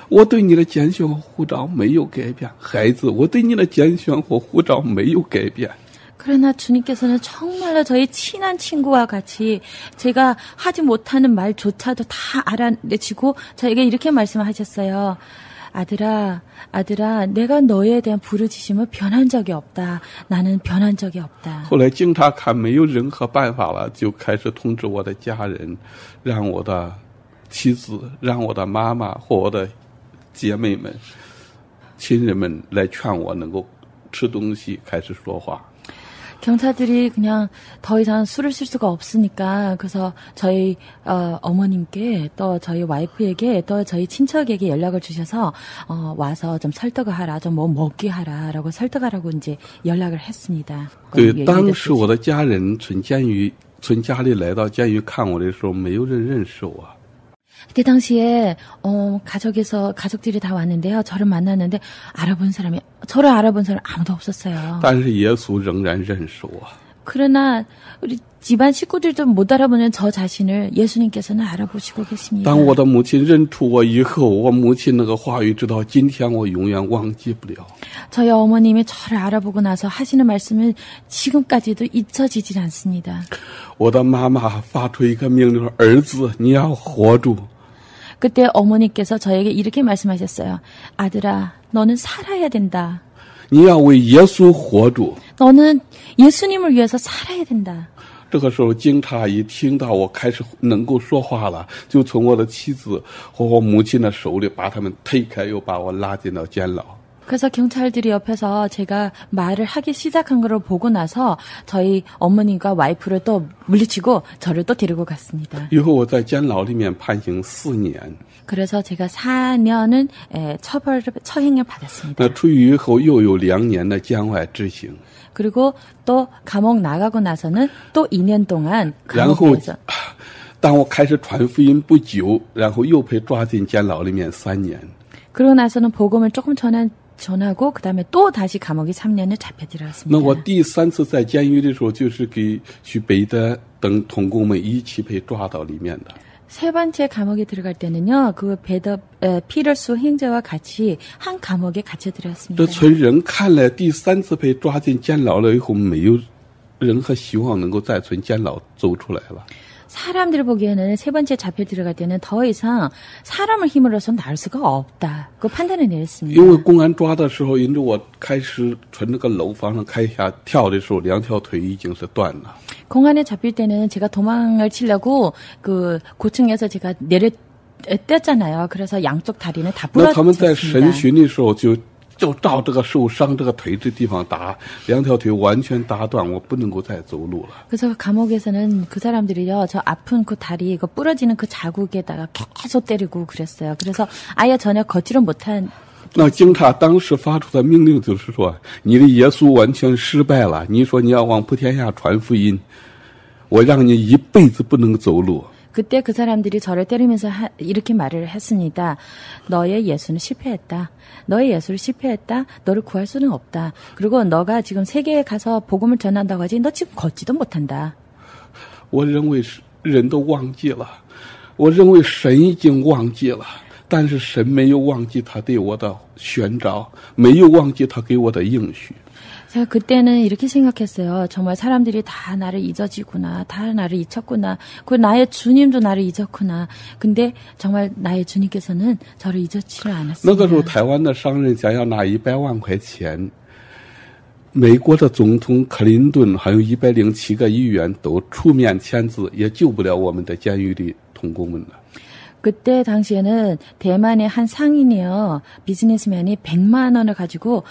我对你的拣选和呼召没有改变，孩子，我对你的拣选和呼召没有改变。 그러나 주님께서는 정말로 저희 친한 친구와 같이 제가 하지 못하는 말조차도 다 알아내시고 저에게 이렇게 말씀하셨어요. 아들아, 내가 너에 대한 부르짖음을 변한 적이 없다. 나는 변한 적이 없다. 后来经查看没有任何办法了，就开始通知我的家人，让我的妻子，让我的妈妈或我的姐妹们、亲人们来劝我能够吃东西，开始说话。 경찰들이 그냥 더 이상 술을 쓸 수가 없으니까 그래서 저희 어머님께 또 저희 와이프에게 또 저희 친척에게 연락을 주셔서 와서 좀 설득을 하라, 좀 뭐 먹게 하라라고 설득하라고 이제 연락을 했습니다. 对，当时我的家人从家里来到监狱看我的时候，没有人认识我。 그때 당시에 가족들이 다 왔는데요. 저를 만났는데 저를 알아본 사람이 아무도 없었어요. 但是耶稣仍然认识我。 그러나 우리 집안 식구들도 못 알아보는 저 자신을 예수님께서는 알아보시고 계십니다. 当我的母亲认出我以后，我母亲那个话语直到今天我永远忘记不了。 저희 어머님이 저를 알아보고 나서 하시는 말씀은 지금까지도 잊혀지질 않습니다. 我的妈妈发出一个命令说：“儿子，你要活住。” 그때 어머니께서 저에게 이렇게 말씀하셨어요. 아들아, 너는 살아야 된다. 你要为耶稣活住。 너는 예수님을 위해서 살아야 된다. 这个时候，警察一听到我开始能够说话了，就从我的妻子和我母亲的手里把他们推开，又把我拉进到监牢。 그래서 경찰들이 옆에서 제가 말을 하기 시작한 걸 보고 나서 저희 어머님과 와이프를 또 물리치고 저를 또 데리고 갔습니다. 以后我在监牢里面判刑4年。 그래서 제가 4년은 처형을 받았습니다. 那出狱以后又有2年的监外执行。 그리고 또 감옥 나가고 나서는 또 2년 동안 然后 감옥에서 当我开始传福音不久，然后又被抓进监牢里面3年。 그러고 나서는 복음을 조금 전하고 그다음에 또 다시 감옥에 3년을 잡혀들었습니다. 那我第3次在监狱的时候，就是给许北的等同工们一起被抓到里面的。 세 번째 감옥에 들어갈 때는요, 그 피터스 형제와 같이 한 감옥에 갇혀들었습니다. 这从人看来，第3次被抓进监牢了以后，没有任何希望能够再从监牢走出来了。 사람들 보기에는 세 번째 잡혀 들어갈 때는 더 이상 사람을 힘으로서 나올 수가 없다. 그 판단을 내렸습니다. 因为公安抓的时候，因为我开始从那个楼房上开下跳的时候，2条腿已经是断了。 공안에 잡힐 때는 제가 도망을 치려고 그 고층에서 제가 뛰었잖아요. 그래서 양쪽 다리는 다 那他们在审 부러졌습니다. 讯的时候就照这个受伤这个腿这地方打，2条腿完全打断，我不能够再走路了。 그래서 감옥에서는 그 사람들이요, 저 아픈 그 다리, 이거 부러지는 그 자국에다가 계속 때리고 그랬어요. 그래서 아예 전혀 걷지를 못한. 那警察当时发出的命令就是说，你的耶稣完全失败了。你说你要往普天下传福音，我让你一辈子不能走路。 그때 그 사람들이 저를 때리면서 이렇게 말을 했습니다. 너의 예수는 실패했다. 너의 예수를 실패했다. 너를 구할 수는 없다. 그리고 너가 지금 세계에 가서 복음을 전한다고 하지 너 지금 걷지도 못한다. 我认为人都忘记了，我认为神已经忘记了，但是神没有忘记他对我的宣召，没有忘记他给我的应许。 제가 그때는 이렇게 생각했어요. 정말 사람들이 다 나를 잊어지구나. 다 나를 잊혔구나. 그 나의 주님도 나를 잊었구나. 근데 정말 나의 주님께서는 저를 잊었지를 않았습니다. 那个时候台湾的商人想要拿100万块钱，美国的总统克林顿还有107个议员都出面签字，也救不了我们的监狱里同工们了。 그때 당시에는 대만의 한 상인이요, 비즈니스맨이 100만 원을 가지고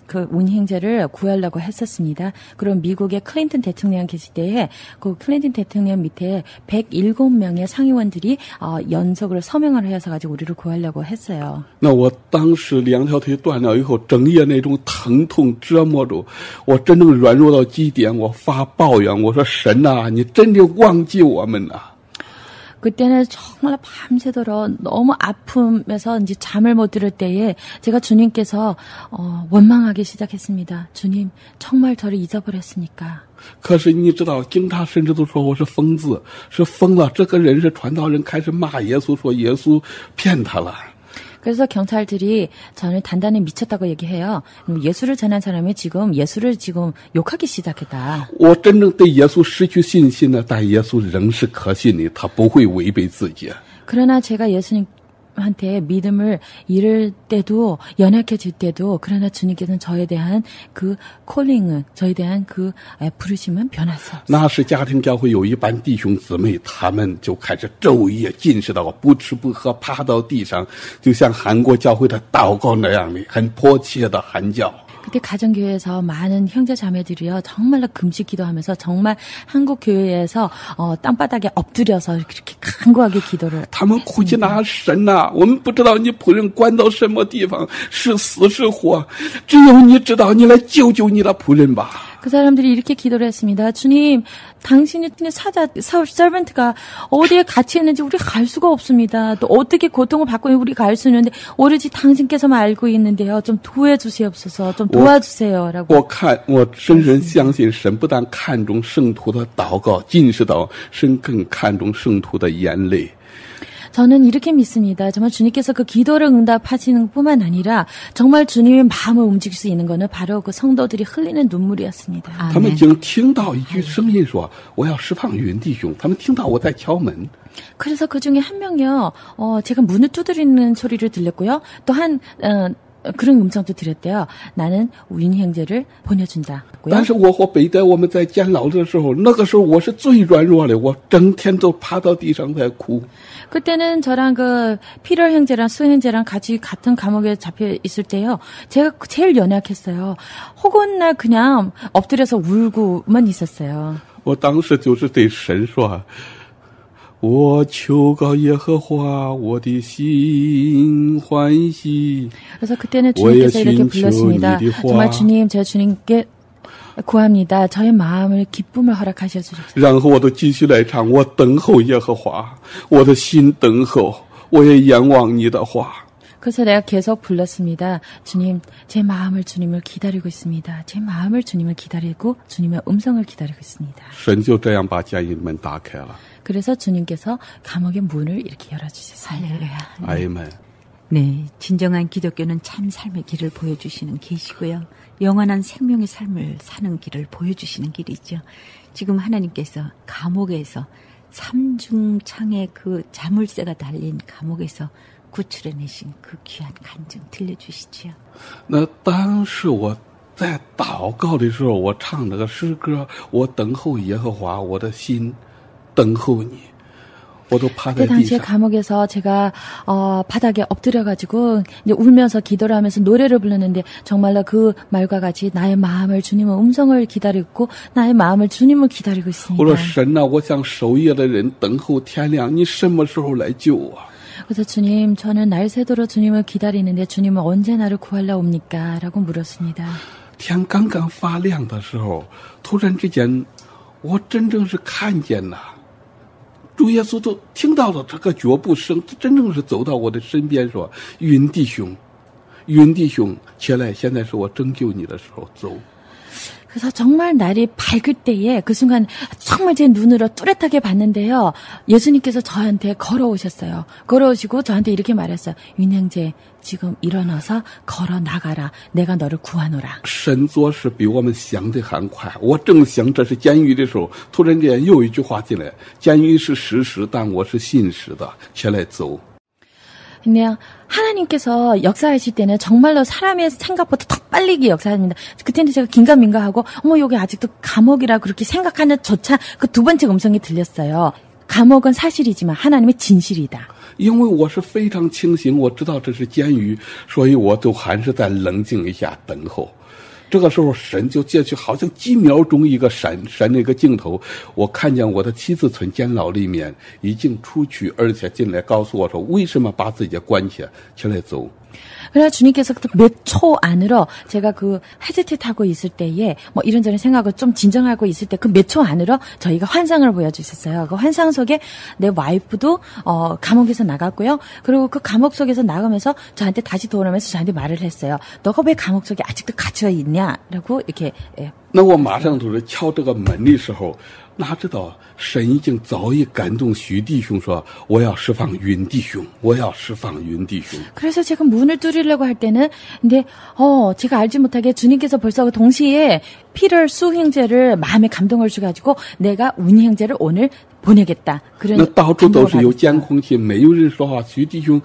그 운행자를 구하려고 했었습니다. 그럼 미국의 클린턴 대통령 계실 때에 그 클린턴 대통령 밑에 107명의 상의원들이 연속으로 서명을 해서 가지고 우리를 구하려고 했어요. 那我当时2条腿断了以后，整夜那种疼痛折磨着我，真正软弱到极点，我发抱怨，我说神啊，你真的忘记我们了。 그때는 정말 밤새도록 너무 아픔에서 이제 잠을 못 들을 때에 제가 주님께서 원망하기 시작했습니다. 주님, 정말 저를 잊어버렸으니까. 可是你知道，警察甚至都说我是疯子，是疯了。这个人是传道人，开始骂耶稣，说耶稣骗他了。 그래서 경찰들이 저를 단단히 미쳤다고 얘기해요. 예수를 전한 사람이 지금 예수를 지금 욕하기 시작했다. 我真正对耶稣失去信心了，但耶稣仍是可信的，他不会违背自己。 그러나 제가 예수님한테 믿음을 잃을 때도 연약해질 때도 그러나 주님께서는 저에 대한 그 콜링은 저에 대한 그 부르심은 변할 수 없어요. 那时家庭教会有一班弟兄姊妹，他们就开始昼夜禁食祷告，不吃不喝，趴到地上，就像韩国教会的祷告那样的，很迫切的喊叫。 그때 가정교회에서 많은 형제 자매들이요 정말로 금식 기도하면서 정말 한국 교회에서 땅바닥에 엎드려서 그렇게 간구하게 기도를 他们哭泣呐，神呐，我们不知道你仆人关到什么地方，是死是活，只有你知道，你来救救你的仆人吧。 그 사람들이 이렇게 기도를 했습니다. 주님, 당신의 서번트가 어디에 갇혀 있는지 우리가 알 수가 없습니다. 또 어떻게 고통을 받고 있는지 우리가 알 수 있는데 오로지 당신께서만 알고 있는데요. 좀 도와주시옵소서, 좀 도와주세요라고. 我深深相信神不但看重圣徒的祷告、禁食祷，神更看重圣徒的眼泪。 저는 이렇게 믿습니다. 정말 주님께서 그 기도를 응답하시는 뿐만 아니라 정말 주님의 마음을 움직일 수 있는 것은 바로 그 성도들이 흘리는 눈물이었습니다. 他们已经听到一句声音说：“我要释放云弟兄。”他们听到我在敲门。 그래서 그 중에 한 명이요, 제가 문을 두드리는 소리를 들렸고요. 또 그런 음성도 들었대요. 나는 우인 형제를 보내준다. 但是我和北戴我们在监牢的时候，那个时候我是最软弱的，我整天都趴到地上在哭。 그때는 저랑 그 피럴 형제랑 수 형제랑 같이 같은 감옥에 잡혀 있을 때요. 제가 제일 연약했어요. 혹은 날 그냥 엎드려서 울고만 있었어요. 我当时就是对神说：“我求告耶和华，我的心欢喜。” 그래서 그때는 주님께서 이렇게 불렀습니다. 정말 주님, 제가 주님께 구합니다. 저의 마음을 기쁨을 허락하실 수 있습니다. 然后我都继续来唱，我等候耶和华，我的心等候，我也仰望你的话。 그래서 내가 계속 불렀습니다. 주님, 제 마음을 주님을 기다리고 있습니다. 제 마음을 주님을 기다리고 주님의 음성을 기다리고 있습니다. 神就这样把监狱门打开了。 그래서 주님께서 감옥의 문을 이렇게 열어주셨습니다. 할렐루야. 아멘. 네, 진정한 기독교는 참 삶의 길을 보여주시는 계시고요. 영원한 생명의 삶을 사는 길을 보여주시는 길이죠. 지금 하나님께서 감옥에서 삼중창에 그 자물쇠가 달린 감옥에서 구출해내신 그 귀한 간증 들려주시지요. 那当时我在祷告的时候，我唱那个诗歌，我等候耶和华，我的心等候你。 그때 당시에 감옥에서 제가 바닥에 엎드려가지고 이제 울면서 기도를 하면서 노래를 불렀는데 정말로 그 말과 같이 나의 마음을 주님의 음성을 기다리고 나의 마음을 주님을 기다리고 있습니다. 我说神啊，我像守夜的人等候天亮，你什么时候来救我？ 그래서 주님, 저는 날 새도록 주님을 기다리는데 주님은 언제 나를 구하려 옵니까? 라고 물었습니다. 天刚刚发亮的时候，突然之间，我真正是看见了。 主耶稣都听到了这个脚步声，真正是走到我的身边说：“云弟兄，云弟兄，起来！现在是我拯救你的时候，走。” 그래서 정말 날이 밝을 때에 그 순간 정말 제 눈으로 뚜렷하게 봤는데요. 예수님께서 저한테 걸어오셨어요. 걸어오시고 저한테 이렇게 말했어요. 윤 형제, 지금 일어나서 걸어 나가라. 내가 너를 구하노라. 神做事比我们想的还快。我正想这是监狱的时候，突然间又一句话进来：监狱是实时，但我是信实的。起来走。 근데요, 하나님께서 역사하실 때는 정말로 사람의 생각보다 더 빨리 역사합니다. 그때는 제가 긴가민가하고, 여기 아직도 감옥이라 그렇게 생각하는 조차 그 두 번째 음성이 들렸어요. 감옥은 사실이지만 하나님의 진실이다. 因为我是非常清醒，我知道这是监狱，所以我都还是在冷静一下等候。 这个时候，神就借去好像几秒钟一个闪那个镜头，我看见我的妻子从监牢里面已经出去，而且进来告诉我说，为什么把自己关起来，起来走。 그래서 주님께서 몇 초 안으로 제가 그 헤지테이트하고 있을 때에 뭐 이런저런 생각을 좀 진정하고 있을 때 그 몇 초 안으로 저희가 환상을 보여주셨어요. 그 환상 속에 내 와이프도 감옥에서 나갔고요. 그리고 그 감옥 속에서 나가면서 저한테 다시 돌아오면서 저한테 말을 했어요. 너가 왜 감옥 속에 아직도 갇혀 있냐라고 이렇게. 예. 那我马上就是敲这个门的时候，哪知道神已经早已感动许弟兄说我要释放云弟兄，我要释放云弟兄。 그래서 제가 문을 뚫으려고 할 때는 근데 제가 알지 못하게 주님께서 벌써 동시에 피터 수 형제를 마음에 감동을 주가지고 내가 운 형제를 오늘 보내겠다. 그런 那到处都是有监控器，没有人说话。许弟兄，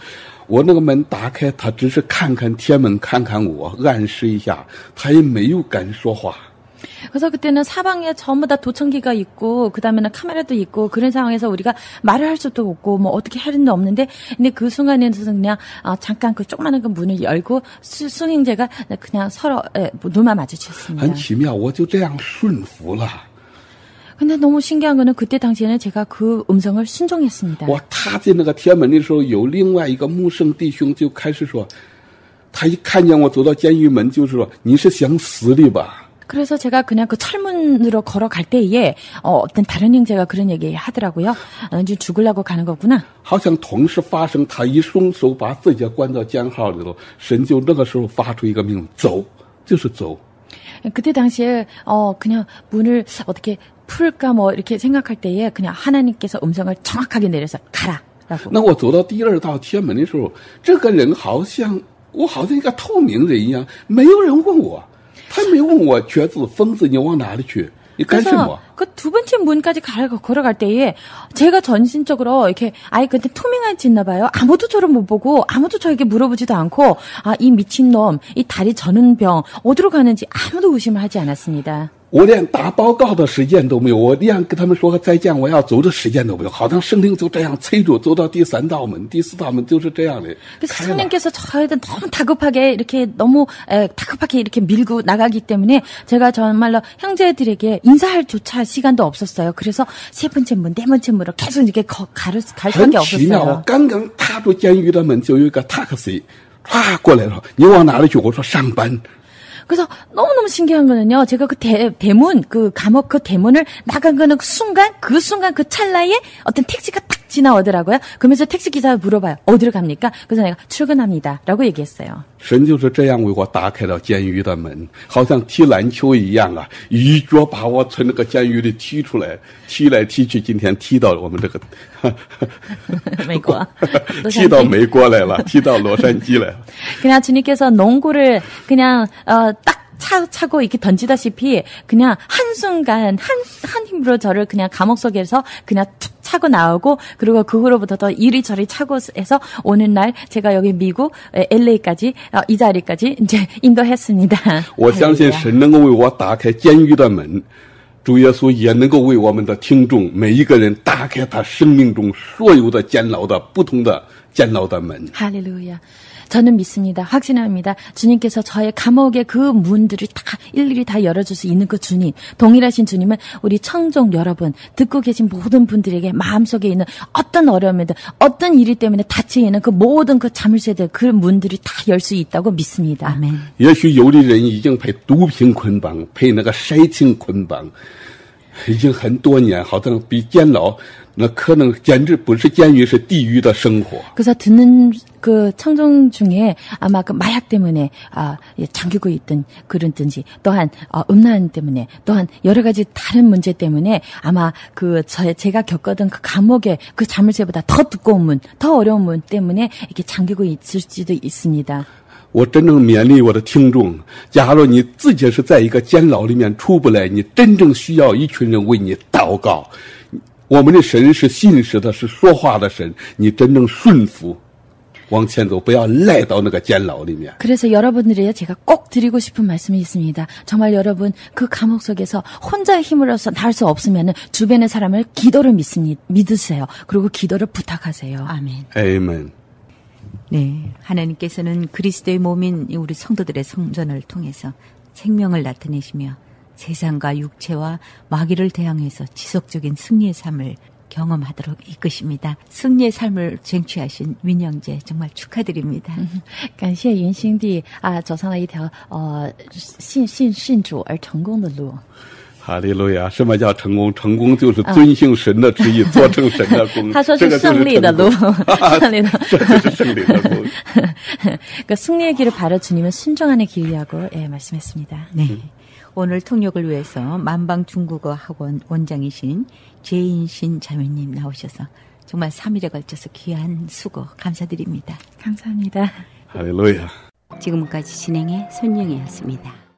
我那个门打开，他只是看看铁门，看看我，暗示一下，他也没有敢说话。 그래서 그때는 사방에 전부 다 도청기가 있고 그다음에는 카메라도 있고 그런 상황에서 우리가 말을 할 수도 없고 뭐 어떻게 할 수도 없는데 근데 그 순간에는 그냥 잠깐 그 조그마한 그 문을 열고 수 형제가 그냥 서로 눈만 마주쳤습니다. 很奇妙，我就这样顺服了。 근데 너무 신기한 거는 그때 당시에는 제가 그 음성을 순종했습니다. 我踏进那个铁门的时候，有另外一个牧圣弟兄就开始说，他一看见我走到监狱门，就是说你是想死的吧？ 그래서 제가 그냥 그 철문으로 걸어갈 때에 어떤 다른 형제가 그런 얘기 하더라고요. 이제 죽으려고 가는 거구나. 好像同时发生，他一松手把自己关到监号里头，神就那个时候发出一个命令，走，就是走。 그때 당시에 그냥 문을 어떻게 풀까 뭐 이렇게 생각할 때에 그냥 하나님께서 음성을 정확하게 내려서 가라라고. 那我走到第二道铁门的时候，这个人好像一个透明人一样，没有人问我，他没问我瘸子、疯子，你往哪里去？你干什么？ 그 두 번째 문까지 걸어갈 때에 제가 전신적으로 이렇게 아예 그때 투명해지 있나 봐요. 아무도 저를 못 보고 아무도 저에게 물어보지도 않고 이 미친놈, 이 다리 저는 병 어디로 가는지 아무도 의심을 하지 않았습니다. 我连打报告的时间都没有，我连跟他们说个再见，我要走的时间都没有，好像圣灵就这样催着走到第三道门、第四道门，就是这样的。 그래서 성령께서 저희들 너무 다급하게 이렇게 너무 다급하게 이렇게 밀고 나가기 때문에 제가 정말로 형제들에게 인사할 조차 시간도 없었어요. 그래서 세 번째 문, 네 번째 문으로 계속 이렇게 갈 수밖에 很奇妙， 없었어요. 我刚刚踏入监狱的门，就有一个 taxi， 唰过来了，你往哪里去？我说上班。 그래서 너무너무 신기한 거는요. 제가 그 대문, 그 감옥 그 대문을 나간 거는 그 순간 그 찰나에 어떤 택시가 탁 지나오더라고요. 그러면서 택시 기사가 물어봐요. 어디로 갑니까? 그래서 내가 출근합니다. 라고 얘기했어요. 神就是这样为我打开了监狱的门，好像踢篮球一样啊，一脚把我从那个监狱里踢出来，踢来踢去，今天踢到我们这个美国，踢到美国来了，踢到洛杉矶来了。 그냥 주님께서 농구를 그냥 딱 차고 이렇게 던지다시피 그냥 한순간 한 힘으로 저를 그냥 감옥 속에서 그냥 툭 차고 나오고 그리고 그 후로부터 더 이리저리 차고 해서 오는 날 제가 여기 미국 LA까지 이 자리까지 이제 인도했습니다. 我相信神能够为我打开监狱的门，主耶稣也能够为我们的听众每一个人打开他生命中所有的监牢的不同的监牢的门。 할렐루야. 저는 믿습니다. 확신합니다. 주님께서 저의 감옥의 그 문들을 다 일일이 다 열어줄 수 있는 그 주님, 동일하신 주님은 우리 청종 여러분, 듣고 계신 모든 분들에게 마음속에 있는 어떤 어려움이든 어떤 일이 때문에 닫혀 있는 그 모든 그 자물쇠들, 그 문들이 다 열 수 있다고 믿습니다. 아멘. 也许有的人已经被毒品捆绑，被那个色情捆绑，已经很多年，好像比监牢那可能简直不是监狱，是地狱的生活。 그래서 듣는 그 청중 중에 아마 그 마약 때문에 잠기고 있던 그런든지 또한 음란 때문에 또한 여러 가지 다른 문제 때문에 아마 제가 겪었던 그 감옥의 그 자물쇠보다 더 두꺼운 문, 더 어려운 문 때문에 이렇게 잠기고 있을 수도 있습니다. 我真正勉励我的听众，假如你自己是在一个监牢里面出不来，你真正需要一群人为你祷告。我们的神是信实的，是说话的神，你真正顺服，往前走，不要赖到那个监牢里面。 그래서 여러분들에게 제가 꼭 드리고 싶은 말씀이 있습니다. 정말 여러분 그 감옥 속에서 혼자의 힘으로서 나올 수 없으면 주변의 사람을 기도를 믿으세요. 그리고 기도를 부탁하세요. 아멘. 아멘. 네, 하나님께서는 그리스도의 몸인 우리 성도들의 성전을 통해서 생명을 나타내시며 세상과 육체와 마귀를 대항해서 지속적인 승리의 삶을 경험하도록 이끄십니다. 승리의 삶을 쟁취하신 민영재 정말 축하드립니다. 感谢云兄弟走上了一条信主而成功的路。 哈利路亚！什么叫成功？成功就是遵行神的旨意，做成神的工。他说是胜利的路，胜利的，这就是胜利的路。 그러니까 승리의 길을 바로 주님은 순종하는 길이라고 예, 말씀했습니다. 네. 오늘 통역을 위해서 만방 중국어 학원 원장이신 제인신 자매님 나오셔서 정말 3일에 걸쳐서 귀한 수고 감사드립니다. 감사합니다. 할렐루야. 지금까지 진행의 손영이었습니다.